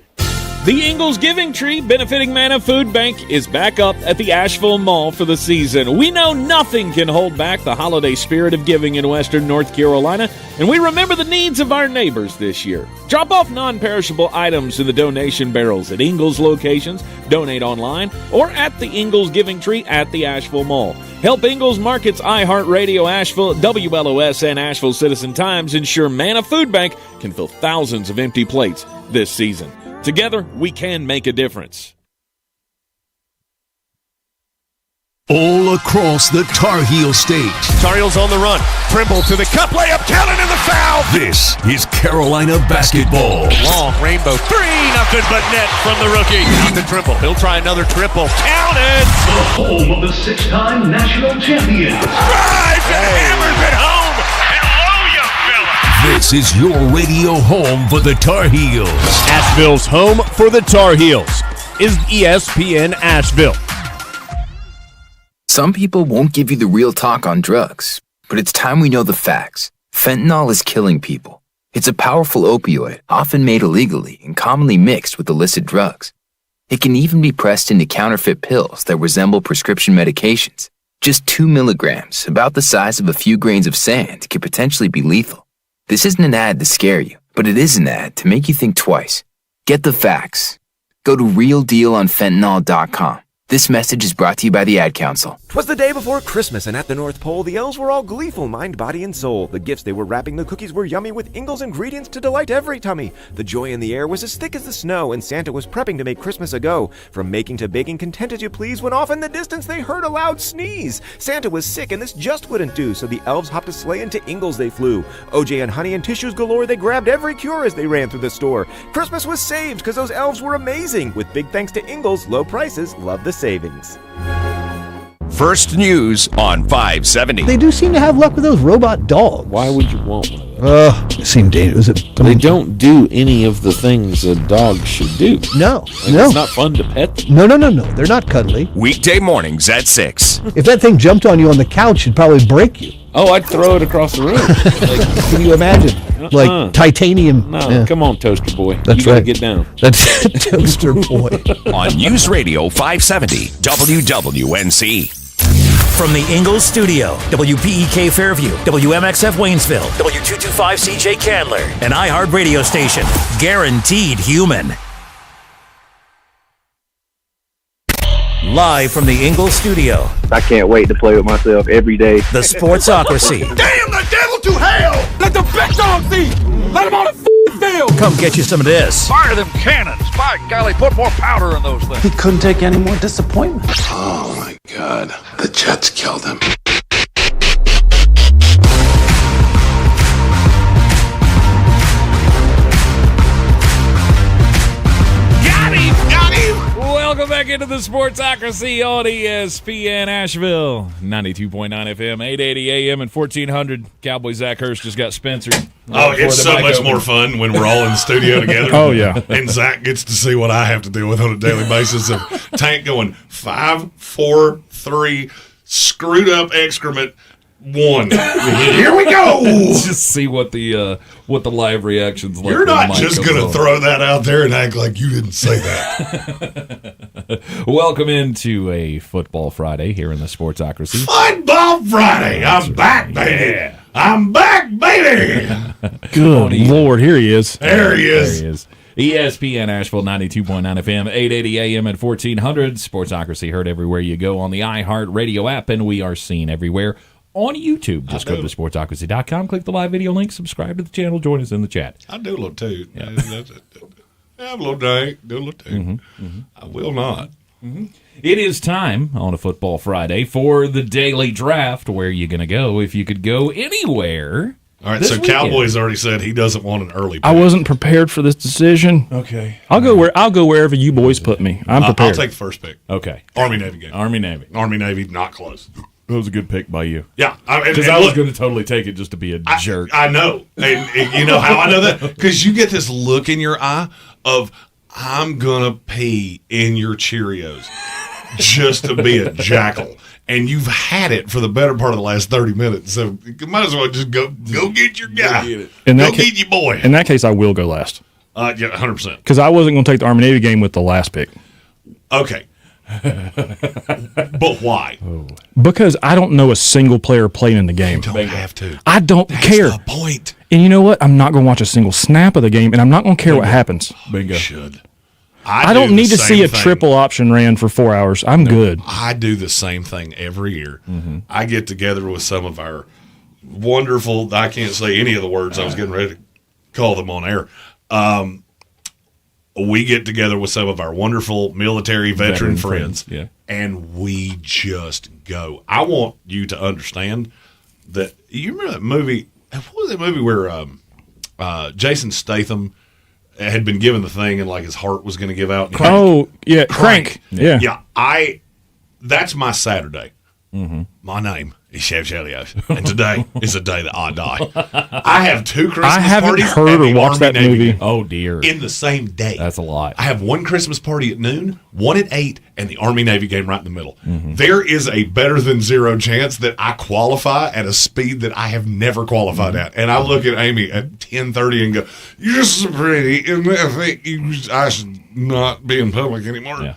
The Ingalls Giving Tree benefiting Manna Food Bank is back up at the Asheville Mall for the season. We know nothing can hold back the holiday spirit of giving in Western North Carolina, and we remember the needs of our neighbors this year. Drop off non-perishable items in the donation barrels at Ingalls locations, donate online, or at the Ingalls Giving Tree at the Asheville Mall. Help Ingalls Markets, iHeartRadio, Asheville, WLOS, and Asheville Citizen Times ensure Manna Food Bank can fill thousands of empty plates this season. Together, we can make a difference. All across the Tar Heel state. Tar Heels on the run. Trimble to the cup, layup, counted in the foul. This is Carolina basketball. Long rainbow three, nothing but net from the rookie. Out to Trimble. He'll try another triple. Counted. The home of the 6-time national champions. Drives and hammers it home. Hello, you fella. This This is your radio home for the Tar Heels. Asheville's home for the Tar Heels is ESPN Asheville. Some people won't give you the real talk on drugs, but it's time we know the facts. Fentanyl is killing people. It's a powerful opioid, often made illegally and commonly mixed with illicit drugs. It can even be pressed into counterfeit pills that resemble prescription medications. Just 2 milligrams, about the size of a few grains of sand, could potentially be lethal. This isn't an ad to scare you, but it is an ad to make you think twice. Get the facts. Go to realdealonfentanyl.com. This message is brought to you by the Ad Council. 'Twas the day before Christmas, and at the North Pole, the elves were all gleeful, mind, body, and soul. The gifts they were wrapping the cookies were yummy with Ingalls ingredients to delight every tummy. The joy in the air was as thick as the snow, and Santa was prepping to make Christmas a go. From making to baking, content as you please, when off in the distance they heard a loud sneeze. Santa was sick, and this just wouldn't do, so the elves hopped a sleigh, and to Ingalls they flew. OJ and honey and tissues galore, they grabbed every cure as they ran through the store. Christmas was saved, because those elves were amazing. With big thanks to Ingalls, low prices, love the savings. First News on 570. They do seem to have luck with those robot dogs. Why would you want one of those? It seemed dangerous. They don't do any of the things a dog should do. No. It's not fun to pet them. No. They're not cuddly. Weekday mornings at 6. If that thing jumped on you on the couch, it'd probably break you. Oh, I'd throw it across the room. Can you imagine? Like titanium. No, yeah. Come on, Toaster Boy. That's you right. Get down. That's Toaster Boy. On News Radio 570 WWNC. From the Ingalls Studio, WPEK Fairview, WMXF Waynesville, W225CJ Candler, an iHeart radio station. Guaranteed human. Live from the Ingalls Studio. I can't wait to play with myself every day. The Sportsocracy. Damn the devil to hell! Let the big dogs eat! Let them on the field! Come get you some of this. Fire them cannons! By golly, put more powder in those things. He couldn't take any more disappointment. Oh my God, the Jets killed him. Welcome back into the Sportsocracy on ESPN Asheville. 92.9 FM, 880 AM, and 1400. Cowboy Zach Hurst just got Spencer. Oh, it's so much more fun when we're all in the studio together. Oh, yeah. And Zach gets to see what I have to deal with on a daily basis of Tank going 5, 4, 3, screwed up excrement, 1. Here we go. Just see what the live reactions like. You're not just going to throw that out there and act like you didn't say that. Welcome into a Football Friday here in the Sportsocracy. Football Friday. I'm back, baby. Yeah. I'm back, baby. Good Lord, here he is. There he is. ESPN Asheville, 92.9 FM, 880 AM and 1400. Sportsocracy heard everywhere you go on the iHeart Radio app, and we are seen everywhere on YouTube. Just go to sportsocracy.com, click the live video link, subscribe to the channel, join us in the chat. I do a little toot. Yeah. I'm a little dank, do a little toot. I will not. It is time on a Football Friday for the daily draft. Where are you going to go if you could go anywhere? All right, so weekend. Cowboys already said he doesn't want an early pick. I wasn't prepared for this decision. Okay. I'll go wherever you boys put me. I'm prepared. I'll take the first pick. Okay. Army Navy game. Army Navy, not close. That was a good pick by you. Yeah. Because I was going to totally take it just to be a jerk. I know. And you know how I know that? Because you get this look in your eye of, I'm going to pee in your Cheerios just to be a jackal. And you've had it for the better part of the last 30 minutes. So you might as well just go get your guy. Go get your boy. In that case, I will go last. Yeah, 100%. Because I wasn't going to take the Army Navy game with the last pick. Okay. But why? Because I don't know a single player playing in the game. You don't have to. I don't care. That's the point. And you know what? I'm not going to watch a single snap of the game, and I'm not going to care what happens. Bingo. You should. I don't need to see a triple option ran for 4 hours. I'm good. I do the same thing every year. I get together with some of our wonderful, I can't say any of the words I was getting ready to call them on air. We get together with some of our wonderful military veteran friends, and we just go. I want you to understand that, you remember that movie, what was that movie where Jason Statham had been given the thing and like his heart was going to give out? Oh, yeah, Crank. Yeah. Yeah, that's my Saturday. My name And today is the day that I die. I have 2 Christmas I haven't parties heard and or the watched Army that Navy movie. game Oh, dear. in the same day. That's a lot. I have 1 Christmas party at noon, 1 at 8, and the Army Navy game right in the middle. Mm-hmm. There is a better than zero chance that I qualify at a speed that I have never qualified at. And I look at Amy at 10:30 and go, "You're so pretty, and I think I should not be in public anymore." Yeah.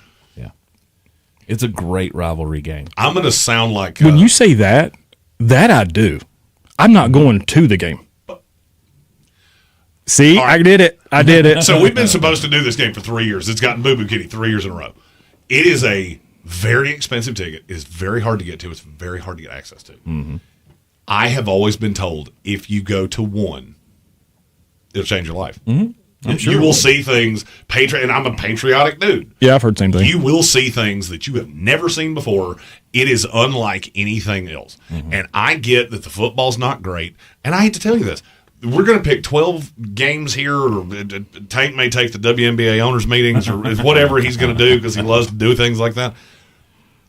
It's a great rivalry game. I'm going to sound like When you say that I do. I'm not going to the game. See, I did it. I did it. So we've been supposed to do this game for 3 years. It's gotten Boo Boo Kitty 3 years in a row. It is a very expensive ticket. It's very hard to get to. It's very hard to get access to. Mm-hmm. I have always been told if you go to one, it'll change your life. Mm-hmm. I'm sure you will see things, and I'm a patriotic dude. Yeah, I've heard the same thing. You will see things that you have never seen before. It is unlike anything else. Mm-hmm. And I get that the football's not great. And I hate to tell you this. We're going to pick 12 games here, or Tank may take the WNBA owners meetings, or whatever he's going to do because he loves to do things like that.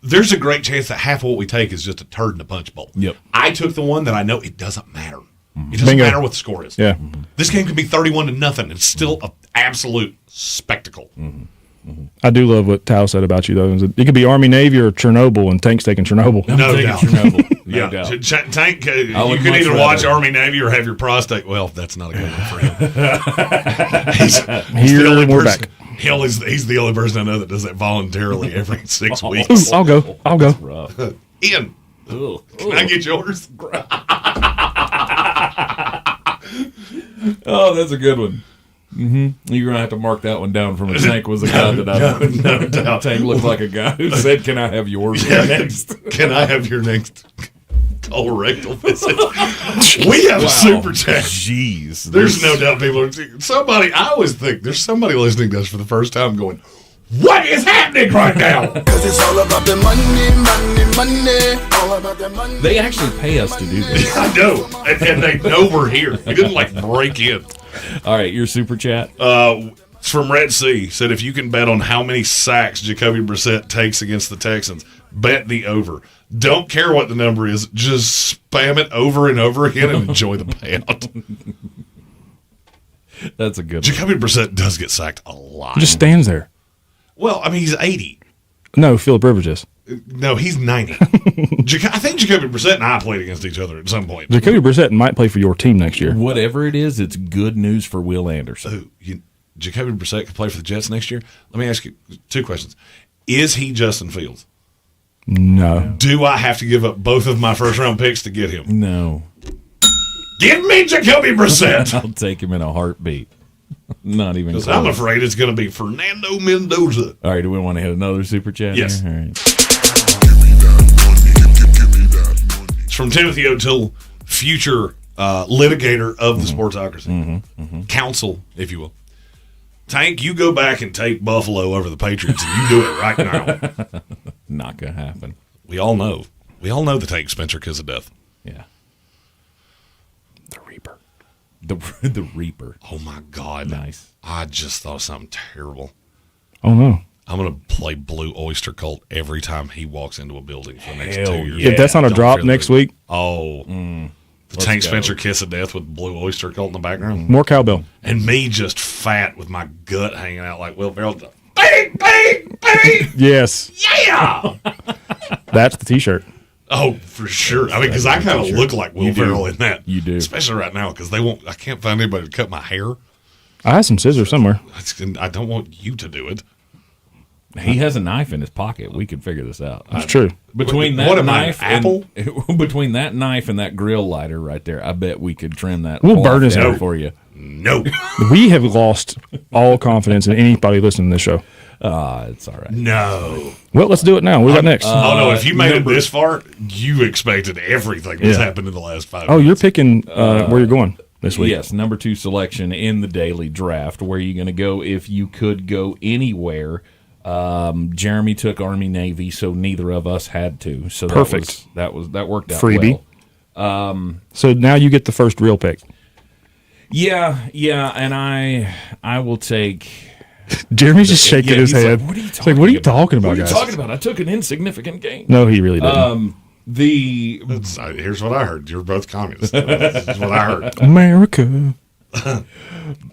There's a great chance that half of what we take is just a turd in a punch bowl. Yep. I took the one that I know it doesn't matter. It doesn't matter what the score is. Yeah. This game could be 31-0. It's still an absolute spectacle. I do love what Tao said about you, though. It could be Army, Navy, or Chernobyl, and Tank's taking Chernobyl. No doubt. Chernobyl. Yeah. doubt. Tank, you would can much either rather- watch Army, Navy, or have your prostate. Well, that's not a good one for him. he's Here, the only we're person. back. Hell, he's the only person I know that does that voluntarily every 6 weeks. Ooh, I'll go. Rough. Ian, can I get yours? Oh, that's a good one. Mm-hmm. You're gonna have to mark that one down from a Tank was a guy that I know. No doubt. Tank looked like a guy who said, "Can I have yours next?" Can I have your next colorectal visit? We have a super chat. Jeez, There's no doubt people are. Somebody, I always think there's somebody listening to us for the first time going, "What is happening right now?" Cause it's all about the money. All about the money. They actually pay us to do this. I know, and they know we're here. We didn't break in. All right, your super chat. It's from Red Sea. Said if you can bet on how many sacks Jacoby Brissett takes against the Texans, bet the over. Don't care what the number is. Just spam it over and over again and enjoy the payout. That's a good one. Jacoby Brissett does get sacked a lot. Just stands there. Well, I mean, he's 80. No, Philip Rivers is. No, he's 90. I think Jacoby Brissett and I played against each other at some point. Jacoby Brissett might play for your team next year. Whatever it is, it's good news for Will Anderson. Jacoby Brissett could play for the Jets next year? Let me ask you 2 questions. Is he Justin Fields? No. Do I have to give up both of my first-round picks to get him? No. Give me Jacoby Brissett. I'll take him in a heartbeat. Not even close. I'm afraid it's going to be Fernando Mendoza. All right, do we want to hit another super chat? Yes. Here? All right. It's from Timothy O'Toole, future litigator of the Sportsocracy. Counsel, if you will. Tank, you go back and take Buffalo over the Patriots, and you do it right now. Not going to happen. We all know. We all know the Tank Spencer kiss of death. Yeah. The Reaper. The Reaper. Oh, my God. Nice. I just thought of something terrible. Oh, no. I'm going to play Blue Oyster Cult every time he walks into a building for the next 2 years. If that's not a Don't drop fear next the- week, Oh. The Tank go. Spencer kiss of death with Blue Oyster Cult in the background. more cowbell. And me just fat with my gut hanging out like Will Ferrell. Bang, bang, bang. Yes. Yeah. That's the T-shirt. Oh, for sure. I mean, because I kind of look like Will You do. Ferrell in that. You do. Especially right now because I can't find anybody to cut my hair. I have some scissors somewhere. I don't want you to do it. He has a knife in his pocket. We could figure this out. It's true. Between What that am I, an knife apple? and between that knife and that grill lighter right there, I bet we could trim that. We'll off burn his there hair. for you. No. We have lost all confidence in anybody listening to this show. It's all right. No. Well, let's do it now. What do we got next? Oh, no. If you made it this far, you expected everything that's happened in the last 5 Oh, minutes. you're picking where you're going this week. Yes, number 2 selection in the daily draft. Where are you going to go if you could go anywhere? Jeremy took Army Navy, so neither of us had to. So Perfect. That worked out Freebie. well. So now you get the first real pick. Yeah, and I will take. Jeremy's just shaking his he's head. Like, what are you It's like, what are you talking about, What are you guys? talking about? I took an insignificant game. No, he really didn't. Here's what I heard. You're both communists. This is what I heard. America.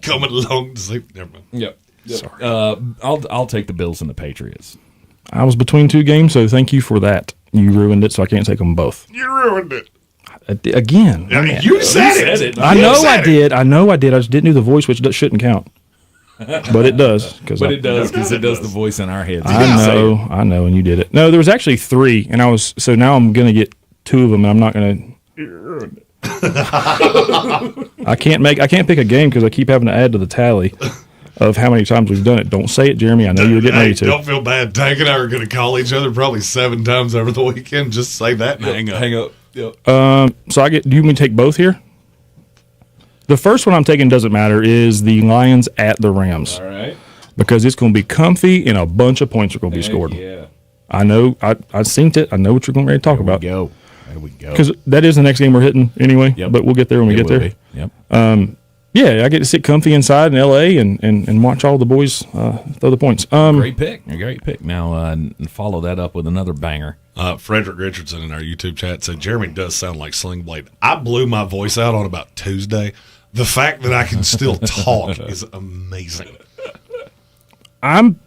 Coming along to sleep. Never mind. Yep. Sorry. I'll take the Bills and the Patriots. I was between two games, so thank you for that. You ruined it, so I can't take them both. You ruined it. Again. You said it. I know I did. I just didn't do the voice, which shouldn't count. But it does. But it does, because it does the voice in our heads. I know, and you did it. No, there was actually 3, and so now I'm going to get 2 of them, and I'm not going to. I can't pick a game because I keep having to add to the tally of how many times we've done it. Don't say it, Jeremy. I know you were getting ready to. Don't feel bad. Tank and I are going to call each other probably 7 times over the weekend. Just say that and hang up. Hang up. Yep. So do you want me to take both here? The first one I'm taking doesn't matter is the Lions at the Rams. All right. Because it's going to be comfy and a bunch of points are going to be scored. Yeah. I know. I've seen it. I know what you're going to talk about. There we go. Because that is the next game we're hitting anyway. Yep. But we'll get there when we get there. Yep. Yeah, I get to sit comfy inside in L.A. and watch all the boys throw the points. Great pick. Now, and follow that up with another banger. Frederick Richardson in our YouTube chat said, Jeremy does sound like Sling Blade. I blew my voice out on about Tuesday. The fact that I can still talk is amazing. I'm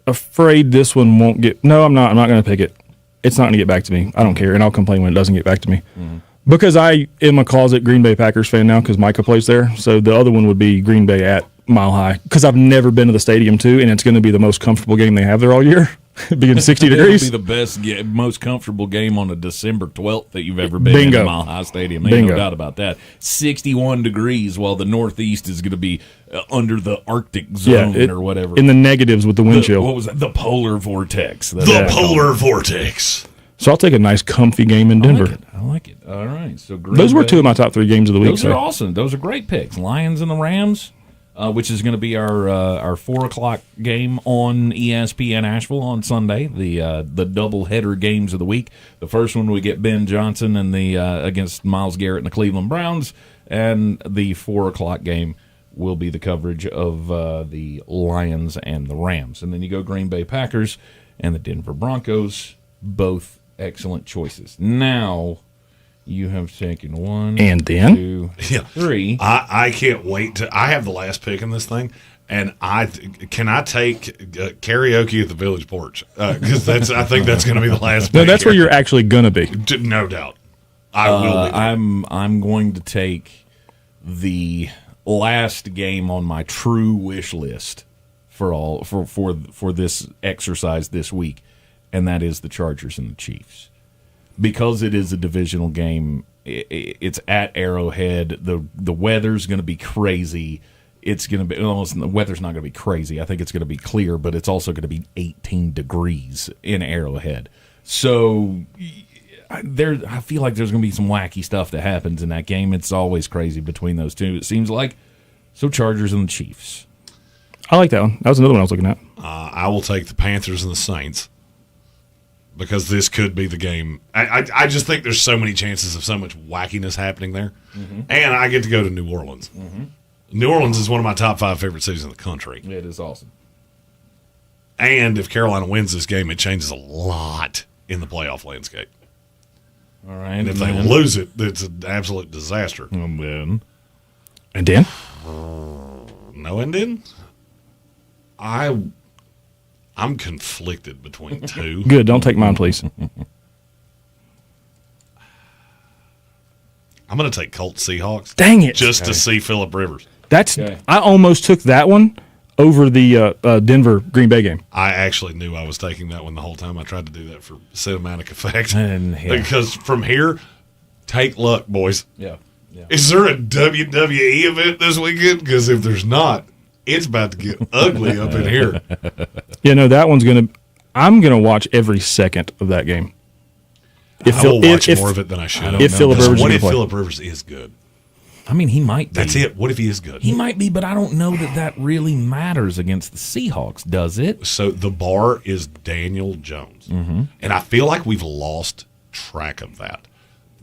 afraid this one won't get... No, I'm not. I'm not going to pick it. It's not going to get back to me. I don't care, and I'll complain when it doesn't get back to me. Mm-hmm. Because I am a closet Green Bay Packers fan now because Micah plays there. So the other one would be Green Bay at Mile High because I've never been to the stadium too, and it's going to be the most comfortable game they have there all year, being 60 degrees. It'll be the best, most comfortable game on a December 12th that you've ever been in Mile High Stadium. Ain't no doubt about that. 61 degrees while the Northeast is going to be under the Arctic zone or whatever. In the negatives with the wind chill. What was that? The polar vortex. The polar vortex. So I'll take a nice, comfy game in Denver. I like it. All right. So those were 2 of my top 3 games of the week. Those are awesome. Those are great picks. Lions and the Rams, which is going to be our 4 o'clock game on ESPN Asheville on Sunday. The double header games of the week. The first one we get Ben Johnson and the against Myles Garrett and the Cleveland Browns, and the 4 o'clock game will be the coverage of the Lions and the Rams. And then you go Green Bay Packers and the Denver Broncos, both excellent choices. Now you have taken 1, and then 2, 3. I can't wait to. I have the last pick in this thing, and can I take karaoke at the Village Porch because I think that's going to be the last. No, that's where you're actually going to be. No doubt, I will be. I'm going to take the last game on my true wish list for this exercise this week. And that is the Chargers and the Chiefs. Because it is a divisional game, it's at Arrowhead. The weather's going to be crazy. It's going to be the weather's not going to be crazy. I think it's going to be clear, but it's also going to be 18 degrees in Arrowhead. So I feel like there's going to be some wacky stuff that happens in that game. It's always crazy between those two, it seems like. So Chargers and the Chiefs. I like that one. That was another one I was looking at. I will take the Panthers and the Saints. Because this could be the game. I just think there's so many chances of so much wackiness happening there. Mm-hmm. And I get to go to New Orleans. Mm-hmm. New Orleans is one of my top 5 favorite cities in the country. It is awesome. And if Carolina wins this game, it changes a lot in the playoff landscape. All right. And if they lose it, it's an absolute disaster. And then? No, and then? I'm conflicted between 2. Good. Don't take mine, please. I'm going to take Colts Seahawks. Dang it. Just to see Phillip Rivers. I almost took that one over the Denver Green Bay game. I actually knew I was taking that one the whole time. I tried to do that for cinematic effect. Because from here, take luck, boys. Yeah. Is there a WWE event this weekend? Because if there's not, it's about to get ugly up in here. Yeah, no, that one's going to – I'm going to watch every second of that game. I will watch more of it than I should. What if Phillip Rivers is good? I mean, he might be. That's it. What if he is good? He might be, but I don't know that really matters against the Seahawks, does it? So the bar is Daniel Jones. Mm-hmm. And I feel like we've lost track of that.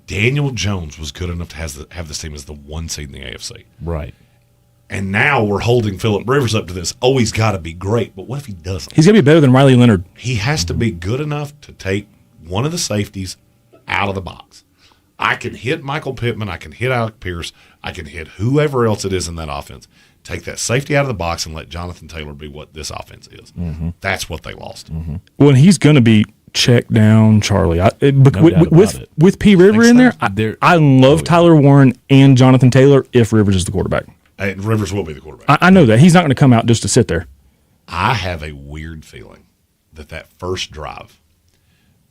Daniel Jones was good enough to have this team as the 1 seed in the AFC. Right. And now we're holding Phillip Rivers up to this. Oh, he's got to be great. But what if he doesn't? He's going to be better than Riley Leonard. He has to be good enough to take one of the safeties out of the box. I can hit Michael Pittman. I can hit Alec Pierce. I can hit whoever else it is in that offense. Take that safety out of the box and let Jonathan Taylor be what this offense is. Mm-hmm. That's what they lost. Mm-hmm. Well, and he's going to be check down Charlie. With P. River in there, I love Tyler Warren and Jonathan Taylor if Rivers is the quarterback. Rivers will be the quarterback. I know that. He's not going to come out just to sit there. I have a weird feeling that first drive,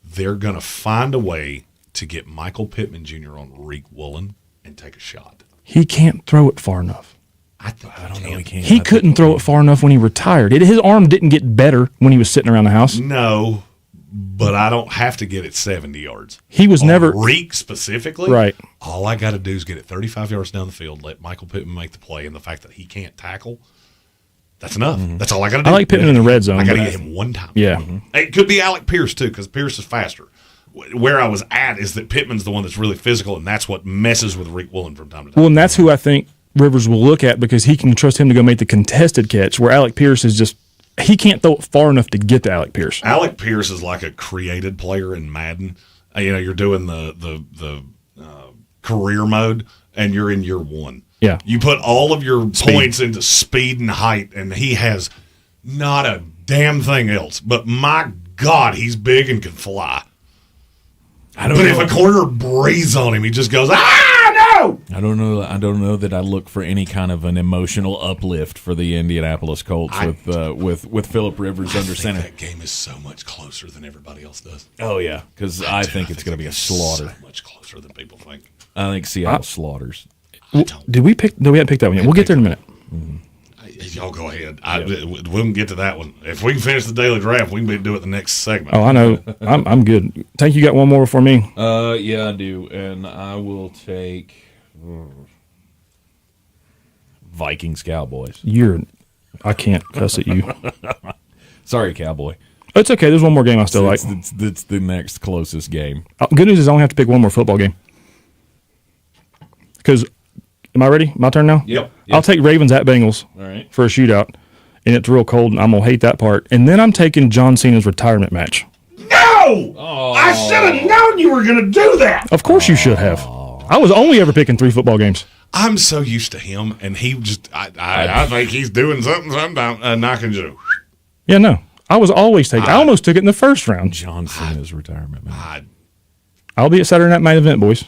they're going to find a way to get Michael Pittman Jr. on Reek Woolen and take a shot. He can't throw it far enough. I don't know he can. He couldn't throw it far enough when he retired. His arm didn't get better when he was sitting around the house. No, but I don't have to get it 70 yards. He was never Reek specifically. Right. All I got to do is get it 35 yards down the field, let Michael Pittman make the play, and the fact that he can't tackle, that's enough. Mm-hmm. That's all I got to do. I like Pittman in the red zone. I got to get him one time. Yeah. Mm-hmm. It could be Alec Pierce, too, because Pierce is faster. Where I was at is that Pittman's the one that's really physical, and that's what messes with Reek Woolen from time to time. Well, and that's who I think Rivers will look at because he can trust him to go make the contested catch, where Alec Pierce is just – he can't throw it far enough to get to Alec Pierce. Alec Pierce is like a created player in Madden. You're doing the career mode, and you're in year one. Yeah. You put all of your points into speed and height, and he has not a damn thing else. But my God, he's big and can fly. But if a corner breathes on him, he just goes, no! I don't know that I look for any kind of an emotional uplift for the Indianapolis Colts with Phillip Rivers under center. That game is so much closer than everybody else does. Oh yeah, because I think it's going to be a slaughter. So much closer than people think. I think Seattle slaughters. Did we pick? No, we haven't picked that one yet. We'll get there in a minute. Mm-hmm. Y'all go ahead. We can get to that one. If we can finish the daily draft, we can do it the next segment. Oh, I know. I'm good. Tank, you got one more before me? Yeah, I do, and I will take Vikings Cowboys. I can't cuss at you. Sorry, Cowboy. It's okay. There's one more game I still like. It's the next closest game. Good news is I only have to pick one more football game. Because, am I ready? My turn now? Yep. I'll take Ravens at Bengals for a shootout, and it's real cold, and I'm going to hate that part. And then I'm taking John Cena's retirement match. No! Oh. I should have known you were going to do that. Of course you should have. I was only ever picking 3 football games. I'm so used to him, and he just, I think he's doing something sometimes, knocking you. Yeah, no. I was always taking I almost took it in the first round. John Cena's retirement match. I'll be at Saturday Night Main Event, boys.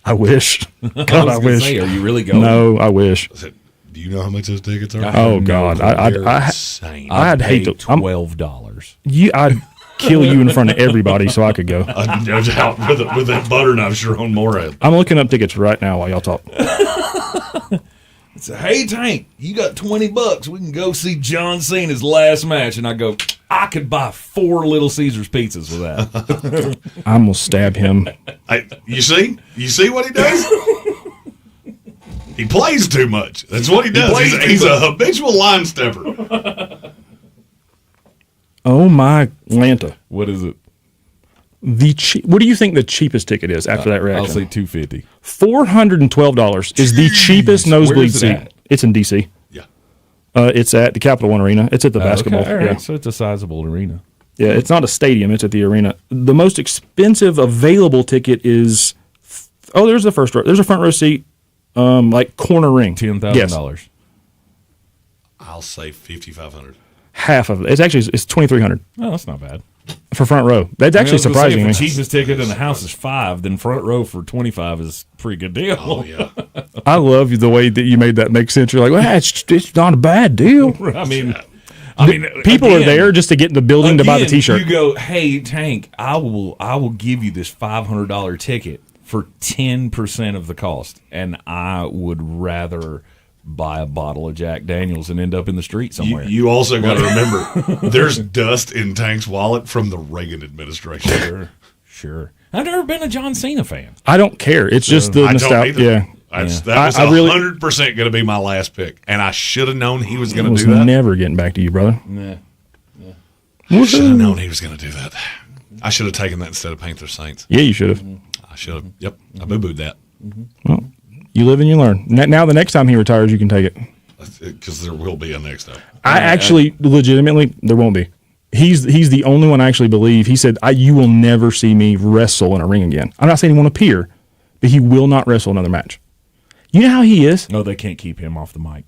I wish. God, I wish. Say, are you really going? No, I wish. Do you know how much those tickets are? Oh God, I'd hate to $12. I'd kill you in front of everybody so I could go. With that butter knife, sure on more of. I'm looking up tickets right now while y'all talk. Say, hey Tank, you got $20? We can go see John Cena's last match, and I go, I could buy 4 Little Caesars pizzas with that. I'm gonna stab him. You see what he does? He plays too much. That's what he does. He's a habitual line stepper. Oh my Lanta! What is it? What do you think the cheapest ticket is after that reaction? I'll say $250. $412 is the cheapest nosebleed seat. At? It's in DC. Yeah. It's at the Capital One Arena. It's at the basketball. Okay. All right. Yeah. So it's a sizable arena. Yeah, it's not a stadium. It's at the arena. The most expensive available ticket is there's the first row. There's a front row seat, like corner ring. $10,000. Yes. I'll say $5,500. Half of it. It's $2,300. Oh, that's not bad. For front row. That's actually surprising me. If the cheapest ticket in the house is $5, then front row for $25 is a pretty good deal. Oh, yeah. I love the way that you made that make sense. You're like, well, it's not a bad deal. I mean, people are there just to get in the building to buy the T-shirt. You go, hey, Tank, I will give you this $500 ticket for 10% of the cost, and I would rather buy a bottle of Jack Daniels and end up in the street somewhere. You also got to remember, there's dust in Tank's wallet from the Reagan administration. Sure. I've never been a John Cena fan. I don't care. It's just the nostalgia. Yeah. That was 100% going to be my last pick, and I should have known he was going to do that. Never getting back to you, brother. Nah. I should have known he was going to do that. I should have taken that instead of Panthers Saints. Yeah, you should have. I should have. Yep, I boo-booed that. Well, you live and you learn. Now, the next time he retires, you can take it. Because there will be a next time. Legitimately, there won't be. He's the only one I actually believe. He said, you will never see me wrestle in a ring again. I'm not saying he won't appear, but he will not wrestle another match. You know how he is? No, they can't keep him off the mic.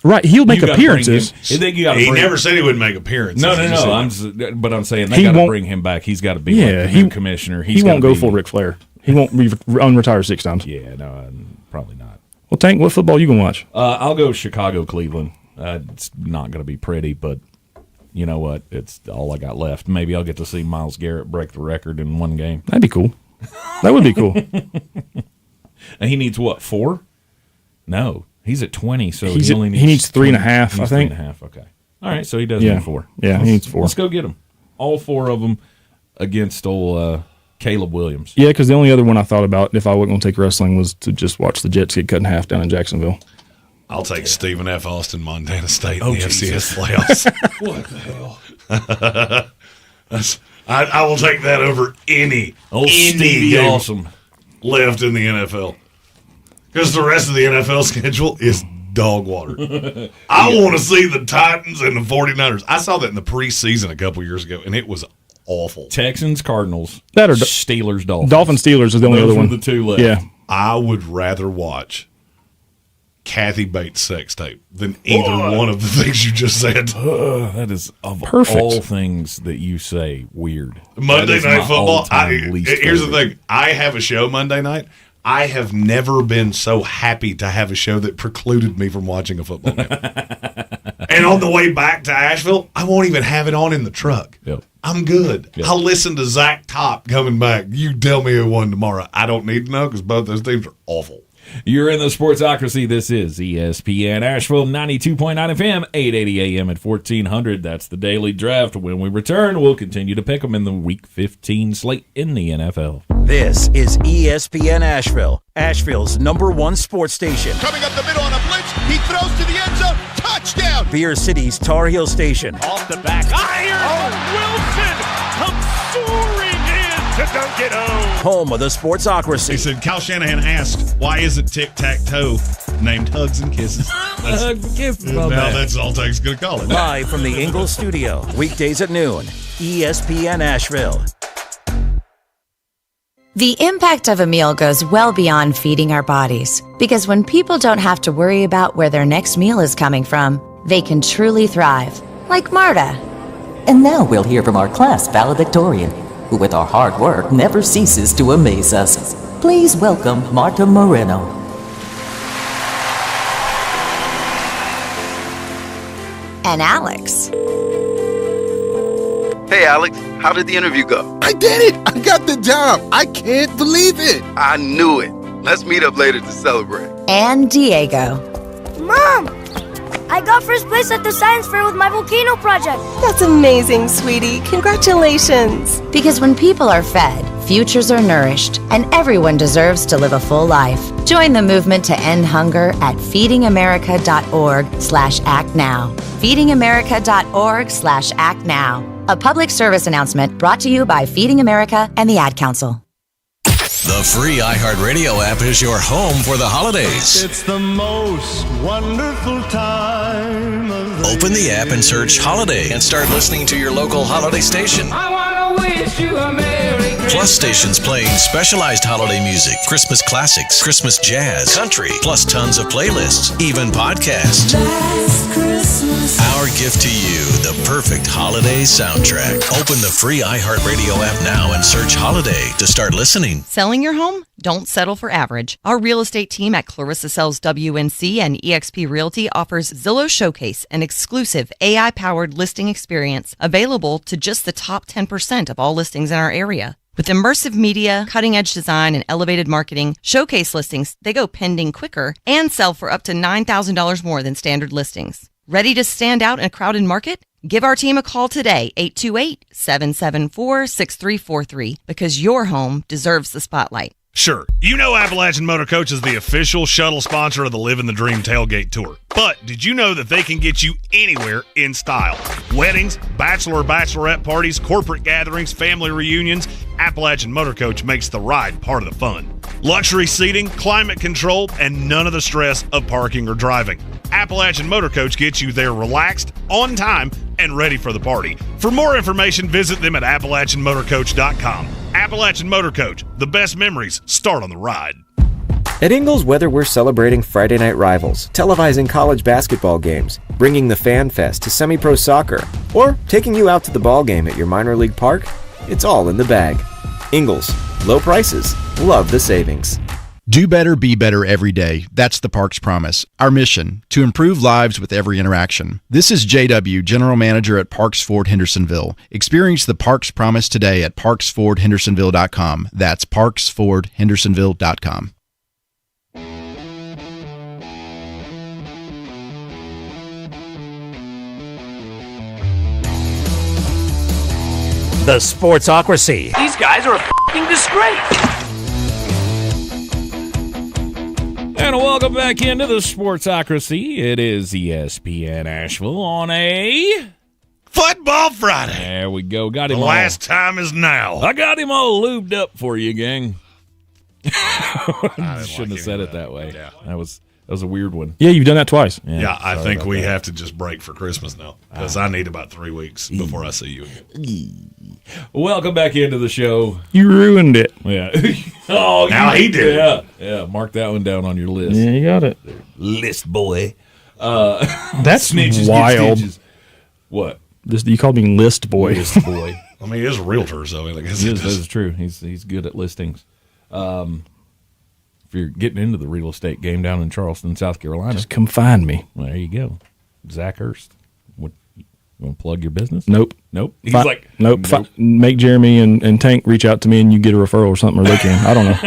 Right, he'll make appearances. He never said he would make appearances. No. But I'm saying they got to bring him back. He's got to be like the new commissioner. He won't go full Ric Flair. He won't unretire 6 times. Yeah, no, probably not. Well, Tank, what football you going to watch? I'll go Chicago-Cleveland. It's not going to be pretty, but you know what? It's all I got left. Maybe I'll get to see Myles Garrett break the record in one game. That'd be cool. That would be cool. And he needs what, 4? No, he's at 20, so he needs 3.5, I think. 3.5, okay. All right, so he does need 4. Yeah, he needs 4. Let's go get him. All 4 of them against old Caleb Williams. Yeah, because the only other one I thought about if I wasn't going to take wrestling was to just watch the Jets get cut in half down in Jacksonville. I'll take Stephen F. Austin, Montana State in the FCS playoffs. What the hell? I will take that over any Stevie game Awesome left in the NFL. Because the rest of the NFL schedule is dog water. I want to see the Titans and the 49ers. I saw that in the preseason a couple years ago, and it was awful. Texans, Cardinals, that or Steelers, Dolphins. Dolphins, Steelers is the only other one. The 2 left. Yeah, I would rather watch Kathy Bates' sex tape than either one of the things you just said. That is of perfect. All things that you say weird. Monday Night Football. Here's the thing. I have a show Monday night. I have never been so happy to have a show that precluded me from watching a football game. And on the way back to Asheville, I won't even have it on in the truck. Yep. I'm good. Yep. I'll listen to Zach Top coming back. You tell me who won tomorrow. I don't need to know because both those teams are awful. You're in the Sportsocracy. This is ESPN Asheville, 92.9 FM, 880 AM at 1400. That's the Daily Draft. When we return, we'll continue to pick them in the Week 15 slate in the NFL. This is ESPN Asheville, Asheville's #1 sports station. Coming up the middle on a blitz. He throws to the end zone. Touchdown. Beer City's Tar Heel station. Off the back. Wilson comes soaring in to dunk it home. Home of the Sportsocracy. He said, Kyle Shanahan asked, why isn't tic-tac-toe named Hugs and Kisses? Hugs and Kisses. Now that's all Tank's going to call it. Live from the Ingalls studio, weekdays at noon. ESPN Asheville. The impact of a meal goes well beyond feeding our bodies, because when people don't have to worry about where their next meal is coming from, they can truly thrive, like Marta. And now we'll hear from our class valedictorian, who with our hard work never ceases to amaze us. Please welcome Marta Moreno. And Alex. Hey, Alex, how did the interview go? I did it! I got the job! I can't believe it! I knew it. Let's meet up later to celebrate. And Diego. Mom! I got first place at the science fair with my volcano project. That's amazing, sweetie. Congratulations. Because when people are fed, futures are nourished, and everyone deserves to live a full life. Join the movement to end hunger at feedingamerica.org/actnow. feedingamerica.org/actnow. A public service announcement brought to you by Feeding America and the Ad Council. The free iHeartRadio app is your home for the holidays. It's the most wonderful time of the Open the app and search Holiday and start listening to your local holiday station. I wanna wish you a Merry Christmas. Plus stations playing specialized holiday music, Christmas classics, Christmas jazz, country, plus tons of playlists, even podcasts. Our gift to you, the perfect holiday soundtrack. Open the free iHeartRadio app now and search Holiday to start listening. Selling your home? Don't settle for average. Our real estate team at Clarissa Sells WNC and eXp Realty offers Zillow Showcase, an exclusive AI-powered listing experience available to just the top 10% of all listings in our area. With immersive media, cutting-edge design, and elevated marketing, Showcase listings, they go pending quicker and sell for up to $9,000 more than standard listings. Ready to stand out in a crowded market? Give our team a call today, 828-774-6343, because your home deserves the spotlight. Sure, you know Appalachian Motor Coach is the official shuttle sponsor of the Living the Dream Tailgate Tour. But did you know that they can get you anywhere in style? Weddings, bachelorette parties, corporate gatherings, family reunions, Appalachian Motor Coach makes the ride part of the fun. Luxury seating, climate control, and none of the stress of parking or driving. Appalachian Motor Coach gets you there relaxed, on time, and ready for the party. For more information, visit them at AppalachianMotorCoach.com. Appalachian Motor Coach, the best memories start on the ride. At Ingles, whether we're celebrating Friday night rivals, televising college basketball games, bringing the Fan Fest to semi-pro soccer, or taking you out to the ball game at your minor league park, it's all in the bag. Ingles, low prices, love the savings. Do better, be better every day. That's the Parks Promise. Our mission, to improve lives with every interaction. This is JW, General Manager at Parks Ford Hendersonville. Experience the Parks Promise today at parksfordhendersonville.com. That's parksfordhendersonville.com. The Sportsocracy. These guys are a f***ing disgrace. And welcome back into the Sportsocracy. It is ESPN Asheville on a Football Friday. There we go. Got him. The last time is now. I got him all lubed up for you, gang. Shouldn't have said it that way. Yeah. That was a weird one. Yeah, you've done that twice. Yeah, I think we have to just break for Christmas now because I need about 3 weeks before I see you again. Welcome back into the show. You ruined it. Yeah. Oh, now he did. Yeah. Mark that one down on your list. Yeah, you got it. List boy. That's snitches, wild. What? You called me list boy. List boy. I mean, he is a realtor, so I guess that is true. He's good at listings. If you're getting into the real estate game down in Charleston, South Carolina, just come find me. Well, there you go. Zach Hurst. What, you want to plug your business? Nope. He's like, nope. Make Jeremy and Tank reach out to me and you get a referral or something, or they can. I don't know.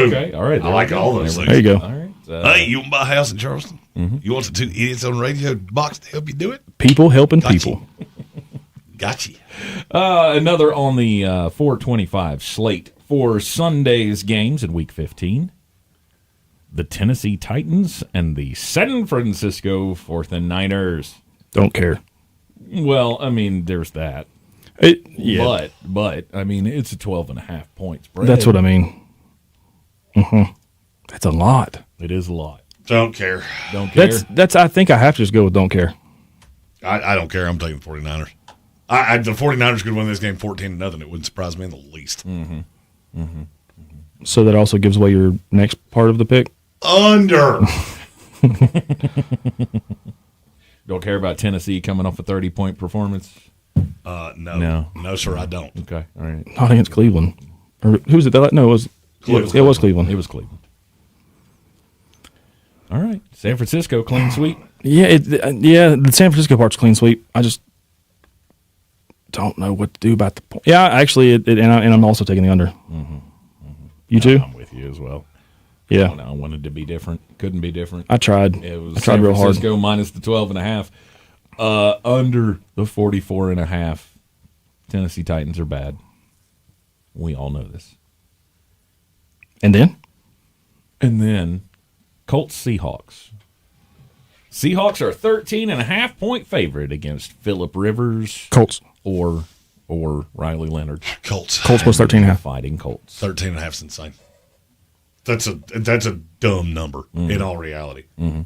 Okay. All right. I like all those things. There you go. All right. Hey, you want to buy a house in Charleston? Mm-hmm. You want the 2 idiots on the radio box to help you do it? People helping people. Gotcha. Another on the 425 slate for Sunday's games in Week 15. The Tennessee Titans and the San Francisco 4th and Niners. Don't care. Well, I mean, there's that. Yeah. But I mean, it's a 12.5 points spread. That's what I mean. Mm-hmm. That's a lot. It is a lot. Don't care. Don't care. That's. I think I have to just go with don't care. I don't care. I'm taking the 49ers. The 49ers could win this game 14-0. It wouldn't surprise me in the least. Mm-hmm. Mm-hmm. So that also gives away your next part of the pick? Under. Don't care about Tennessee coming off a 30-point performance? No, sir, I don't. Okay, all right. Not against Cleveland. Or who's it? No, it was Cleveland. It was Cleveland. It was Cleveland. All right, San Francisco clean sweep. Yeah, the San Francisco part's clean sweep. I just don't know what to do about the point. Yeah, actually, and I'm also taking the under. Mm-hmm. Mm-hmm. You too? I'm with you as well. Yeah. I wanted to be different. Couldn't be different. I tried. It was I tried real hard. San Francisco minus the 12.5. Under the 44.5. Tennessee Titans are bad. We all know this. And then Colts Seahawks. Seahawks are a 13.5 point favorite against Phillip Rivers. Colts. Or Riley Leonard. Colts plus 13.5. Fighting Colts. 13.5 is insane. That's a dumb number in all reality. Mm-hmm.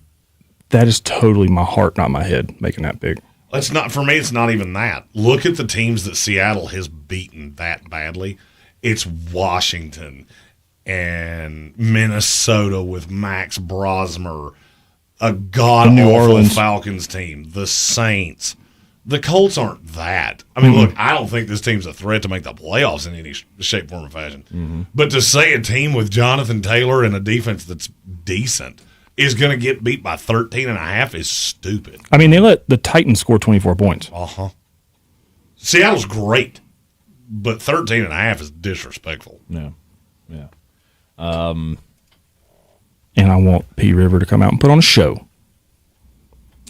That is totally my heart, not my head, making that big. It's not for me. It's not even that. Look at the teams that Seattle has beaten that badly. It's Washington and Minnesota with Max Brosmer, a god-awful Falcons team, the Saints. The Colts aren't that. I mean, look, I don't think this team's a threat to make the playoffs in any shape, form, or fashion. Mm-hmm. But to say a team with Jonathan Taylor and a defense that's decent is going to get beat by 13.5 is stupid. I mean, they let the Titans score 24 points. Uh-huh. Seattle's great, but 13.5 is disrespectful. Yeah. And I want P. River to come out and put on a show.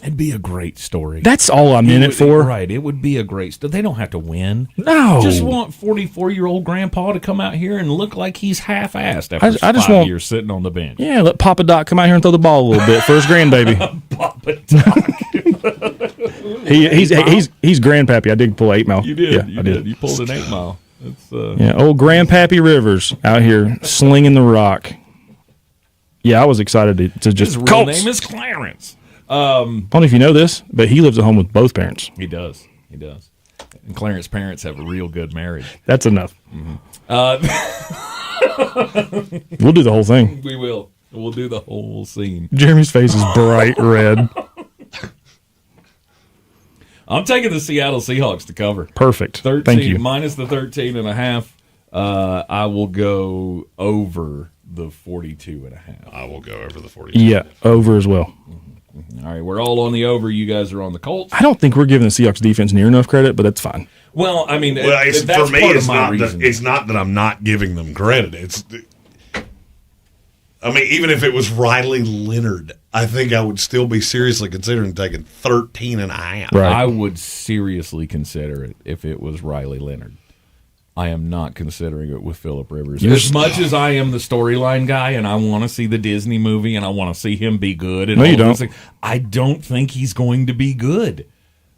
It'd be a great story. That's all I'm in it for. Right. It would be a great story. They don't have to win. No. Just want 44-year-old grandpa to come out here and look like he's half-assed after I just 5 years sitting on the bench. Yeah, let Papa Doc come out here and throw the ball a little bit for his grandbaby. Papa Doc. he's grandpappy. I did pull 8 mile. You did. Yeah, I did. You pulled an 8 mile. It's, yeah, old Grandpappy Rivers out here slinging the rock. Yeah, I was excited to just. His real name is Clarence. I don't know if you know this, but he lives at home with both parents. He does. And Clarence's parents have a real good marriage. That's enough. Mm-hmm. We'll do the whole thing. We will. We'll do the whole scene. Jeremy's face is bright red. I'm taking the Seattle Seahawks to cover. Perfect. 13, Thank you. Minus the 13.5. I will go over the 42.5. I will go over the 42. Yeah, over as well. All right, we're all on the over. You guys are on the Colts. I don't think we're giving the Seahawks defense near enough credit, but that's fine. Well, I mean, it's, that's for me, part it's of my not reason. it's not that I'm not giving them credit. I mean, even if it was Riley Leonard, I think I would still be seriously considering taking 13.5. Right. I would seriously consider it if it was Riley Leonard. I am not considering it with Phillip Rivers. As much as I am the storyline guy and I want to see the Disney movie and I want to see him be good. And No, all you those don't. things, I don't think he's going to be good.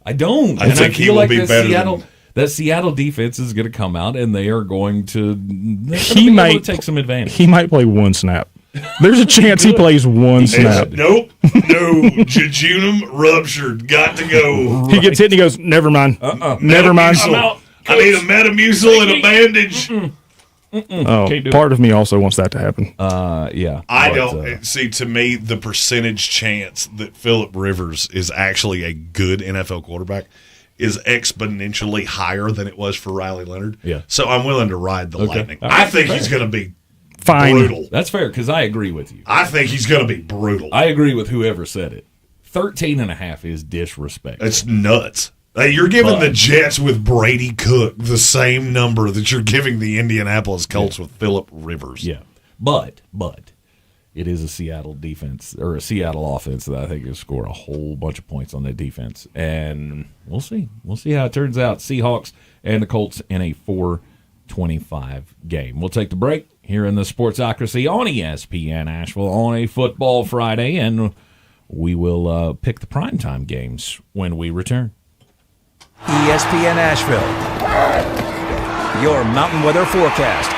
I don't. I think he will be better that Seattle defense is going to come out and they are going to, He might take some advantage. He might play one snap. There's a chance he plays one snap. Nope. No. Jejunum ruptured. Got to go. He gets hit and he goes, never mind. Never mind. I'm out. I need a Metamucil and a bandage. Oh, part of me also wants that to happen. Yeah. I don't see. To me, the percentage chance that Phillip Rivers is actually a good NFL quarterback is exponentially higher than it was for Riley Leonard. Yeah. So I'm willing to ride the lightning. All right, I think fair. he's going to be Fine. brutal. That's fair because I agree with you. I think he's going to be brutal. I agree with whoever said it. 13.5 is disrespect. It's nuts. You're giving the Jets with Brady Cook the same number that you're giving the Indianapolis Colts with Phillip Rivers. Yeah. But it is a Seattle defense or a Seattle offense that I think will score a whole bunch of points on their defense. And we'll see. We'll see how it turns out. Seahawks and the Colts in a 4-25 game. We'll take the break here in the Sportsocracy on ESPN Asheville on a football Friday, and we will pick the primetime games when we return. ESPN Asheville, your mountain weather forecast.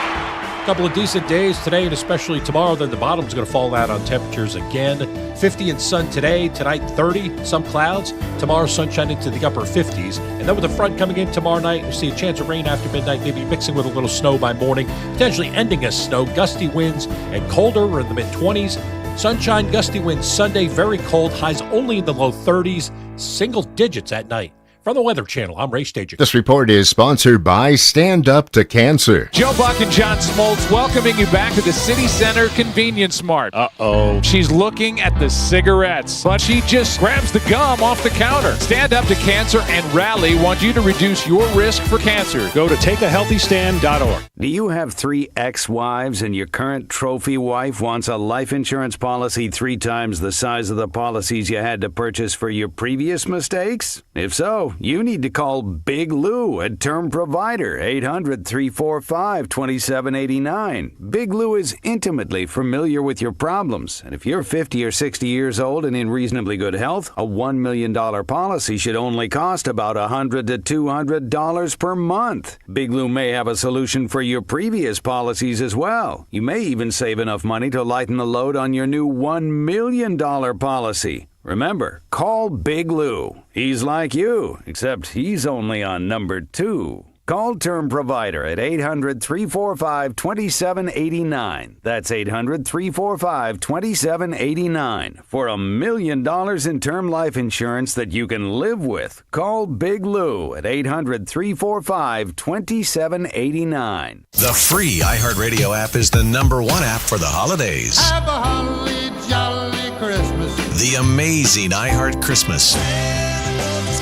Couple of decent days today and especially tomorrow. Then the bottom's going to fall out on temperatures again. 50 and sun today. Tonight 30, some clouds. Tomorrow sunshine into the upper 50s. And then with the front coming in tomorrow night, you see a chance of rain after midnight, maybe mixing with a little snow by morning, potentially ending as snow. Gusty winds and colder. We're in the mid-20s. Sunshine, gusty winds Sunday, very cold. Highs only in the low 30s. Single digits at night. From the Weather Channel, I'm Ray Stager. This report is sponsored by Stand Up to Cancer. Joe Buck and John Smoltz welcoming you back to the City Center Convenience Mart. Uh-oh. She's looking at the cigarettes, but she just grabs the gum off the counter. Stand Up to Cancer and Rally want you to reduce your risk for cancer. Go to takeahealthystand.org. Do you have 3 ex-wives and your current trophy wife wants a life insurance policy 3 times the size of the policies you had to purchase for your previous mistakes? If so, you need to call Big Lou at Term Provider, 800-345-2789. Big Lou is intimately familiar with your problems, and if you're 50 or 60 years old and in reasonably good health, a $1 million policy should only cost about $100 to $200 per month. Big Lou may have a solution for your previous policies as well. You may even save enough money to lighten the load on your new $1 million policy. Remember, call Big Lou. He's like you, except he's only on number 2. Call Term Provider at 800-345-2789. That's 800-345-2789. For $1 million in term life insurance that you can live with. Call Big Lou at 800-345-2789. The free iHeartRadio app is the #1 app for the holidays. Have a holly jolly Christmas. The amazing iHeart Christmas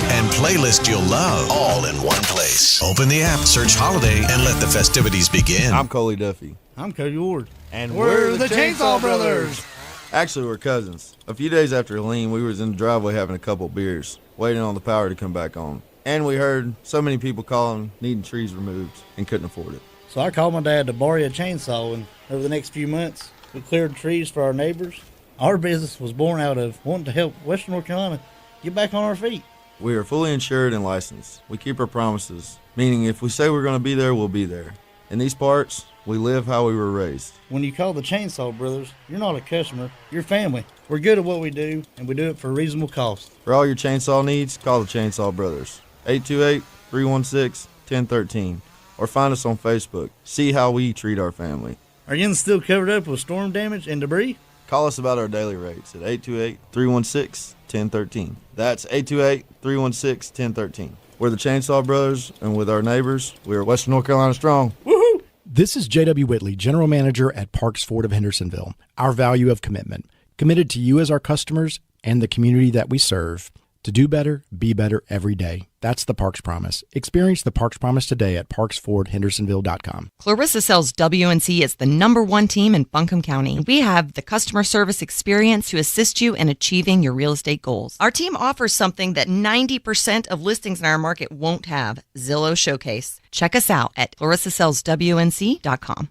and playlist you'll love all in one place. Open the app, search holiday, and let the festivities begin. I'm Coley Duffy. I'm Cody Ward. And we're the Chainsaw Brothers. Actually, we're cousins. A few days after Helene, we was in the driveway having a couple beers, waiting on the power to come back on. And we heard so many people calling, needing trees removed, and couldn't afford it. So I called my dad to borrow a chainsaw, and over the next few months, we cleared trees for our neighbors. Our business was born out of wanting to help Western North Carolina get back on our feet. We are fully insured and licensed. We keep our promises, meaning if we say we're going to be there, we'll be there. In these parts, we live how we were raised. When you call the Chainsaw Brothers, you're not a customer, you're family. We're good at what we do, and we do it for a reasonable cost. For all your chainsaw needs, call the Chainsaw Brothers. 828-316-1013. Or find us on Facebook. See how we treat our family. Are you still covered up with storm damage and debris? Call us about our daily rates at 828-316-1013. That's 828-316-1013. We're the Chainsaw Brothers, and with our neighbors, we are Western North Carolina strong. Woohoo! This is J.W. Whitley, General Manager at Parks Ford of Hendersonville. Our value of commitment. Committed to you as our customers and the community that we serve. To do better, be better every day. That's the Parks Promise. Experience the Parks Promise today at parksfordhendersonville.com. Clarissa Sells WNC is the #1 team in Buncombe County. We have the customer service experience to assist you in achieving your real estate goals. Our team offers something that 90% of listings in our market won't have, Zillow Showcase. Check us out at clarissasellswnc.com.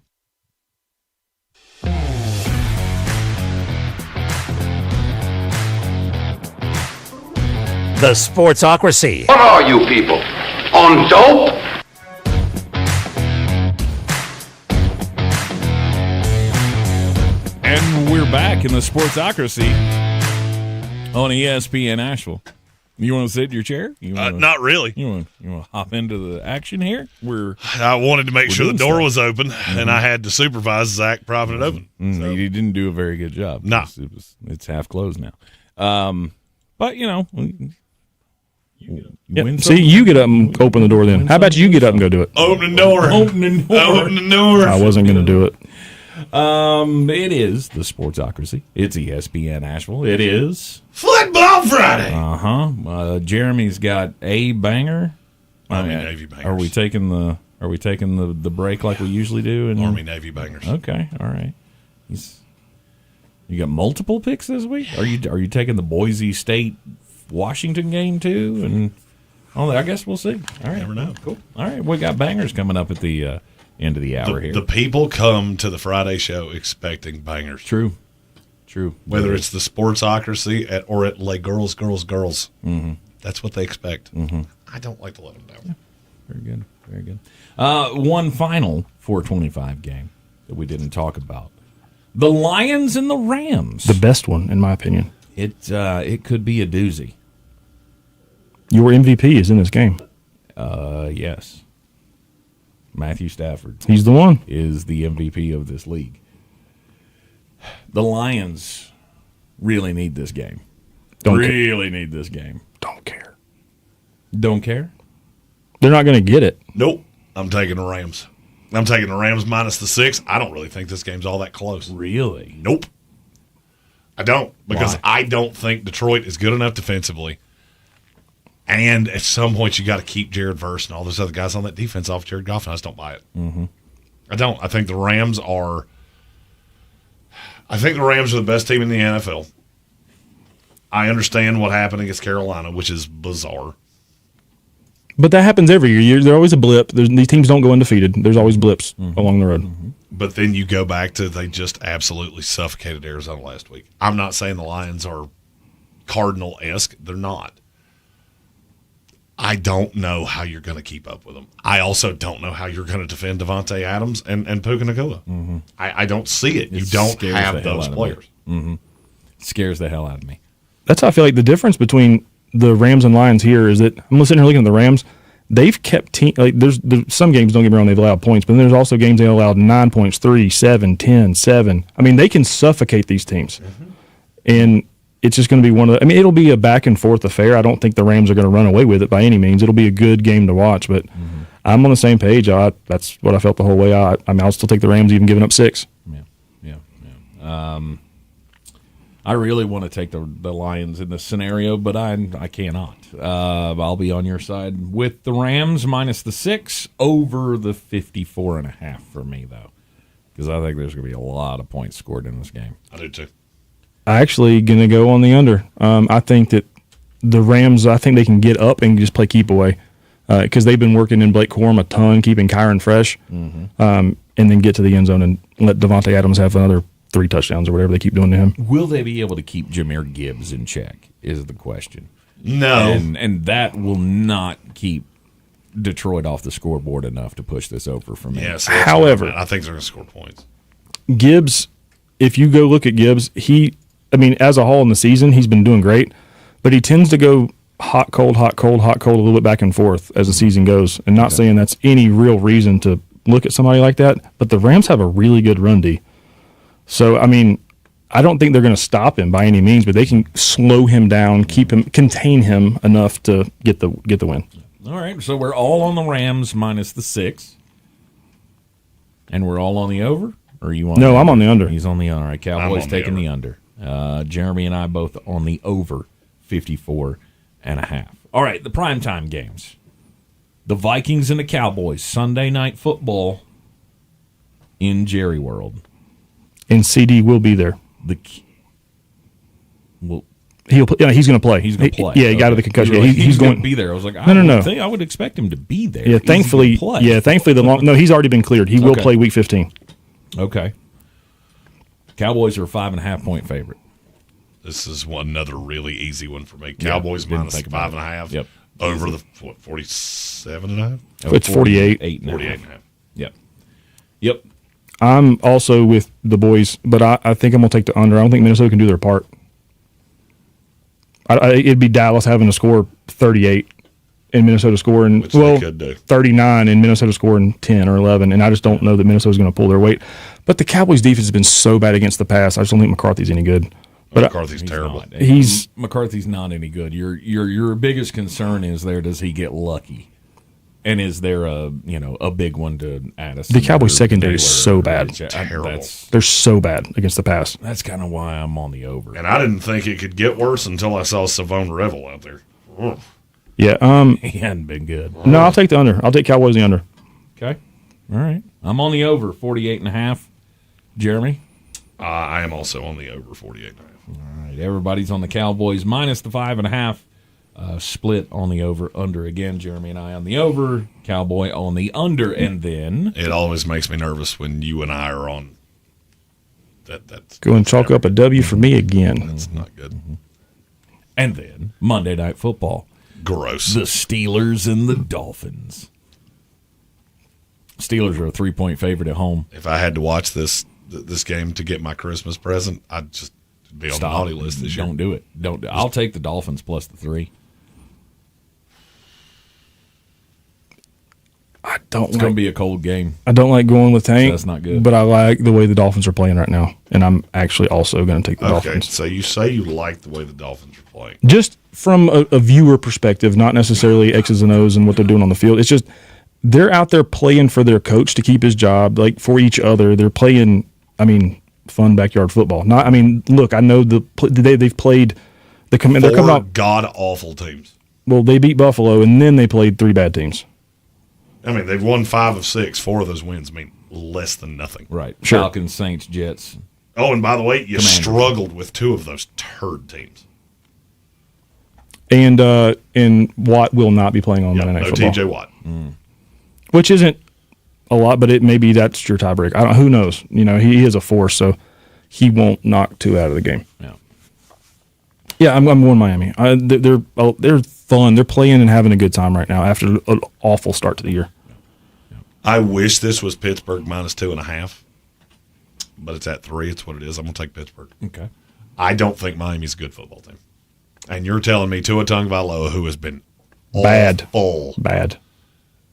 The Sportsocracy. What are you people? On dope? And we're back in the Sportsocracy on ESPN Asheville. You want to sit in your chair? Not really. You want to hop into the action here? I wanted to make sure the door was open, and I had to supervise Zach propping it open. So. He didn't do a very good job. No. It's half closed now. But, See, you get up and open the door then. How about you get up and go do it? Open the door. Open the door. I wasn't going to do it. It is the Sportsocracy. It's ESPN Asheville. It is Football Friday. Jeremy's got a banger. Army Navy bangers. Are we taking the break like we usually do? Army Navy bangers. Okay, all right. You got multiple picks this week. Are you taking the Boise State Washington game too? And I guess we'll see. All right, never know. Cool. All right, we got bangers coming up at the end of the hour here. The people come to the Friday show expecting bangers. True. Whether it's the Sportsocracy or at Les Girls. Mm-hmm. That's what they expect. Mm-hmm. I don't like to let them know. Yeah. Very good. One final 425 game that we didn't talk about. The Lions and the Rams. The best one, in my opinion. It could be a doozy. Your MVP is in this game. Yes. Matthew Stafford. He's the one. Is the MVP of this league. The Lions really need this game. Need this game. Don't care. Don't care? They're not going to get it. Nope. I'm taking the Rams. I'm taking the Rams minus the 6. I don't really think this game's all that close. Really? Nope. I don't. Because Why? I don't think Detroit is good enough defensively. And at some point, you got to keep Jared Verse and all those other guys on that defense off Jared Goff, and I just don't buy it. Mm-hmm. I don't. I think the Rams are the best team in the NFL. I understand what happened against Carolina, which is bizarre. But that happens every year. There's always a blip. These teams don't go undefeated. There's always blips along the road. Mm-hmm. But then you go back to they just absolutely suffocated Arizona last week. I'm not saying the Lions are Cardinal-esque. They're not. I don't know how you're going to keep up with them. I also don't know how you're going to defend Devontae Adams and Puka Nacua. Mm-hmm. I don't see it. You don't have those players. Mm-hmm. It scares the hell out of me. That's how I feel like the difference between the Rams and Lions here is that I'm sitting here looking at the Rams. They've kept there's some games, don't get me wrong, they've allowed points, but then there's also games they allowed 9 points, 3, 7, 10, 7. I mean, they can suffocate these teams. Mm-hmm. And it's just going to be it'll be a back and forth affair. I don't think the Rams are going to run away with it by any means. It'll be a good game to watch, but I'm on the same page. That's what I felt the whole way. I'll still take the Rams, even giving up 6. Yeah. I really want to take the Lions in this scenario, but I cannot. I'll be on your side with the Rams minus the 6 over the 54.5 for me, though, because I think there's going to be a lot of points scored in this game. I do too. I actually going to go on the under. I think that the Rams, I think they can get up and just play keep away because they've been working in Blake Corum a ton, keeping Kyron fresh, and then get to the end zone and let Devontae Adams have another 3 touchdowns or whatever they keep doing to him. Will they be able to keep Jahmyr Gibbs in check is the question. No. And that will not keep Detroit off the scoreboard enough to push this over for me. Yes. However, I think they're going to score points. Gibbs, if you go look at Gibbs, as a whole in the season, he's been doing great, but he tends to go hot, cold, hot, cold, hot, cold, a little bit back and forth as the season goes. And not saying that's any real reason to look at somebody like that, but the Rams have a really good run D. So, I don't think they're going to stop him by any means, but they can slow him down, contain him enough to get the win. All right, so we're all on the Rams minus the 6. And we're all on the over? Or are you on No, I'm on the under. He's on the under. All right, Cowboys taking the under. Jeremy and I both on the over, 54.5. All right, the primetime games. The Vikings and the Cowboys, Sunday Night Football in Jerry World. And CD will be there. He's going to play. He's going to play. Yeah, he got to the concussion. He's going to be there. I was like, I would expect him to be there. Yeah, thankfully, he's already been cleared. He will play Week 15. Okay. Cowboys are a 5.5-point favorite. This is another really easy one for me. Cowboys minus 5.5. Yep. Over the 47.5. It's 48. 48.5. Yep. I'm also with the boys, but I think I'm going to take the under. I don't think Minnesota can do their part. It'd be Dallas having to score 38 and Minnesota scoring 39 and Minnesota scoring 10 or 11, and I just don't know that Minnesota's going to pull their weight. But the Cowboys' defense has been so bad against the pass. I just don't think McCarthy's any good. But McCarthy's terrible. McCarthy's not any good. Your biggest concern is does he get lucky? And is there a big one to Addison? The Cowboys secondary is so bad. Terrible. They're so bad against the pass. That's kind of why I'm on the over. And I didn't think it could get worse until I saw Savone Revel out there. Yeah. He hadn't been good. No, I'll take the under. I'll take Cowboys the under. Okay. All right. I'm on the over, 48.5. Jeremy? I am also on the over, 48.5. All right. Everybody's on the Cowboys minus the 5.5. Split on the over-under again. Jeremy and I on the over, Cowboy on the under, and then it always makes me nervous when you and I are on. That's go and chalk up a W for me again. That's not good. And then Monday Night Football. Gross. The Steelers and the Dolphins. Steelers are a 3-point favorite at home. If I had to watch this game to get my Christmas present, I'd just be on the naughty list this year. Don't do it. I'll take the Dolphins plus the 3. It's going to be a cold game. I don't like going with Tank. So that's not good. But I like the way the Dolphins are playing right now, and I'm actually also going to take the Dolphins. So you say you like the way the Dolphins are playing. Just from a viewer perspective, not necessarily X's and O's and what they're doing on the field. It's just they're out there playing for their coach to keep his job, like for each other. They're playing, fun backyard football. Look, I know they've played they're coming out god-awful teams. Well, they beat Buffalo, and then they played 3 bad teams. They've won 5 of 6. 4 of those wins mean less than nothing. Right. Sure. Falcons, Saints, Jets. Oh, and by the way, you struggled with 2 of those turd teams. And Watt will not be playing on Monday Night Football. No T.J. Watt. Which isn't a lot, but maybe that's your tiebreaker. Who knows? He is a force, so he won't knock 2 out of the game. Yeah, I'm going Miami. They're fun. They're playing and having a good time right now after an awful start to the year. I wish this was Pittsburgh minus 2.5, but it's at 3. It's what it is. I'm going to take Pittsburgh. Okay. I don't think Miami's a good football team. And you're telling me Tua Tagovailoa, who has been bad,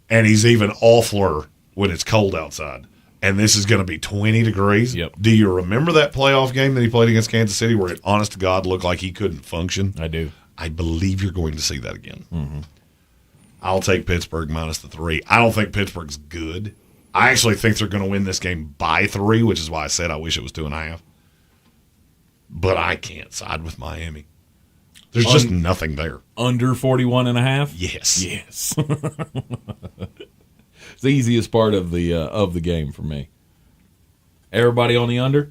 and he's even awfuler when it's cold outside, and this is going to be 20 degrees. Yep. Do you remember that playoff game that he played against Kansas City where it, honest to God, looked like he couldn't function? I do. I believe you're going to see that again. Mm-hmm. I'll take Pittsburgh minus the 3. I don't think Pittsburgh's good. I actually think they're going to win this game by 3, which is why I said I wish it was 2.5. But I can't side with Miami. There's just nothing there. Under 41.5? Yes. Yes. It's the easiest part of the game for me. Everybody on the under?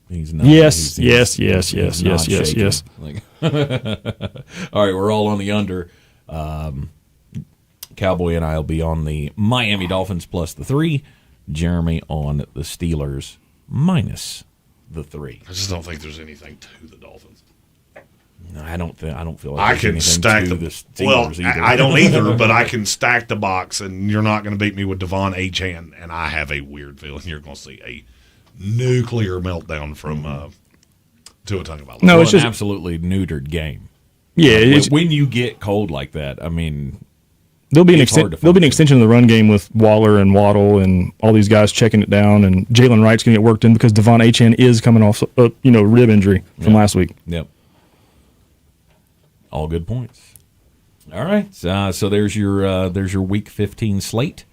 He's not. Yes. Like, all right, we're all on the under. Cowboy and I will be on the Miami Dolphins plus the 3. Jeremy on the Steelers minus the 3. I just don't think there's anything to the Dolphins. I don't feel like I there's can anything stack to the Steelers either. I don't either, but I can stack the box, and you're not going to beat me with Devon Achane. And I have a weird feeling you're going to see a nuclear meltdown from Tua Tagovailoa. No, it's just an absolutely neutered game. Yeah, when you get cold like that, I mean, there'll be an extension of the run game with Waller and Waddle and all these guys checking it down, and Jalen Wright's going to get worked in because Devon Achane is coming off rib injury from last week. Yep. All good points. All right, so there's your Week 15 slate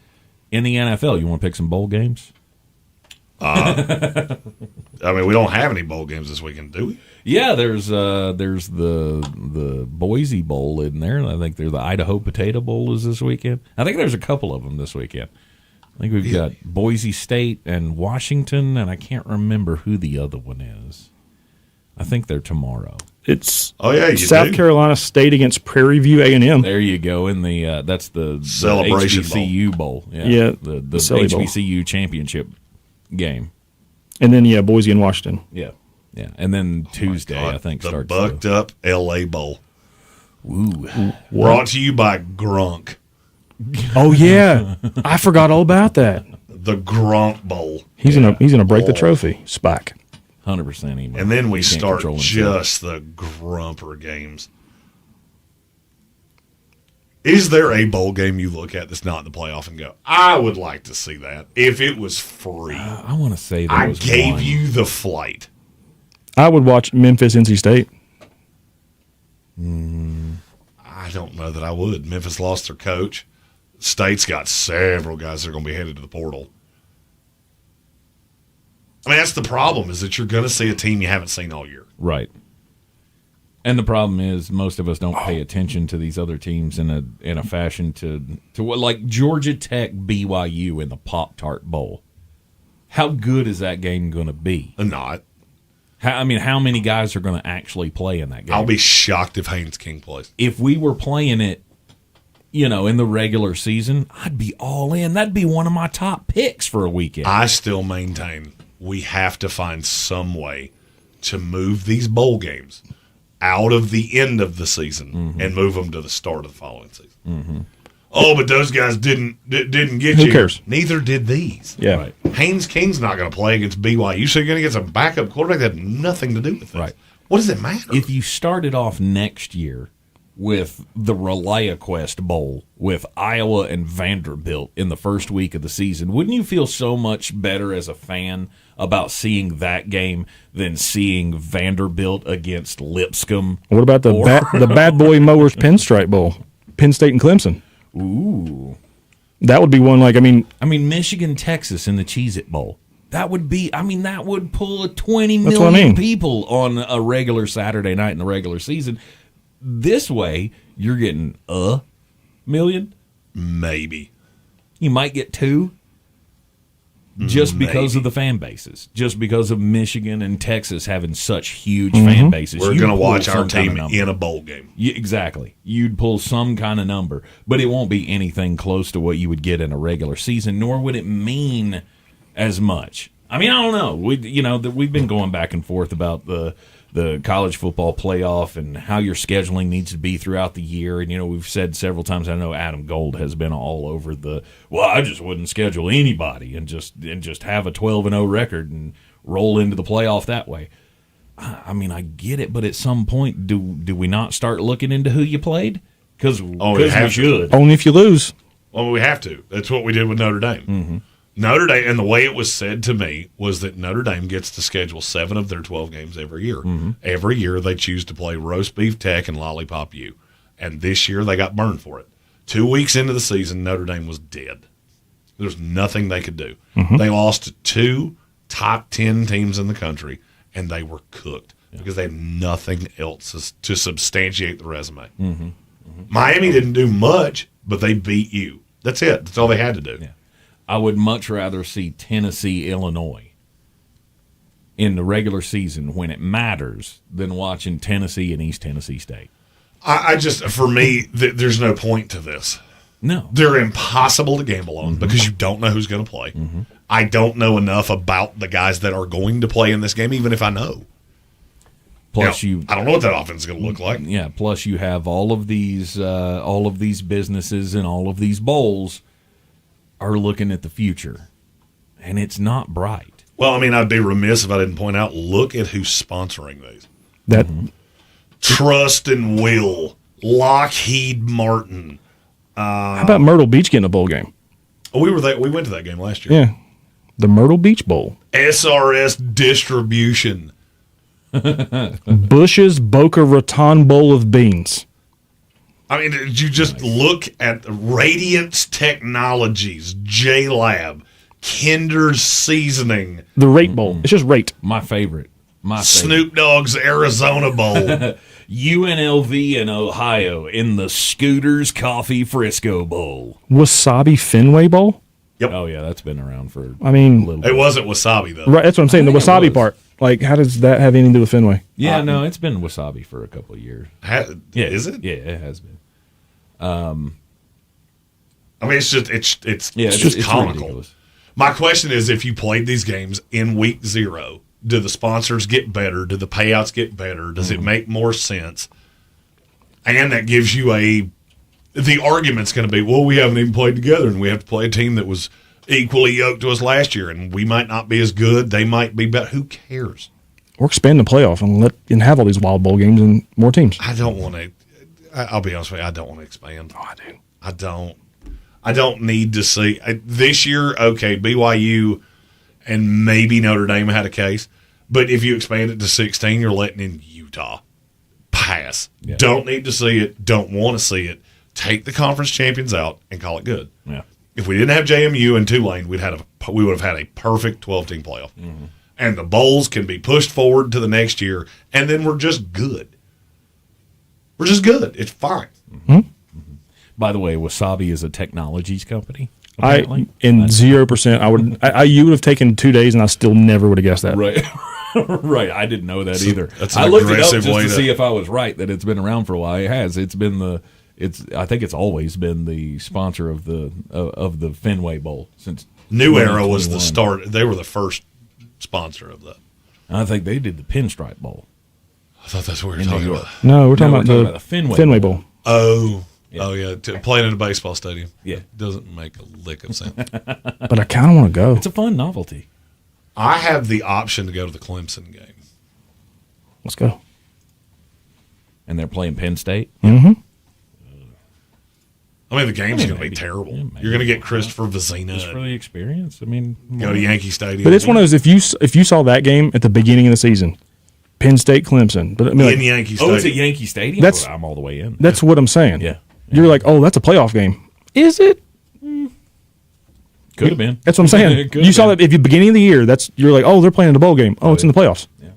in the NFL. You want to pick some bowl games? I mean, we don't have any bowl games this weekend, do we? Yeah, there's the Boise Bowl in there. I think there's the Idaho Potato Bowl is this weekend. I think there's a couple of them this weekend. I think we've got Boise State and Washington, and I can't remember who the other one is. I think they're tomorrow. It's Carolina State against Prairie View A&M. There you go. In the that's the Celebration HBCU Bowl. Yeah, the Bowl. HBCU championship game. And then Boise and Washington. Yeah. And then Tuesday, I think, the starts Bucked Up LA Bowl. Ooh. Brought to you by Grunk. Oh yeah, I forgot all about that. The Grunk Bowl. He's gonna break the trophy. Spike. 100% And then we start just the grumper games. Is there a bowl game you look at that's not in the playoff and go, I would like to see that if it was free? I want to say there I was gave one. you the flight. I would watch Memphis, NC State. I don't know that I would. Memphis lost their coach. State's got several guys that are going to be headed to the portal. I mean, that's the problem, is that you're going to see a team you haven't seen all year. Right. And the problem is most of us don't pay attention to these other teams in a fashion to what, like Georgia Tech BYU in the Pop-Tart Bowl. How good is that game going to be? Not. How many guys are going to actually play in that game? I'll be shocked if Haynes King plays. If we were playing it, in the regular season, I'd be all in. That'd be one of my top picks for a weekend. I still maintain we have to find some way to move these bowl games out of the end of the season and move them to the start of the following season. Mm-hmm. Oh, but those guys didn't get you. Who cares? Neither did these. Yeah. Right. Haynes King's not going to play against BYU, so you're going to get some backup quarterback that had nothing to do with this. Right. What does it matter? If you started off next year with the ReliaQuest Bowl with Iowa and Vanderbilt in the first week of the season, wouldn't you feel so much better as a fan about seeing that game than seeing Vanderbilt against Lipscomb? What about the Bad Boy Mowers Pinstripe Bowl? Penn State and Clemson. Ooh. That would be one Michigan, Texas in the Cheez-It Bowl. That would be, that would pull 20 That's what I million mean. people on a regular Saturday night in the regular season. This way, you're getting a million? Maybe. You might get 2. Just because of the fan bases. Just because of Michigan and Texas having such huge fan bases. We're going to watch our team in a bowl game. Exactly. You'd pull some kind of number, but it won't be anything close to what you would get in a regular season, nor would it mean as much. I don't know. We've been going back and forth about the college football playoff and how your scheduling needs to be throughout the year. And, we've said several times, I know Adam Gold has been all over I just wouldn't schedule anybody and just have a 12-0 record and roll into the playoff that way. I get it, but at some point, do we not start looking into who you played? Because we should. Only if you lose. Well, we have to. That's what we did with Notre Dame. Mm-hmm. Notre Dame, and the way it was said to me was that Notre Dame gets to schedule 7 of their 12 games every year. Mm-hmm. Every year they choose to play Roast Beef Tech and Lollipop U. And this year they got burned for it. 2 weeks into the season, Notre Dame was dead. There's nothing they could do. Mm-hmm. They lost to 2 top 10 teams in the country, and they were cooked because they had nothing else to substantiate the resume. Mm-hmm. Mm-hmm. Miami didn't do much, but they beat you. That's it. That's all they had to do. Yeah. I would much rather see Tennessee, Illinois in the regular season when it matters than watching Tennessee and East Tennessee State. For me, there's no point to this. No. They're impossible to gamble on because you don't know who's going to play. Mm-hmm. I don't know enough about the guys that are going to play in this game, even if I know. Plus, I don't know what that offense is going to look like. Yeah. Plus, you have all of these businesses and all of these bowls are looking at the future, and it's not bright. Well, I mean, I'd be remiss if I didn't point out. Look at who's sponsoring these. Trust and Will, Lockheed Martin. How about Myrtle Beach getting a bowl game? Oh, we went to that game last year. Yeah, the Myrtle Beach Bowl. SRS Distribution. Bush's Boca Raton Bowl of Beans. I mean, did you just look at the Radiance Technologies, J-Lab, Kinder's Seasoning. The Rate Bowl. It's just Rate. My favorite. Snoop Dogg's Arizona Bowl. UNLV in Ohio in the Scooters Coffee Frisco Bowl. Wasabi Fenway Bowl? Yep. Oh, yeah, that's been around for I mean, a little bit. It wasn't wasabi, though. Right, that's what I'm saying. The wasabi part. Like, how does that have anything to do with Fenway? Yeah, no, it's been wasabi for a couple of years. Yeah, is it? Yeah, it has been. I mean, it's just it's comical. ridiculous. My question is, if you played these games in week 0, do the sponsors get better? Do the payouts get better? Does it make more sense? And that gives you the argument's going to be, well, we haven't even played together, and we have to play a team that was equally yoked to us last year, and we might not be as good. They might be better. Who cares? Or expand the playoff and have all these wild bowl games and more teams. I don't want to. I'll be honest with you. I don't want to expand. Oh, I do. I don't need to see this year. Okay, BYU and maybe Notre Dame had a case, but if you expand it to 16, you're letting in Utah. Pass. Yeah. Don't need to see it. Don't want to see it. Take the conference champions out and call it good. Yeah. If we didn't have JMU and Tulane, we would have had a perfect 12-team playoff. Mm-hmm. And the bowls can be pushed forward to the next year, and then we're just good. We're just good. It's fine. Mm-hmm. By the way, Wasabi is a technologies company. In 0%, you would have taken 2 days, and I still never would have guessed that. Right, right. I didn't know that either. That's I looked it up just to see if I was right that it's been around for a while. It has. It's been I think it's always been the sponsor of the Fenway Bowl since New Era was the start. They were the first sponsor of that. I think they did the Pinstripe Bowl. I thought that's what we were talking about. No, we're talking about the Fenway Bowl. Oh, yeah. Playing in a baseball stadium. Yeah. Doesn't make a lick of sense. But I kind of want to go. It's a fun novelty. I have the option to go to the Clemson game. Let's go. And they're playing Penn State? Mm-hmm. I mean, the game's going to be terrible. You're going to get Christopher Vezina. Just for the experience. I mean, go to Yankee Stadium. But it's one of those, if you saw that game at the beginning of the season, Penn State, Clemson. But I mean, in Yankee Stadium. Oh, it's at Yankee Stadium? I'm all the way in. That's what I'm saying. Yeah. You're like, oh, that's a playoff game. Is it? Could have been. That's what I'm saying. You saw that at the beginning of the year. You're like, oh, they're playing in the bowl game. Oh, it's in the playoffs. Yeah.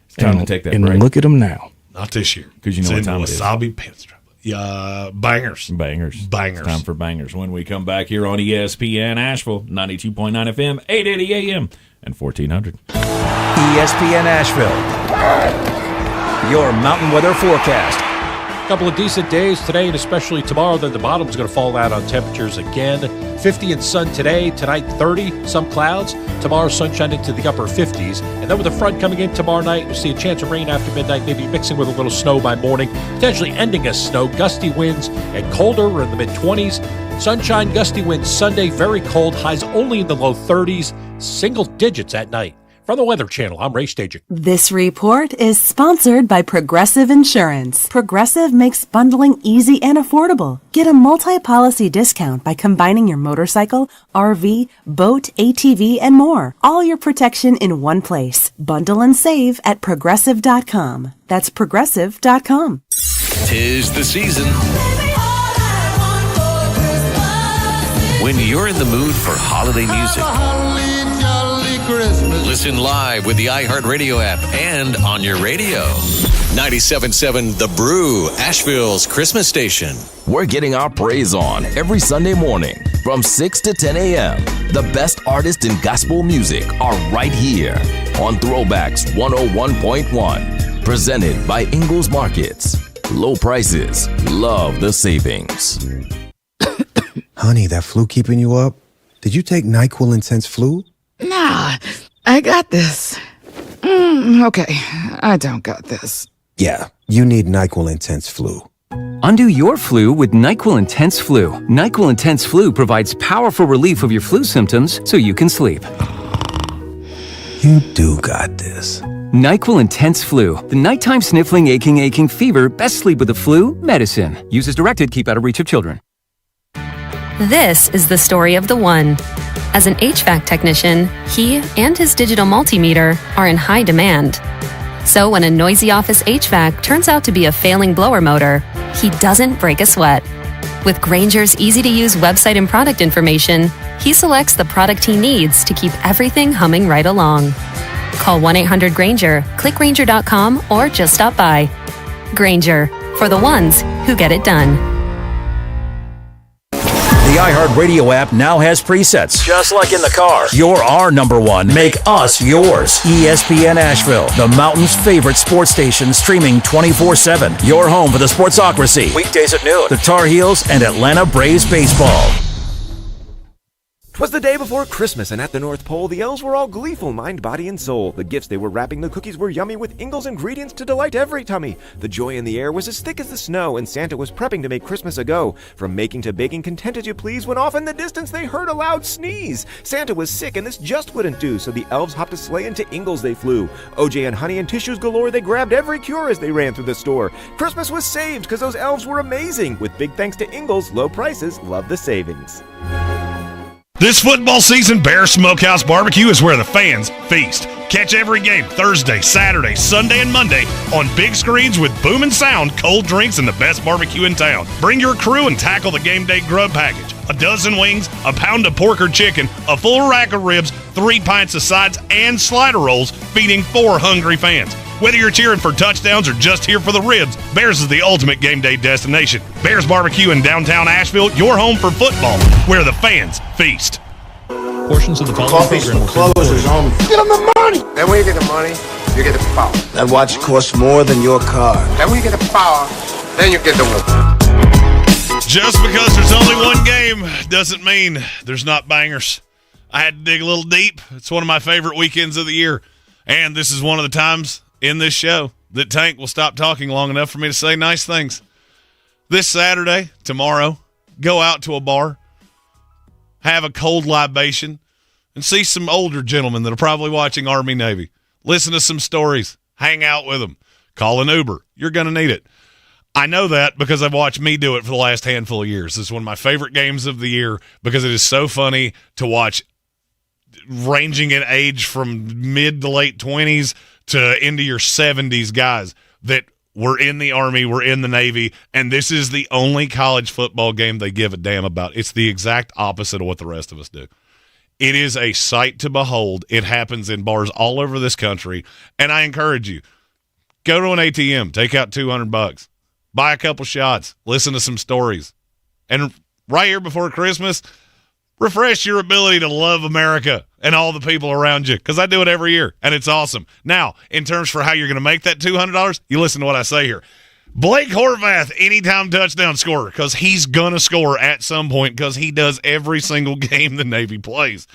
It's time to take that break. And look at them now. Not this year. Because you know what time it is. Wasabi Pinstripe. Yeah, bangers. Bangers. It's time for bangers. When we come back here on ESPN Asheville, 92.9 FM, 880 AM, and 1400. ESPN Asheville. Your mountain weather forecast. A couple of decent days today and especially tomorrow. Then the bottom's going to fall out on temperatures again. 50 and sun today. Tonight 30, some clouds. Tomorrow sunshine into the upper 50s. And then with the front coming in tomorrow night, we'll see a chance of rain after midnight, maybe mixing with a little snow by morning, potentially ending as snow. Gusty winds and colder. We're in the mid-20s. Sunshine, gusty winds Sunday, very cold. Highs only in the low 30s. Single digits at night. From the Weather Channel, I'm Ray Stajic. This report is sponsored by Progressive Insurance. Progressive makes bundling easy and affordable. Get a multi-policy discount by combining your motorcycle, RV, boat, ATV, and more. All your protection in one place. Bundle and save at Progressive.com. That's Progressive.com. 'Tis the season. When you're in the mood for holiday music. Listen live with the iHeartRadio app and on your radio. 97.7 The Brew, Asheville's Christmas station. We're getting our praise on every Sunday morning from 6 to 10 a.m. The best artists in gospel music are right here on Throwbacks 101.1. Presented by Ingles Markets. Low prices, love the savings. Honey, that flu keeping you up? Did you take NyQuil Intense Flu? Nah, I got this. Okay, I don't got this. Yeah, you need NyQuil Intense Flu. Undo your flu with NyQuil Intense Flu. NyQuil Intense Flu provides powerful relief of your flu symptoms so you can sleep. You do got this. NyQuil Intense Flu. The nighttime sniffling, aching fever. Best sleep with the flu medicine. Use as directed. Keep out of reach of children. This is the story of the one. As an HVAC technician, he and his digital multimeter are in high demand. So when a noisy office HVAC turns out to be a failing blower motor, he doesn't break a sweat. With Grainger's easy-to-use website and product information, he selects the product he needs to keep everything humming right along. Call 1-800-GRAINGER, click Grainger.com, or just stop by. Grainger, for the ones who get it done. The iHeartRadio app now has presets. Just like in the car. You're our number one. Make us yours. ESPN Asheville, the mountain's favorite sports station, streaming 24/7. Your home for the Sportsocracy. Weekdays at noon. The Tar Heels and Atlanta Braves baseball. 'Twas the day before Christmas, and at the North Pole, the elves were all gleeful, mind, body, and soul. The gifts they were wrapping the cookies were yummy, with Ingalls ingredients to delight every tummy. The joy in the air was as thick as the snow, and Santa was prepping to make Christmas a go. From making to baking, content as you please, when off in the distance they heard a loud sneeze. Santa was sick, and this just wouldn't do, so the elves hopped a sleigh, and to Ingalls they flew. OJ and honey and tissues galore, they grabbed every cure as they ran through the store. Christmas was saved, because those elves were amazing. With big thanks to Ingalls, low prices, love the savings. This football season, Bear Smokehouse Barbecue is where the fans feast. Catch every game Thursday, Saturday, Sunday, and Monday on big screens with booming sound, cold drinks, and the best barbecue in town. Bring your crew and tackle the game day grub package. A dozen wings, a pound of pork or chicken, a full rack of ribs, 3 pints of sides, and slider rolls, feeding 4 hungry fans. Whether you're cheering for touchdowns or just here for the ribs, Bears is the ultimate game day destination. Bears Barbecue in downtown Asheville, your home for football, where the fans feast. Portions of the following program will closers on. Get them the money! Then when you get the money, you get the power. That watch costs more than your car. Then when you get the power, then you get the woman. Just because there's only one game doesn't mean there's not bangers. I had to dig a little deep. It's one of my favorite weekends of the year. And this is one of the times in this show that Tank will stop talking long enough for me to say nice things. This Saturday, tomorrow, go out to a bar, have a cold libation, and see some older gentlemen that are probably watching Army Navy. Listen to some stories. Hang out with them. Call an Uber. You're going to need it. I know that because I've watched me do it for the last handful of years. This is one of my favorite games of the year because it is so funny to watch, ranging in age from mid to late 20s to into your 70s guys that were in the Army, were in the Navy, and this is the only college football game they give a damn about. It's the exact opposite of what the rest of us do. It is a sight to behold. It happens in bars all over this country, and I encourage you, go to an ATM, take out $200, buy a couple shots, listen to some stories, and right here before Christmas, refresh your ability to love America and all the people around you, because I do it every year, and it's awesome. Now, in terms for how you're going to make that $200, you listen to what I say here. Blake Horvath, anytime touchdown scorer, because he's going to score at some point because he does every single game the Navy plays.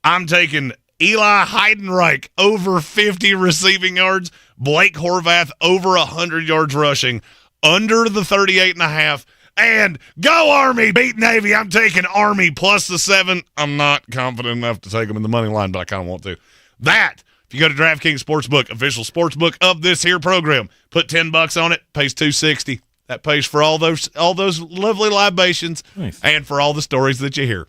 I'm taking Eli Heidenreich over 50 receiving yards, Blake Horvath over 100 yards rushing, under the 38.5. And go Army, beat Navy. I'm taking Army plus the 7. I'm not confident enough to take them in the money line, but I kind of want to. That, if you go to DraftKings Sportsbook, official sportsbook of this here program, put $10 on it, pays $260. That pays for all those lovely libations. Nice. And for all the stories that you hear.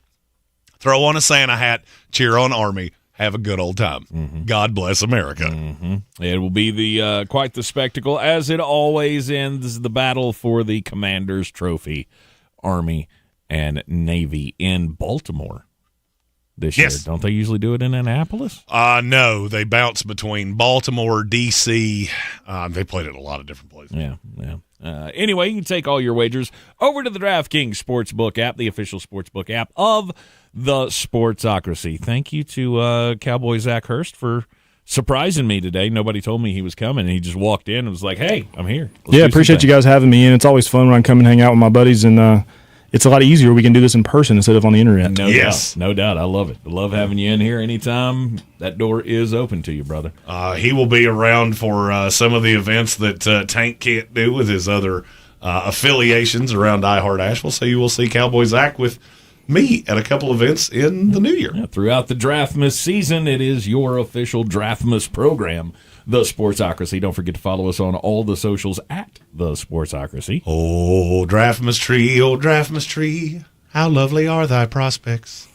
Throw on a Santa hat, cheer on Army. Have a good old time. Mm-hmm. God bless America. Mm-hmm. It will be the quite the spectacle, as it always ends, the battle for the Commander's Trophy, Army and Navy in Baltimore this year. Don't they usually do it in Annapolis? No, they bounce between Baltimore, D.C. They played it a lot of different places. Yeah. Anyway, you can take all your wagers over to the DraftKings Sportsbook app, the official sportsbook app of the Sportsocracy. Thank you to Cowboy Zach Hurst for surprising me today. Nobody told me he was coming, and he just walked in and was like, hey, I'm here. Appreciate you guys having me in. It's always fun when I come and hang out with my buddies, and it's a lot easier. We can do this in person instead of on the internet. No doubt. No doubt. I love it. I love having you in here anytime. That door is open to you, brother. He will be around for some of the events that Tank can't do with his other affiliations around iHeart Asheville. So you will see Cowboy Zach with me at a couple events in the new year. Yeah, throughout the Draftmas season, it is your official Draftmas program, The Sportsocracy. Don't forget to follow us on all the socials at The Sportsocracy. Oh, Draftmas tree, how lovely are thy prospects.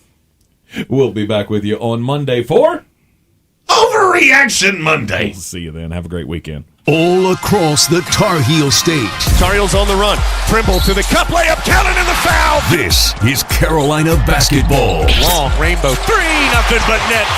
We'll be back with you on Monday for Overreaction Monday. We'll see you then. Have a great weekend. All across the Tar Heel state. Tar Heels on the run. Trimble to the cup layup. Counted in the foul. This is Carolina basketball. Long rainbow 3, nothing but net.